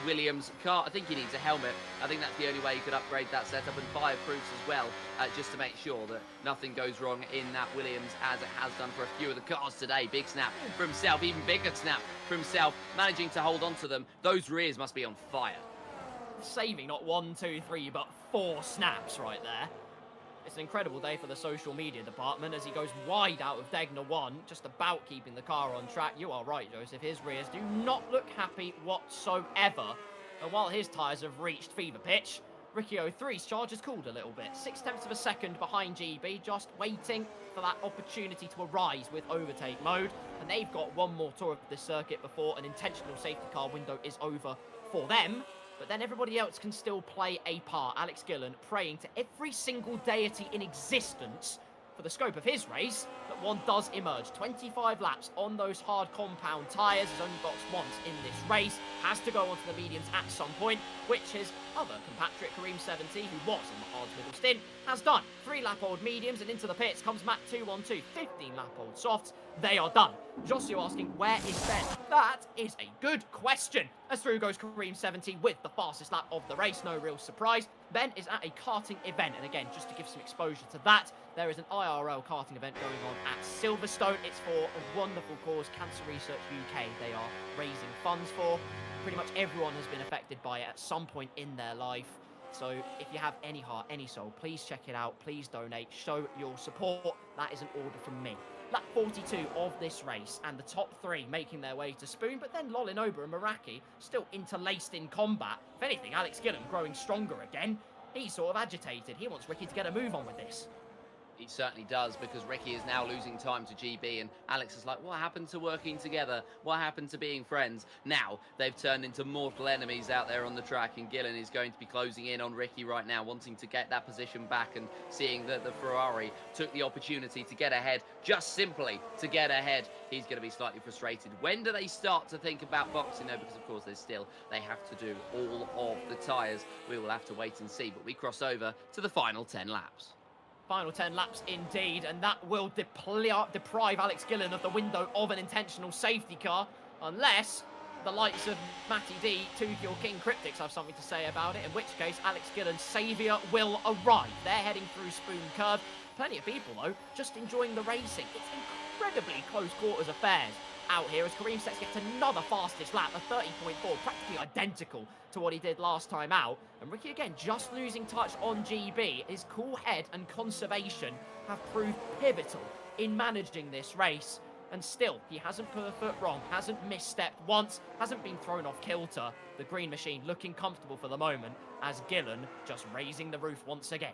Williams car. I think he needs a helmet. I think that's the only way he could upgrade that setup, and fireproofs as well, just to make sure that nothing goes wrong in that Williams, as it has done for a few of the cars today. Big snap for himself, even bigger snap for himself, managing to hold on to them. Those rears must be on fire. Saving not 1, 2, 3, but 4 snaps right there. It's an incredible day for the social media department as he goes wide out of Degner 1, just about keeping the car on track. You are right, Joseph. His rears do not look happy whatsoever. And while his tyres have reached fever pitch, Ricky 03's charge has cooled a little bit. 0.6 of a second behind GB, just waiting for that opportunity to arise with overtake mode. And they've got one more tour of this circuit before an intentional safety car window is over for them. But then everybody else can still play a part. Alex Gillen praying to every single deity in existence for the scope of his race that one does emerge. 25 laps on those hard compound tyres, is only boxed once in this race. Has to go onto the mediums at some point, which his other compatriot Kareem 70, who was in the hards middle stint, has done. 3-lap-old mediums, and into the pits comes Matt 212. 15-lap-old softs. They are done. Josio asking, where is Ben? That is a good question. As through goes Kareem 70 with the fastest lap of the race. No real surprise. Ben is at a karting event, and again, just to give some exposure to that, there is an IRL karting event going on at Silverstone. It's for a wonderful cause, Cancer Research UK. They are raising funds for. Pretty much everyone has been affected by it at some point in their life. So if you have any heart, any soul, please check it out. Please donate. Show your support. That is an order from me. Lap 42 of this race, and the top 3 making their way to Spoon, but then Lolinoba and Meraki still interlaced in combat. If anything, Alex Gillen growing stronger again. He's sort of agitated. He wants Ricky to get a move on with this. He certainly does, because Ricky is now losing time to GB, and Alex is like, what happened to working together? What happened to being friends? Now they've turned into mortal enemies out there on the track, and Gillen is going to be closing in on Ricky right now, wanting to get that position back, and seeing that the Ferrari took the opportunity to get ahead, just simply to get ahead. He's going to be slightly frustrated. When do they start to think about boxing though? Because of course they have to do all of the tyres. We will have to wait and see, but we cross over to the final 10 laps. Final 10 laps indeed, and that will deprive Alex Gillen of the window of an intentional safety car, unless the likes of Matty D, Tuki or King Cryptics have something to say about it, in which case Alex Gillen's saviour will arrive. They're heading through Spoon Curve. Plenty of people, though, just enjoying the racing. It's incredibly close quarters affairs out here as Kareem sets gets another fastest lap, a 30.4, practically identical to what he did last time out. And Ricky again just losing touch on GB. His cool head and conservation have proved pivotal in managing this race. And still, he hasn't put a foot wrong, hasn't misstepped once, hasn't been thrown off kilter. The green machine looking comfortable for the moment, as Gillen just raising the roof once again.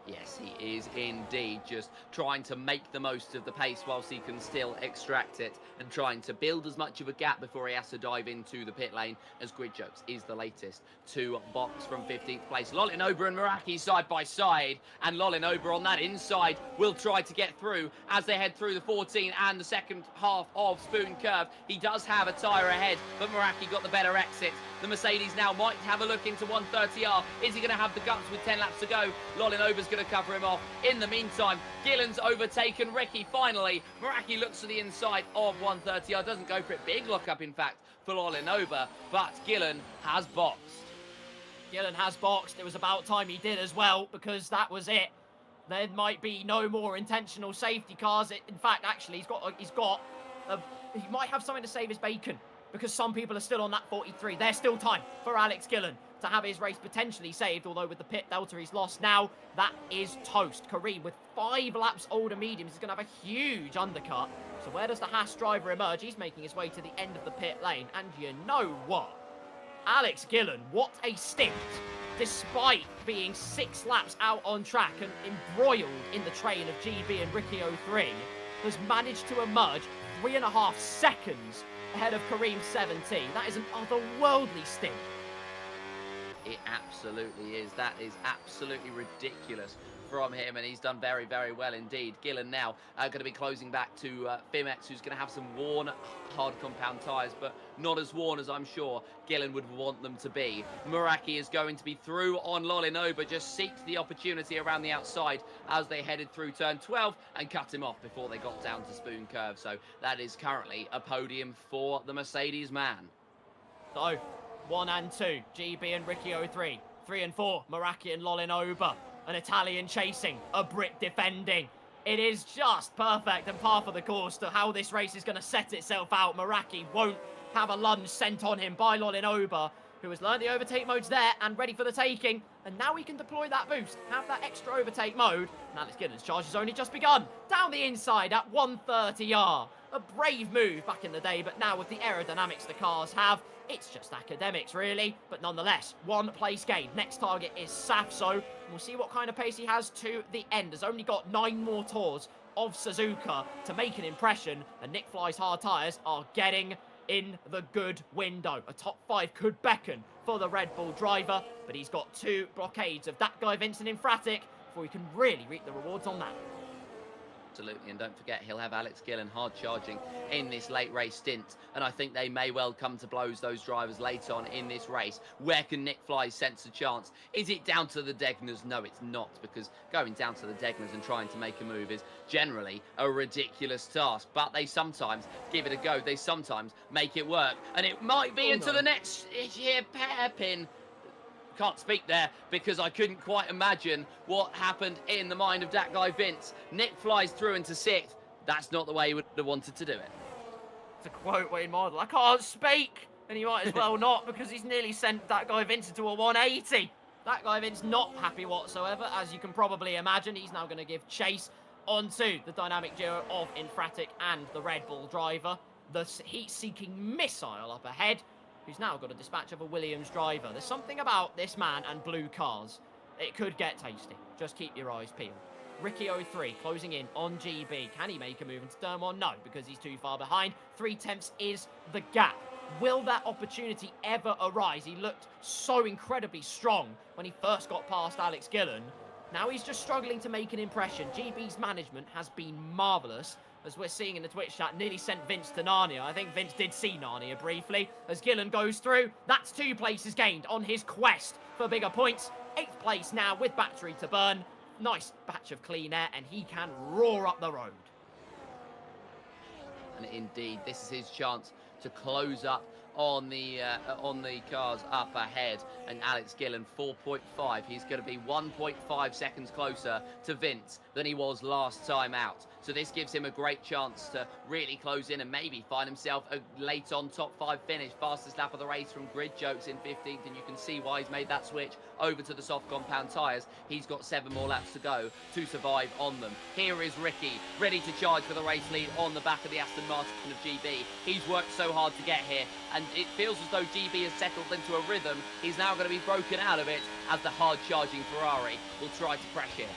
Yes, he is indeed just trying to make the most of the pace whilst he can still extract it, and trying to build as much of a gap before he has to dive into the pit lane, as Grid Jokes is the latest to box from 15th place. Lolinoba and Meraki side by side, and Lolinoba on that inside will try to get through as they head through the 14 and the second half of Spoon Curve. He does have a tyre ahead, but Meraki got the better exit. The Mercedes now might have a look into 130R. Is he going to have the guts with 10 laps to go? Lolinoba's going to cover him off. In the meantime, Gillen's overtaken Ricky finally. Meraki looks to the inside of 130R. Doesn't go for it. Big lockup, in fact, for Lolinoba, but Gillen has boxed. Gillen has boxed. It was about time he did as well, because that was it. There might be no more intentional safety cars. In fact, actually, he might have something to save his bacon, because some people are still on that 43. There's still time for Alex Gillen to have his race potentially saved, although with the pit delta he's lost now, that is toast. Kareem, with 5 laps older mediums, is going to have a huge undercut. So where does the Haas driver emerge? He's making his way to the end of the pit lane, and you know what? Alex Gillen, what a stint. Despite being 6 laps out on track and embroiled in the train of GB and Ricky 03, has managed to emerge 3.5 seconds ahead of Kareem 17. That is an otherworldly stint. It absolutely is. That is absolutely ridiculous from him, and he's done very, very well indeed. Gillen now going to be closing back to Fimex, who's going to have some worn hard compound tyres, but not as worn as I'm sure Gillen would want them to be. Meraki is going to be through on Lolinoba, just seeked the opportunity around the outside as they headed through turn 12 and cut him off before they got down to Spoon Curve. So that is currently a podium for the Mercedes man. So, 1 and 2, GB and Ricky 03. 3 and 4, Meraki and Lolinoba. An Italian chasing, a Brit defending. It is just perfect and par for the course to how this race is going to set itself out. Meraki won't have a lunge sent on him by Lolinoba, who has learned the overtake modes there and ready for the taking. And now he can deploy that boost, have that extra overtake mode. And Alex Gillen's charge has only just begun. Down the inside at 130R. A brave move back in the day, but now with the aerodynamics the cars have, it's just academics, really. But nonetheless, 1 place gain. Next target is Safso. We'll see what kind of pace he has to the end. Has only got 9 more tours of Suzuka to make an impression. And Nick Fly's hard tyres are getting in the good window. A top 5 could beckon for the Red Bull driver, but he's got 2 blockades of that guy Vincent Infratic before he can really reap the rewards on that. Absolutely, and don't forget he'll have Alex Gillen hard charging in this late race stint, and I think they may well come to blows, those drivers, later on in this race. Where can Nick Fly sense a chance? Is it down to the Degners? No, it's not, because going down to the Degners and trying to make a move is generally a ridiculous task, but they sometimes give it a go, they sometimes make it work, and it might be into the next hairpin. can't speak there because I couldn't quite imagine what happened in the mind of that guy Vince. Nick flies through into 6th. That's not the way he would have wanted to do it. To quote Wayne Mardle, I can't speak. And he might as well not, because he's nearly sent that guy Vince into a 180. That guy Vince not happy whatsoever, as you can probably imagine. He's now going to give chase onto the dynamic duo of Infratic and the Red Bull driver. The heat-seeking missile up ahead, who's now got a dispatch of a Williams driver. There's something about this man and blue cars. It could get tasty. Just keep your eyes peeled. Ricky 03 closing in on GB. Can he make a move into turn 1? No, because he's too far behind. 3/10 is the gap. Will that opportunity ever arise? He looked so incredibly strong when he first got past Alex Gillen. Now he's just struggling to make an impression. GB's management has been marvellous, as we're seeing in the Twitch chat, nearly sent Vince to Narnia. I think Vince did see Narnia briefly. As Gillen goes through, that's 2 places gained on his quest for bigger points. 8th place now with battery to burn. Nice batch of clean air, and he can roar up the road. And indeed, this is his chance to close up on the cars up ahead. And Alex Gillen 4.5. He's going to be 1.5 seconds closer to Vince than he was last time out. So this gives him a great chance to really close in and maybe find himself a late on top 5 finish. Fastest lap of the race from Grid Jokes in 15th, and you can see why he's made that switch over to the soft compound tyres. He's got 7 more laps to go to survive on them. Here is Ricky, ready to charge for the race lead on the back of the Aston Martin of GB. He's worked so hard to get here, and it feels as though GB has settled into a rhythm. He's now going to be broken out of it as the hard-charging Ferrari will try to crash here.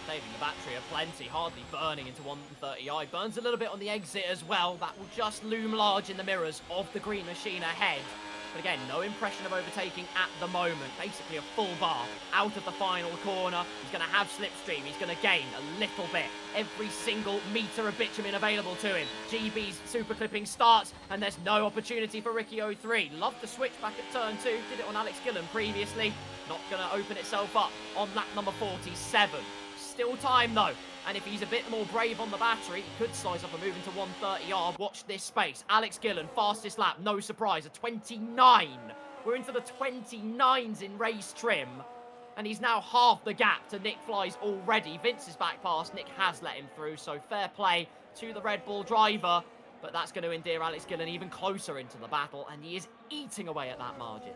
Saving the battery aplenty, hardly burning into 130i. Burns a little bit on the exit as well. That will just loom large in the mirrors of the green machine ahead. But again, no impression of overtaking at the moment. Basically a full bar out of the final corner. He's going to have slipstream. He's going to gain a little bit. Every single metre of bitumen available to him. GB's super clipping starts, and there's no opportunity for Ricky 03. Loved to switch back at turn 2. Did it on Alex Gillen previously. Not going to open itself up on lap number 47. Still time though, and if he's a bit more brave on the battery, he could slice up a move into 130R. Watch this space. Alex Gillen, fastest lap, no surprise, a 29. We're into the 29s in race trim, and he's now half the gap to Nick Fly's already. Vince is back past, Nick has let him through, so fair play to the Red Bull driver, but that's going to endear Alex Gillen even closer into the battle, and he is eating away at that margin.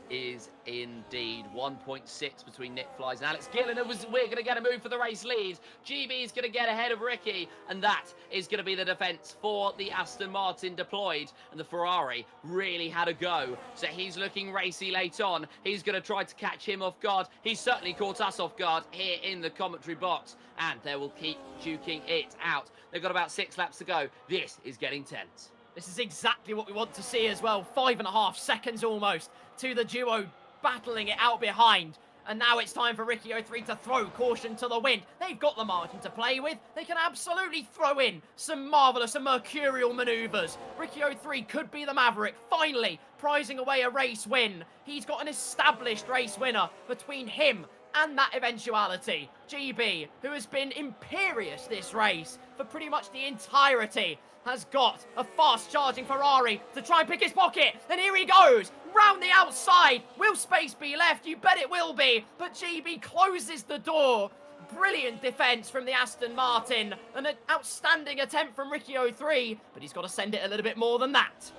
Is indeed 1.6 between Nick Flies and Alex Gillen. We're going to get a move for the race lead. GB is going to get ahead of Ricky, and that is going to be the defence for the Aston Martin deployed. And the Ferrari really had a go, so he's looking racy late on. He's going to try to catch him off guard. He's certainly caught us off guard here in the commentary box, and they will keep duking it out. They've got about 6 laps to go. This is getting tense. This is exactly what we want to see as well. 5.5 seconds almost to the duo battling it out behind. And now it's time for Ricky 03 to throw caution to the wind. They've got the margin to play with. They can absolutely throw in some marvellous and mercurial manoeuvres. Ricky 03 could be the Maverick, finally prizing away a race win. He's got an established race winner between him and that eventuality. GB, who has been imperious this race for pretty much the entirety, has got a fast-charging Ferrari to try and pick his pocket. And here he goes, round the outside. Will space be left? You bet it will be. But GB closes the door. Brilliant defence from the Aston Martin. And an outstanding attempt from Ricky 03. But he's got to send it a little bit more than that.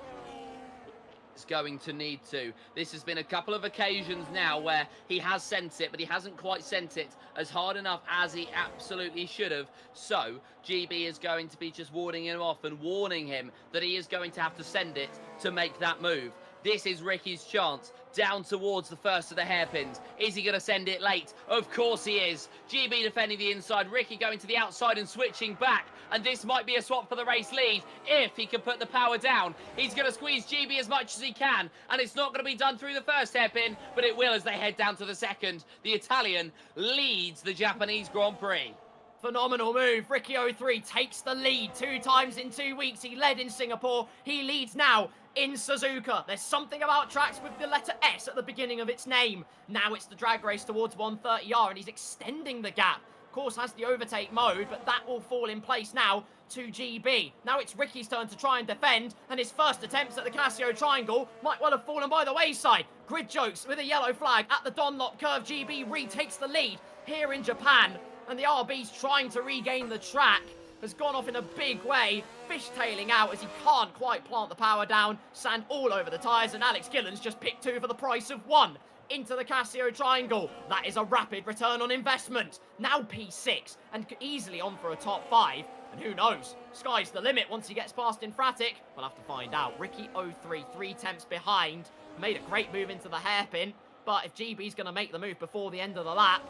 It's going to need to. This has been a couple of occasions now where he has sent it, but he hasn't quite sent it as hard enough as he absolutely should have. So GB is going to be just warding him off and warning him that he is going to have to send it to make that move. This is Ricky's chance, down towards the first of the hairpins. Is he going to send it late? Of course he is. GB defending the inside, Ricky going to the outside and switching back. And this might be a swap for the race lead if he can put the power down. He's going to squeeze GB as much as he can. And it's not going to be done through the first hairpin, but it will as they head down to the second. The Italian leads the Japanese Grand Prix. Phenomenal move. Ricky 03 takes the lead 2 times in 2 weeks. He led in Singapore. He leads now in Suzuka. There's something about tracks with the letter S at the beginning of its name. Now it's the drag race towards 130R, and he's extending the gap course, has the overtake mode, but that will fall in place now to GB. Now it's Ricky's turn to try and defend, and his first attempts at the Casio triangle might well have fallen by the wayside. Grid Jokes with a yellow flag at the Dunlop curve. GB retakes the lead here in Japan, and the RB's trying to regain the track. Has gone off in a big way, fishtailing out as he can't quite plant the power down. Sand all over the tyres, and Alex Gillen's just picked 2 for the price of 1 into the Casio triangle. That is a rapid return on investment. Now P6 and easily on for a top 5. And who knows? Sky's the limit once he gets past Infratic. We'll have to find out. Ricky 03, 3 tenths behind. Made a great move into the hairpin. But if GB's going to make the move before the end of the lap,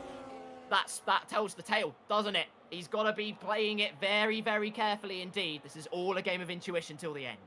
that tells the tale, doesn't it? He's got to be playing it very, very carefully indeed. This is all a game of intuition till the end.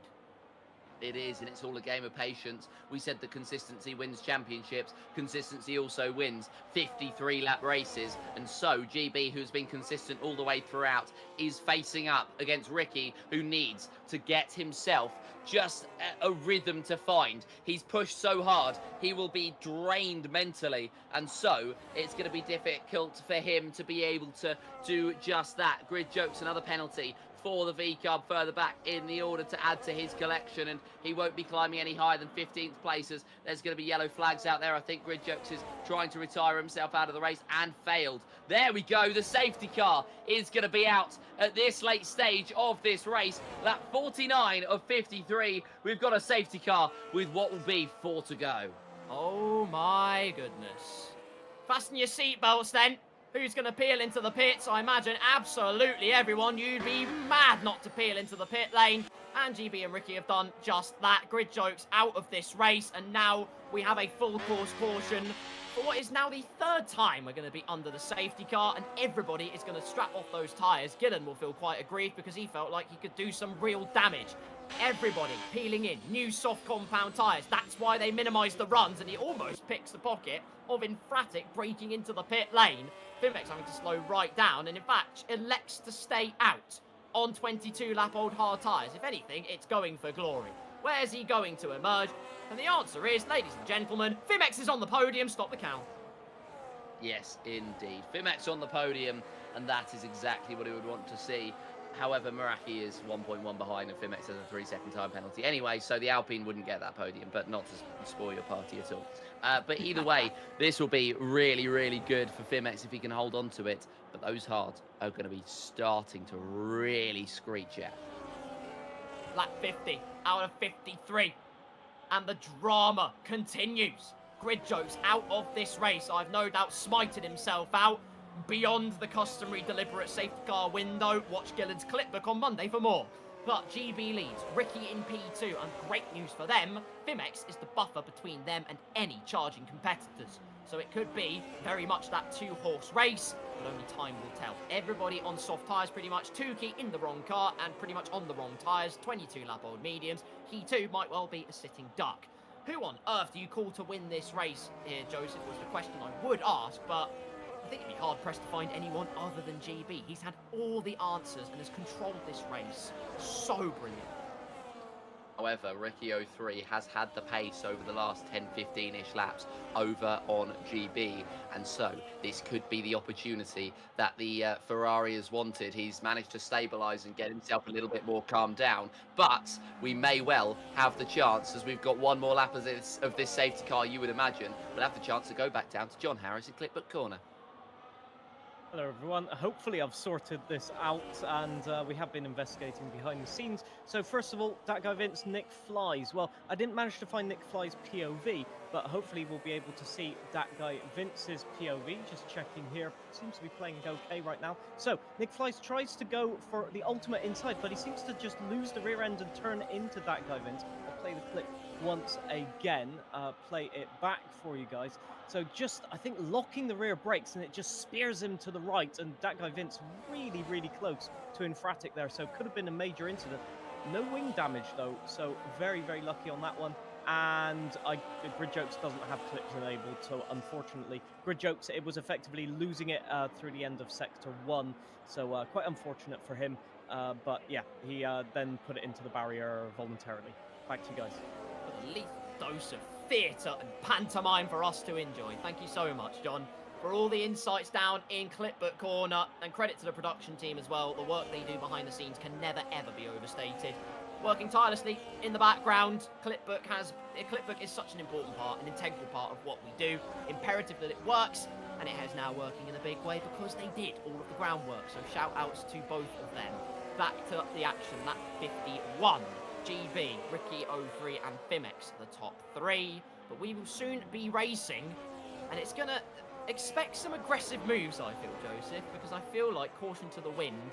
It is, and it's all a game of patience. We said that consistency wins championships. Consistency also wins 53-lap races. And so, GB, who's been consistent all the way throughout, is facing up against Ricky, who needs to get himself just a rhythm to find. He's pushed so hard, he will be drained mentally. And so, it's going to be difficult for him to be able to do just that. Grid Jokes, another penalty for the V-Cub further back in the order to add to his collection, and he won't be climbing any higher than 15th places. There's going to be yellow flags out there. I think Grid Jokes is trying to retire himself out of the race and failed. There we go. The safety car is going to be out at this late stage of this race. Lap 49 of 53. We've got a safety car with what will be 4 to go. Oh my goodness. Fasten your seatbelts then. Who's going to peel into the pits? I imagine absolutely everyone. You'd be mad not to peel into the pit lane. And GB and Ricky have done just that. Grid Jokes out of this race. And now we have a full course caution for what is now the 3rd time we're going to be under the safety car. And everybody is going to strap off those tyres. Gillen will feel quite aggrieved because he felt like he could do some real damage. Everybody peeling in new soft compound tyres. That's why they minimise the runs. And he almost picks the pocket of Infratic breaking into the pit lane. Fimex having to slow right down, and in fact elects to stay out on 22-lap-old hard tyres. If anything, it's going for glory. Where's he going to emerge? And the answer is, ladies and gentlemen, Fimex is on the podium. Stop the count. Yes, indeed. Fimex on the podium, and that is exactly what he would want to see. However, Meraki is 1.1 behind, and Fimex has a 3-second time penalty. Anyway, so the Alpine wouldn't get that podium, but not to spoil your party at all. But either way, this will be really, really good for Fimex if he can hold on to it. But those hards are going to be starting to really screech out. Lap 50 out of 53. And the drama continues. Grid Jokes out of this race. I've no doubt smited himself out beyond the customary deliberate safety car window. Watch Gillen's clipbook on Monday for more. But GB leads, Ricky in P2, and great news for them, Fimex is the buffer between them and any charging competitors. So it could be very much that 2-horse race, but only time will tell. Everybody on soft tyres pretty much, Tukey in the wrong car and pretty much on the wrong tyres, 22-lap-old mediums. He too might well be a sitting duck. Who on earth do you call to win this race here, Joseph, was the question I would ask, but I think it'd be hard-pressed to find anyone other than GB. He's had all the answers and has controlled this race so brilliant. However, Ricky 03 has had the pace over the last 10-15-ish laps over on GB. And so this could be the opportunity that the Ferrari has wanted. He's managed to stabilise and get himself a little bit more calmed down. But we may well have the chance, as we've got one more lap of this safety car, you would imagine, we'll have the chance to go back down to John Harris in Clipbook Corner. Hello everyone, hopefully I've sorted this out and we have been investigating behind the scenes. So first of all, that guy Vince, Nick Flies. Well, I didn't manage to find Nick Flies' POV, but hopefully we'll be able to see that guy Vince's POV. Just checking here, seems to be playing okay right now. So Nick Flies tries to go for the ultimate inside, but he seems to just lose the rear end and turn into that guy Vince. I'll play the clip once again, play it back for you guys. So just, I think, locking the rear brakes, and it just spears him to the right, and that guy Vince really, really close to Infratic there, so could have been a major incident. No wing damage, though, so very, very lucky on that one. And Grid Jokes doesn't have clips enabled, so unfortunately, Grid Jokes, it was effectively losing it through the end of Sector 1, so quite unfortunate for him. But yeah, he then put it into the barrier voluntarily. Back to you guys. A lethal dose of theatre and pantomime for us to enjoy. Thank you so much, John. for all the insights down in Clipbook Corner, and credit to the production team as well. The work they do behind the scenes can never ever be overstated. Working tirelessly in the background, Clipbook is such an important part, an integral part of what we do. Imperative that it works, and it is now working in a big way because they did all of the groundwork. So shout outs to both of them. Back to the action, that 51. GB, Ricky, 03 and Fimex, the top 3. But we will soon be racing, and it's going to expect some aggressive moves, I feel, Joseph, because I feel like caution to the wind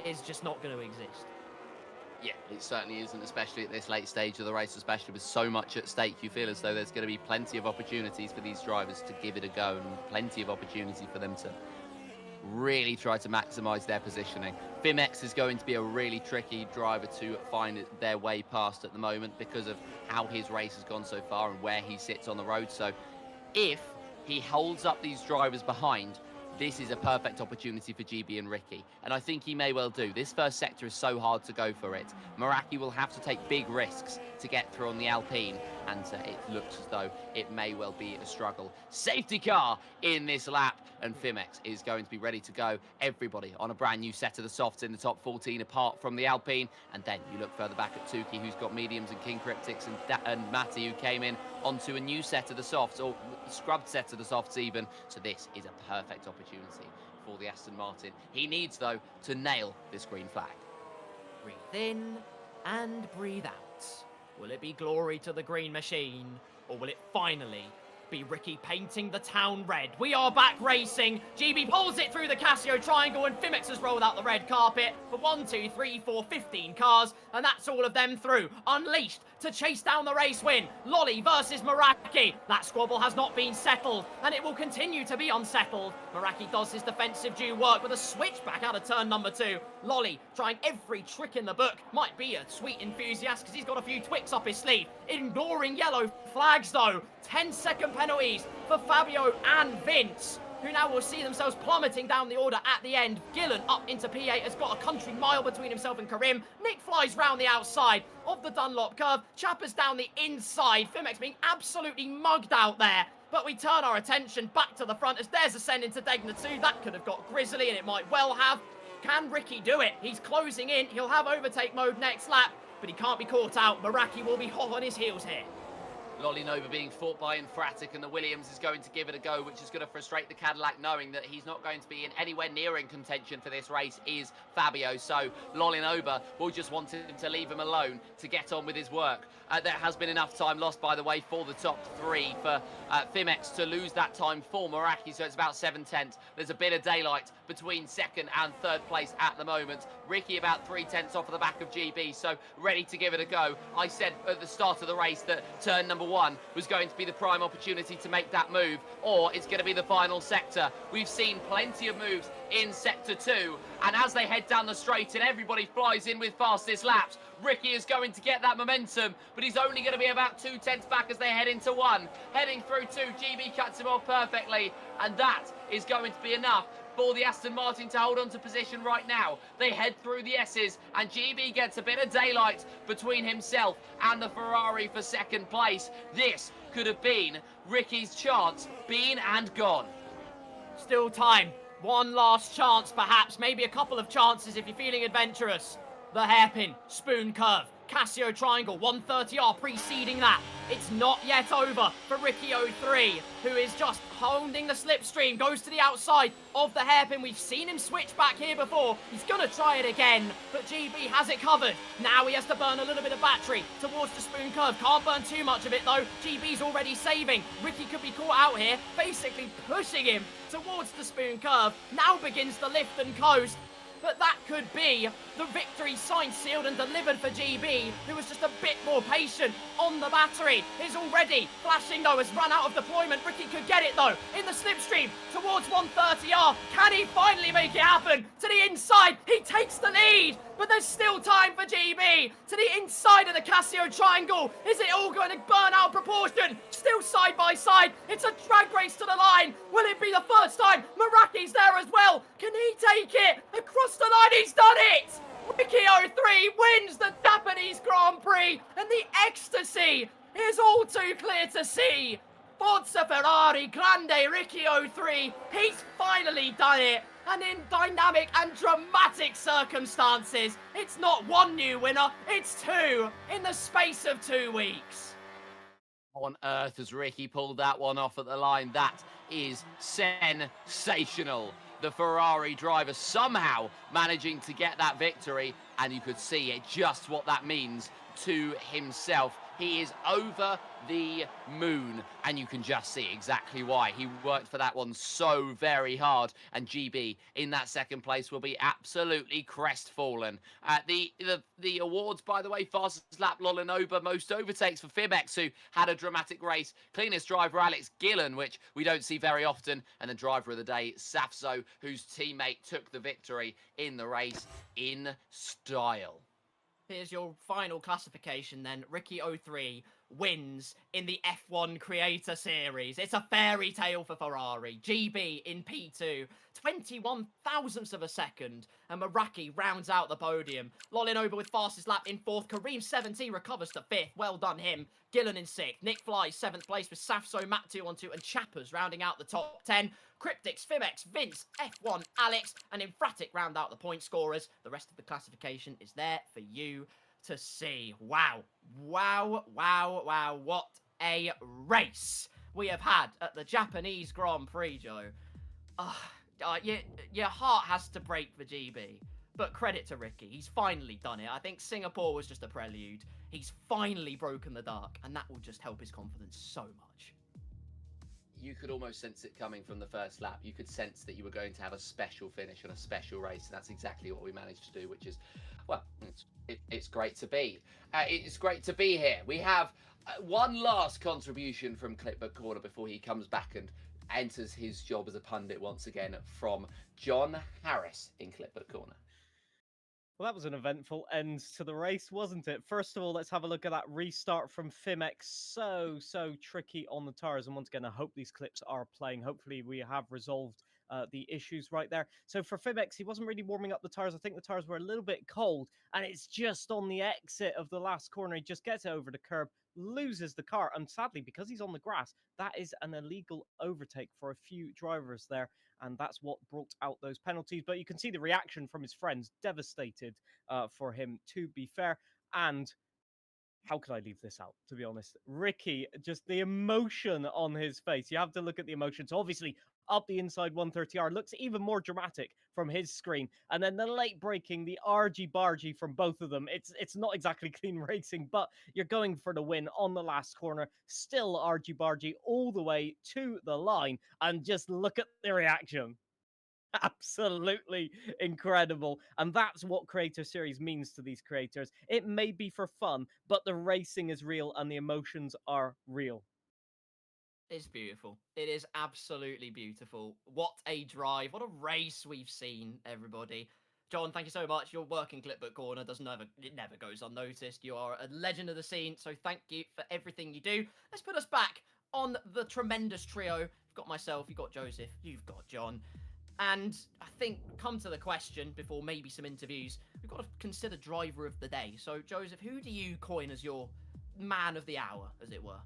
is just not going to exist. Yeah, it certainly isn't, especially at this late stage of the race, especially with so much at stake. You feel as though there's going to be plenty of opportunities for these drivers to give it a go, and plenty of opportunity for them to really try to maximise their positioning. Fimex is going to be a really tricky driver to find their way past at the moment because of how his race has gone so far and where he sits on the road. So if he holds up these drivers behind, this is a perfect opportunity for GB and Ricky, and I think he may well do. This first sector is so hard to go for it. Meraki will have to take big risks to get through on the Alpine, and it looks as though it may well be a struggle. Safety car in this lap, and Fimex is going to be ready to go. Everybody on a brand new set of the softs in the top 14 apart from the Alpine, and then you look further back at Tuki, who's got mediums, and King Cryptics, and Matty, who came in onto a new set of the softs, or scrubbed set of the softs even. So this is a perfect opportunity for the Aston Martin. He needs, though, to nail this green flag. Breathe in and breathe out. Will it be glory to the green machine, or will it finally be Ricky painting the town red? We are back racing. GB pulls it through the Casio triangle, and Fimex has rolled out the red carpet for 1, 2, 3, 4, 15 cars, and that's all of them through. Unleashed to chase down the race win. Lolly versus Meraki. That squabble has not been settled, and it will continue to be unsettled. Meraki does his defensive due work with a switchback out of turn number 2. Lolly trying every trick in the book. Might be a sweet enthusiast because he's got a few twicks up his sleeve. Ignoring yellow flags though. 10-second penalties for Fabio and Vince, who now will see themselves plummeting down the order at the end. Gillen up into P8 has got a country mile between himself and Karim. Nick flies round the outside of the Dunlop curve. Chappers down the inside. Fimex being absolutely mugged out there. But we turn our attention back to the front as there's a send into Degna 2. That could have got grisly, and it might well have. Can Ricky do it? He's closing in. He'll have overtake mode next lap, but he can't be caught out. Meraki will be hot on his heels here. Lolly Nova being fought by Infratic, and the Williams is going to give it a go, which is going to frustrate the Cadillac, knowing that he's not going to be in anywhere near in contention for this race is Fabio. So Lolly Nova will just want him to leave him alone to get on with his work. There has been enough time lost, by the way, for the top 3 for Fimex to lose that time for Meraki, so it's about 7/10. There's a bit of daylight between 2nd and 3rd place at the moment. Ricky about 3/10 off of the back of GB, so ready to give it a go. I said at the start of the race that turn number 1 was going to be the prime opportunity to make that move, or it's going to be the final sector. We've seen plenty of moves in sector 2, and as they head down the straight and everybody flies in with fastest laps, Ricky is going to get that momentum, but he's only going to be about 2/10 back as they head into 1. Heading through 2, GB cuts him off perfectly, and that is going to be enough for the Aston Martin to hold on to position right now. They head through the S's, and GB gets a bit of daylight between himself and the Ferrari for 2nd place. This could have been Ricky's chance, been and gone. Still time. One last chance, perhaps. Maybe a couple of chances if you're feeling adventurous. The hairpin, spoon curve, Casio triangle, 130R preceding that. It's not yet over for Ricky 03, who is just holding the slipstream, goes to the outside of the hairpin. We've seen him switch back here before. He's going to try it again, but GB has it covered. Now he has to burn a little bit of battery towards the spoon curve. Can't burn too much of it though. GB's already saving. Ricky could be caught out here, basically pushing him towards the spoon curve. Now begins the lift and coast. But that could be the victory signed, sealed and delivered for GB, who was just a bit more patient on the battery. Is already flashing though, has run out of deployment. Ricky could get it though, in the slipstream towards 130R. Can he finally make it happen? To the inside, he takes the lead, but there's still time for GB. To the inside of the Casio triangle. Is it all going to burn out of proportion? Still side by side. It's a drag race to the line. Will it be the first time? Meraki's there as well. Can he take it? Across the line, he's done it! Ricky 03 wins the Japanese Grand Prix, and the ecstasy is all too clear to see. Forza Ferrari, Grande Ricky 03, he's finally done it. And in dynamic and dramatic circumstances, it's not one new winner, it's two in the space of 2 weeks. How on earth has Ricky pulled that one off at the line? That is sensational. The Ferrari driver somehow managing to get that victory, and you could see it just what that means to himself. He is over the moon, and you can just see exactly why. He worked for that one so very hard, and GB in that second place will be absolutely crestfallen. The awards, by the way, fastest lap Lolinoba, most overtakes for Fimex, who had a dramatic race, cleanest driver Alex Gillen, which we don't see very often, and the driver of the day, Safso, whose teammate took the victory in the race in style. Here's your final classification then. Ricky 03 wins in the F1 Creator Series. It's a fairy tale for Ferrari. GB in P2, 21 thousandths of a second. And Meraki rounds out the podium. Lolinoba with fastest lap in 4th. Kareem 70 recovers to 5th. Well done him. Gillen in 6th. Nick flies 7th place with Safso, Matt 212, and Chappers rounding out the top 10. Cryptix, Fimex, Vince, F1, Alex, and Infratic round out the point scorers. The rest of the classification is there for you to see. Wow. Wow, wow, wow. What a race we have had at the Japanese Grand Prix, Joe. Your heart has to break for GB. But credit to Ricky. He's finally done it. I think Singapore was just a prelude. He's finally broken the dark, and that will just help his confidence so much. You could almost sense it coming from the first lap. You could sense that you were going to have a special finish on a special race, and that's exactly what we managed to do, which is, well, it's great to be. It's great to be here. We have one last contribution from Clipbook Corner before he comes back and enters his job as a pundit once again, from John Harris in Clipbook Corner. Well, that was an eventful end to the race, wasn't it? First of all, let's have a look at that restart from Fimex. So tricky on the tires. And once again, I hope these clips are playing. Hopefully we have resolved the issues right there. So for Fimex, he wasn't really warming up the tires. I think the tires were a little bit cold. And it's just on the exit of the last corner. He just gets it over the curb, loses the car. And sadly, because he's on the grass, that is an illegal overtake for a few drivers there. And that's what brought out those penalties. But you can see the reaction from his friends, devastated for him, to be fair. And how could I leave this out, to be honest? Ricky, just the emotion on his face. You have to look at the emotion. So obviously, up the inside 130R looks even more dramatic from his screen. And then the late braking, the argy-bargy from both of them. It's not exactly clean racing, but you're going for the win on the last corner. Still argy-bargy all the way to the line. And just look at the reaction. Absolutely incredible. And that's what Creator Series means to these creators. It may be for fun, but the racing is real and the emotions are real. It's beautiful. It is absolutely beautiful. What a drive. What a race we've seen, everybody. John, thank you so much. Your work in Clipbook Corner it never goes unnoticed. You are a legend of the scene, so thank you for everything you do. Let's put us back on the tremendous trio. You've got myself, you've got Joseph, you've got John. And I think, come to the question, before maybe some interviews, we've got to consider driver of the day. So, Joseph, who do you coin as your man of the hour, as it were?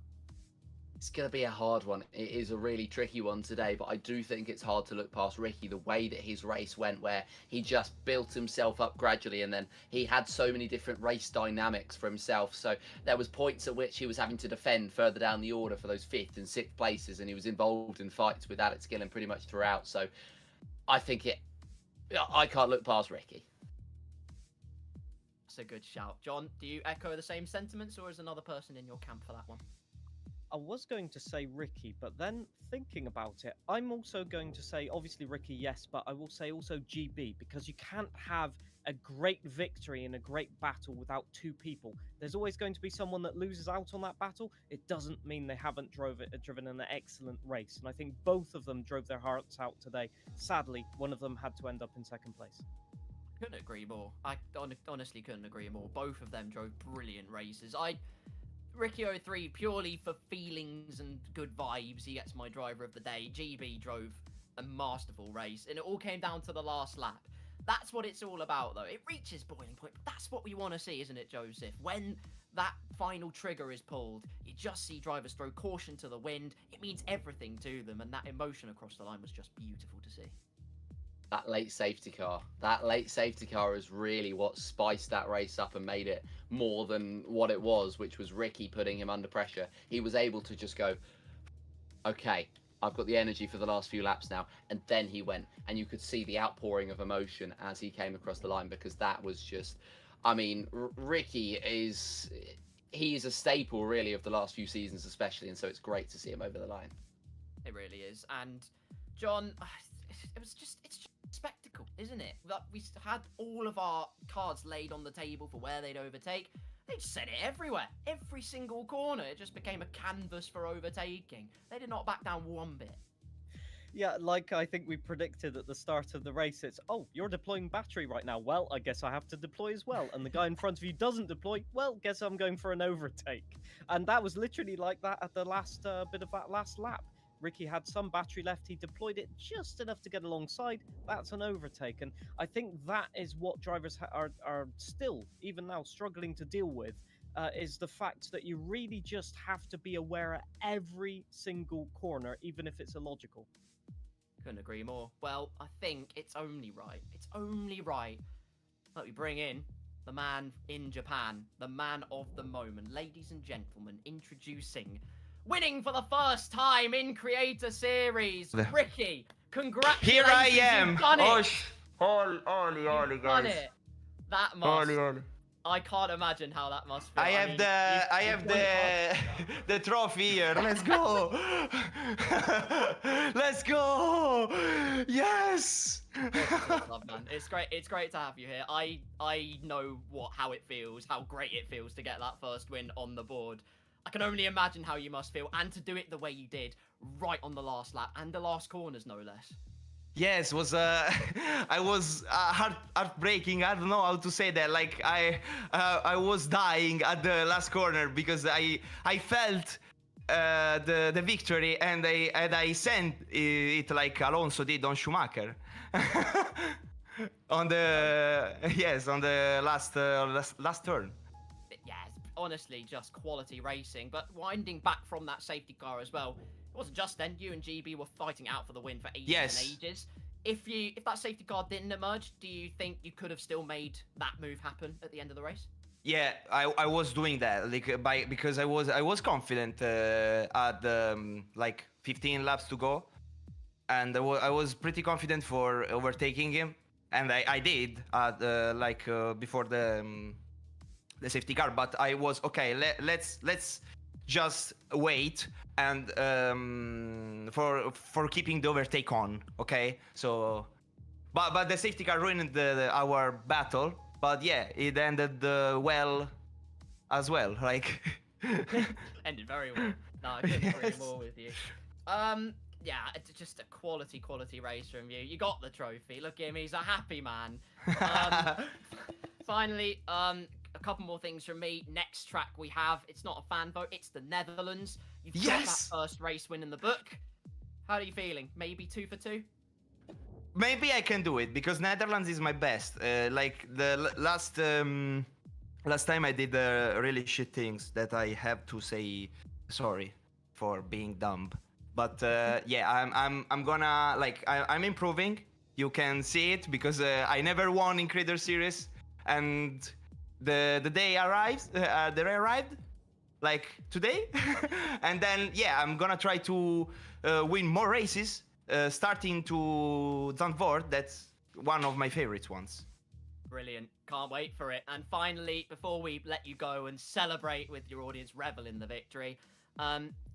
It's going to be a hard one. It is a really tricky one today, but I do think it's hard to look past Ricky, the way that his race went, where he just built himself up gradually, and then he had so many different race dynamics for himself. So there was points at which he was having to defend further down the order for those 5th and 6th places, and he was involved in fights with Alex Gillen pretty much throughout. So I think I can't look past Ricky. That's a good shout. John, do you echo the same sentiments, or is another person in your camp for that one? I was going to say Ricky, but then thinking about it, I'm also going to say, obviously Ricky, yes, but I will say also GB, because you can't have a great victory in a great battle without two people. There's always going to be someone that loses out on that battle. It doesn't mean they haven't driven an excellent race, and I think both of them drove their hearts out today. Sadly, one of them had to end up in second place. Couldn't agree more. I honestly couldn't agree more. Both of them drove brilliant races. Ricky 03, purely for feelings and good vibes, he gets my driver of the day. GB drove a masterful race, and it all came down to the last lap. That's what it's all about, though. It reaches boiling point, but that's what we want to see, isn't it, Joseph? When that final trigger is pulled, you just see drivers throw caution to the wind. It means everything to them, and that emotion across the line was just beautiful to see. That late safety car is really what spiced that race up and made it more than what it was, which was Ricky putting him under pressure. He was able to just go, okay, I've got the energy for the last few laps now. And then he went, and you could see the outpouring of emotion as he came across the line, because that was just, I mean, Ricky he's a staple really of the last few seasons especially, and so it's great to see him over the line. It really is. And John, it's just spectacle, isn't it? That we had all of our cards laid on the table for where they'd overtake. They just set it everywhere, every single corner. It just became a canvas for overtaking. They did not back down one bit. Yeah, like I think we predicted at the start of the race, it's, oh, you're deploying battery right now. Well, I guess I have to deploy as well. And the guy in front of you doesn't deploy. Well, guess I'm going for an overtake. And that was literally like that at the last bit of that last lap. Ricky had some battery left. He deployed it just enough to get alongside. That's an overtake. And I think that is what drivers are still, even now, struggling to deal with, is the fact that you really just have to be aware at every single corner, even if it's illogical. Couldn't agree more. Well, I think it's only right that we bring in the man in Japan, the man of the moment. Ladies and gentlemen, introducing, winning for the first time in Creator Series, Ricky. Congratulations! Here I am. You've done it. Holy, You've done guys. it. That must. Holy. I can't imagine how that must feel. I have the trophy here. Let's go. Let's go. Yes. Love, man. It's great to have you here. I know how it feels, how great it feels to get that first win on the board. I can only imagine how you must feel, and to do it the way you did, right on the last lap and the last corners, no less. Yes, was I was heartbreaking. I don't know how to say that. Like I was dying at the last corner because I felt the victory, and I sent it like Alonso did on Schumacher. on the last turn. Yeah, it's honestly just quality racing. But winding back from that safety car as well, it wasn't just then. You and GB were fighting out for the win for ages and ages. If that safety car didn't emerge, do you think you could have still made that move happen at the end of the race? Yeah, I was doing that because I was confident at like 15 laps to go, and I was pretty confident for overtaking him, and I did at before the safety car. But I was okay. Let's just wait and for keeping the overtake on. Okay, so but the safety car ruined our battle. But yeah, it ended well as well. Like ended very well. No, I couldn't agree more with you. Yeah, it's just a quality race from you. You got the trophy. Look at him, he's a happy man. Finally, a couple more things from me. Next track we have, it's not a fan vote, it's the Netherlands. You've got that first race win in the book. How are you feeling? Maybe 2 for 2? Maybe I can do it because Netherlands is my best. Like the last time I did really shit things that I have to say sorry for being dumb. But yeah, I'm gonna I'm improving. You can see it because I never won in Creator Series, and the day arrived like today, and then yeah, I'm gonna try to win more races. Starting to Zandvoort, that's one of my favorite ones. Brilliant. Can't wait for it. And finally, before we let you go and celebrate with your audience, revel in the victory,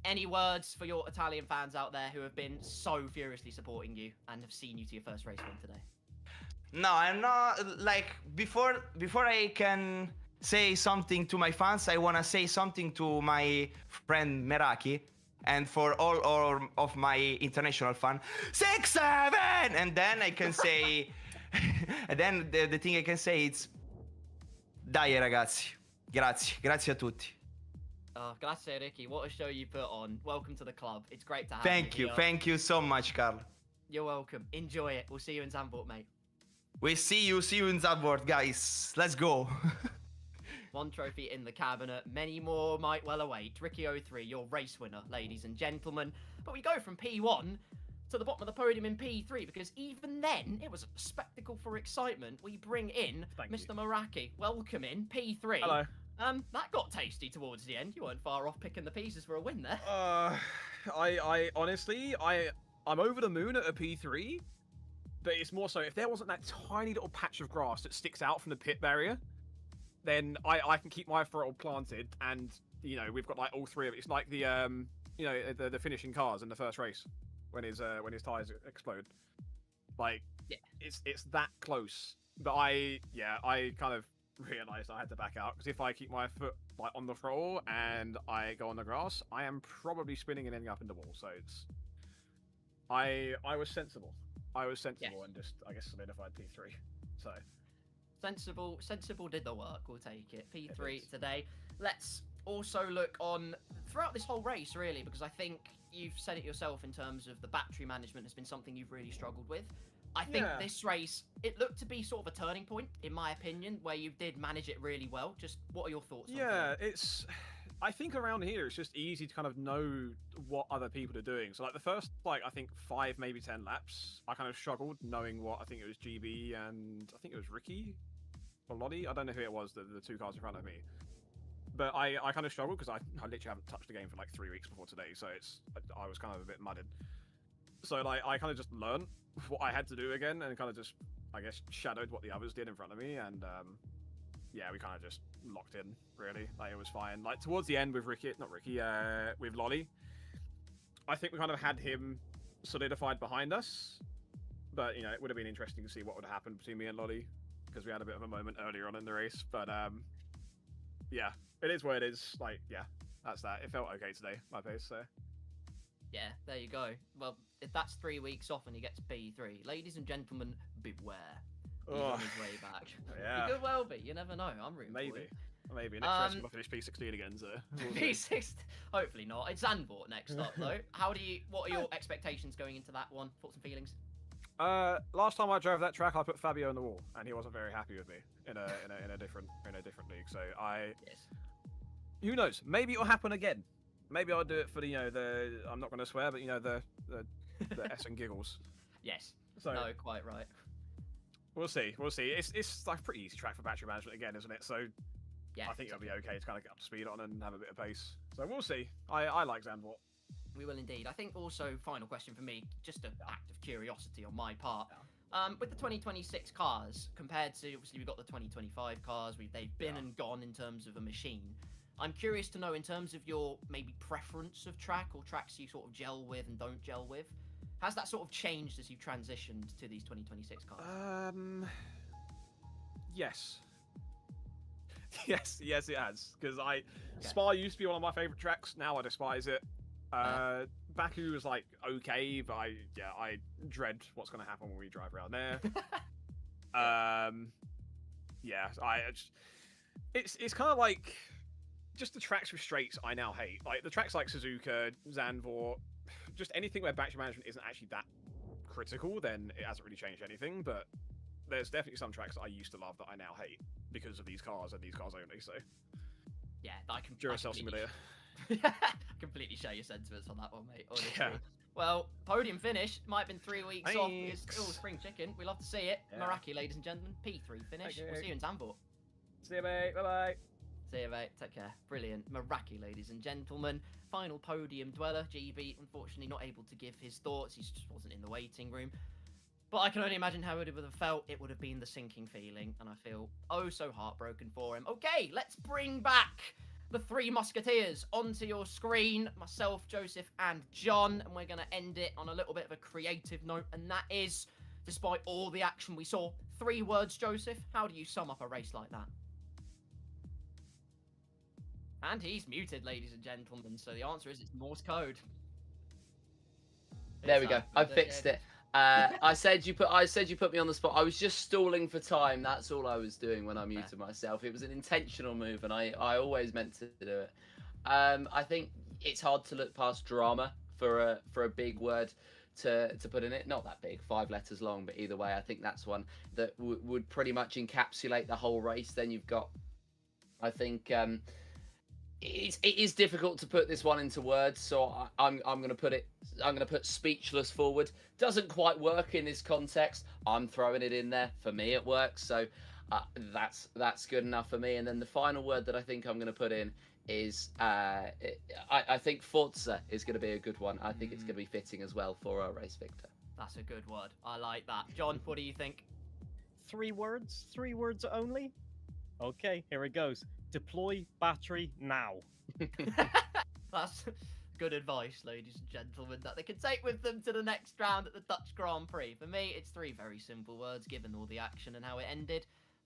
any words for your Italian fans out there who have been so furiously supporting you and have seen you to your first race win today? No, I'm not, like, before I can say something to my fans, I want to say something to my friend Meraki. And for all of my international fans, 6, 7, and then I can say, and then the thing I can say is, dai ragazzi, grazie a tutti. Oh, grazie Ricky, what a show you put on. Welcome to the club. It's great to have you here. Thank you so much, Carl. You're welcome. Enjoy it. We'll see you in Zandvoort, mate. We see you in Zandvoort, guys. Let's go. One trophy in the cabinet, many more might well await. Ricky 03, your race winner, ladies and gentlemen. But we go from P1 to the bottom of the podium in P3, because even then, it was a spectacle for excitement. We bring in Thank Mr. you. Maraki. Welcome in, P3. Hello. That got tasty towards the end. You weren't far off picking the pieces for a win there. I honestly, I'm over the moon at a P3, but it's more so if there wasn't that tiny little patch of grass that sticks out from the pit barrier, then I can keep my throttle planted, and you know we've got like all three of it. It's like the you know the finishing cars in the first race when his tires explode. Like Yeah. it's that close. But I kind of realized I had to back out, because if I keep my foot like on the throttle and I go on the grass, I am probably spinning and ending up in the wall. So it's I was sensible. And just I guess solidified P3. So Sensible did the work. We'll take it. P3 is. today. Let's also look on throughout this whole race, really, because I think you've said it yourself in terms of the battery management has been something you've really struggled with. I think Yeah. this race, it looked to be sort of a turning point, in my opinion, where you did manage it really well. Just what are your thoughts on yeah, I think around here it's just easy to kind of know what other people are doing. So like the first I think 5 maybe 10 laps, I kind of struggled knowing what I think it was GB and I think it was Ricky or Lottie. I don't know who it was, the two cars in front of me. But I kind of struggled because I literally haven't touched the game for like 3 weeks before today, so I was kind of a bit mudded. So like I kind of just learned what I had to do again and kind of just I guess shadowed what the others did in front of me, and yeah, we kind of just locked in really. Like it was fine. Like towards the end with with Lolly, I think we kind of had him solidified behind us, but you know it would have been interesting to see what would have happened between me and Lolly, because we had a bit of a moment earlier on in the race. But yeah, it is what it is. Like yeah, that's that. It felt okay today, my pace. So Yeah, there you go. Well, if that's 3 weeks off and he gets P3, ladies and gentlemen, beware. He's on his way back. Yeah. He could well be. You never know. I'm rooting for maybe. you. Maybe next race we'll finish P16 again. So we'll see. P6, hopefully not. It's Zandvoort next up though. What are your expectations going into that one? Thoughts and feelings? Last time I drove that track, I put Fabio in the wall, and he wasn't very happy with me in a different league. So Yes. who knows? Maybe it'll happen again. Maybe I'll do it for the I'm not going to swear, but the S and giggles. Yes. So No, quite right. we'll see. It's like a pretty easy track for battery management again, isn't it? So Yeah. I think it'll be okay to kind of get up to speed on and have a bit of pace. So we'll see. I like Zandvoort. We will indeed. I think also, final question for me, just an act of curiosity on my part. With the 2026 cars, compared to, obviously, we've got the 2025 cars, they've been and gone in terms of a machine. I'm curious to know, in terms of your maybe preference of track, or tracks you sort of gel with and don't gel with, has that sort of changed as you've transitioned to these 2026 cars? Yes. yes, it has. Because Spa used to be one of my favorite tracks. Now I despise it. Baku was like okay, but I dread what's going to happen when we drive around there. Yeah, it's kind of like just the tracks with straights I now hate. Like the tracks like Suzuka, Zandvoort, just anything where battery management isn't actually that critical, then it hasn't really changed anything. But there's definitely some tracks that I used to love that I now hate because of these cars and these cars only. So Yeah, I can. Duracell Simulator. Completely share your sentiments on that one, mate. Honestly. Yeah. Well, podium finish might have been 3 weeks off. It's Thanks. still spring chicken. We love to see it. Yeah. Maraki, ladies and gentlemen, P3 finish. Thank We'll you. see you in Zandvoort. See you, mate. Bye bye. See you, mate. Take care. Brilliant. Maraki, ladies and gentlemen. Final podium dweller. GB, unfortunately, not able to give his thoughts. He just wasn't in the waiting room. But I can only imagine how it would have felt. It would have been the sinking feeling, and I feel oh so heartbroken for him. Okay, let's bring back the three musketeers onto your screen. Myself, Joseph, and John. And we're going to end it on a little bit of a creative note, and that is, despite all the action we saw, 3 words, Joseph. How do you sum up a race like that? And he's muted, ladies and gentlemen, so the answer is it's Morse code. There we go. I fixed it. I said you put me on the spot. I was just stalling for time. That's all I was doing when I muted myself. It was an intentional move, and I always meant to do it. I think it's hard to look past drama for a big word to put in it. Not that big, 5 letters long, but either way, I think that's one that would pretty much encapsulate the whole race. Then you've got, I think, it is difficult to put this one into words, so I'm going to put speechless forward. Doesn't quite work in this context. I'm throwing it in there. For me, it works. So that's good enough for me. And then the final word that I think I'm going to put in is I think Forza is going to be a good one. I think it's going to be fitting as well for our race victor. That's a good word. I like that. John, what do you think? 3 words? 3 words only? Okay, here it goes. Deploy battery now. That's good advice, ladies and gentlemen, that they can take with them to the next round at the Dutch Grand Prix. For me, it's 3 very simple words, given all the action and how it ended.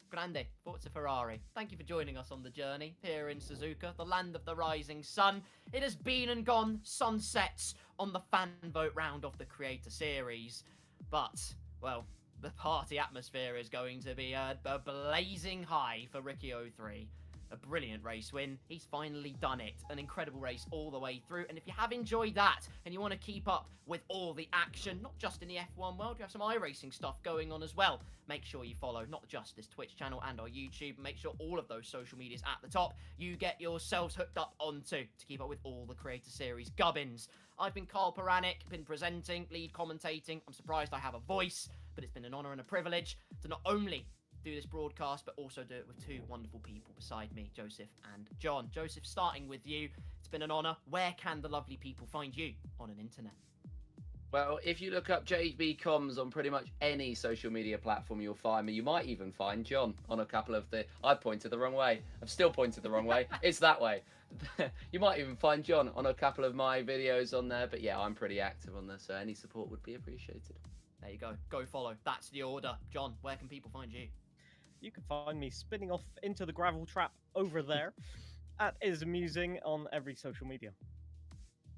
Grande, Forza Ferrari. Thank you for joining us on the journey here in Suzuka, the land of the rising sun. It has been and gone sunsets on the fan vote round of the Creator Series. But, well, the party atmosphere is going to be a blazing high for Ricky 03. A brilliant race win. He's finally done it. An incredible race all the way through. And if you have enjoyed that and you want to keep up with all the action, not just in the F1 world, we have some iRacing stuff going on as well. Make sure you follow not just this Twitch channel and our YouTube. Make sure all of those social medias at the top you get yourselves hooked up onto to keep up with all the Creator Series gubbins. I've been Carl Poranic, been presenting, lead commentating. I'm surprised I have a voice, but it's been an honour and a privilege to not only do this broadcast, but also do it with 2 wonderful people beside me, Joseph and John. Joseph, starting with you, it's been an honour. Where can the lovely people find you on an internet? Well, if you look up JB Comms on pretty much any social media platform, you'll find me. You might even find John on a couple of the... I pointed the wrong way. I've still pointed the wrong way. It's that way. You might even find John on a couple of my videos on there. But yeah, I'm pretty active on there, so any support would be appreciated. There you go. Go follow. That's the order. John, where can people find you? You can find me spinning off into the gravel trap over there at Is Amusing on every social media.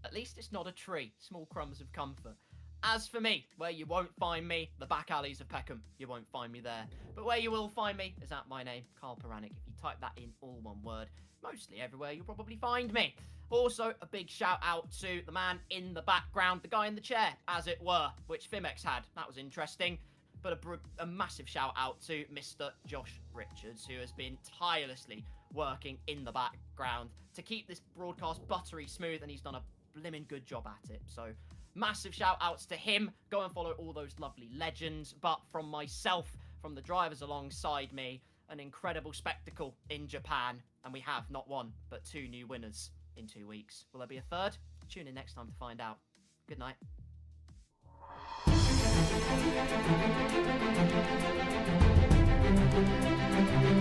At least it's not a tree. Small crumbs of comfort. As for me, where you won't find me, the back alleys of Peckham, you won't find me there. But where you will find me is at my name, Carl Poranic. If you type that in all one word, mostly everywhere you'll probably find me. Also, a big shout out to the man in the background, the guy in the chair, as it were, which Fimex had. That was interesting. But a massive shout out to Mr. Josh Richards, who has been tirelessly working in the background to keep this broadcast buttery smooth, and he's done a blimmin' good job at it. So massive shout outs to him. Go and follow all those lovely legends. But from myself, from the drivers alongside me, an incredible spectacle in Japan. And we have not 1, but 2 new winners in 2 weeks. Will there be a 3rd? Tune in next time to find out. Good night. Thank you.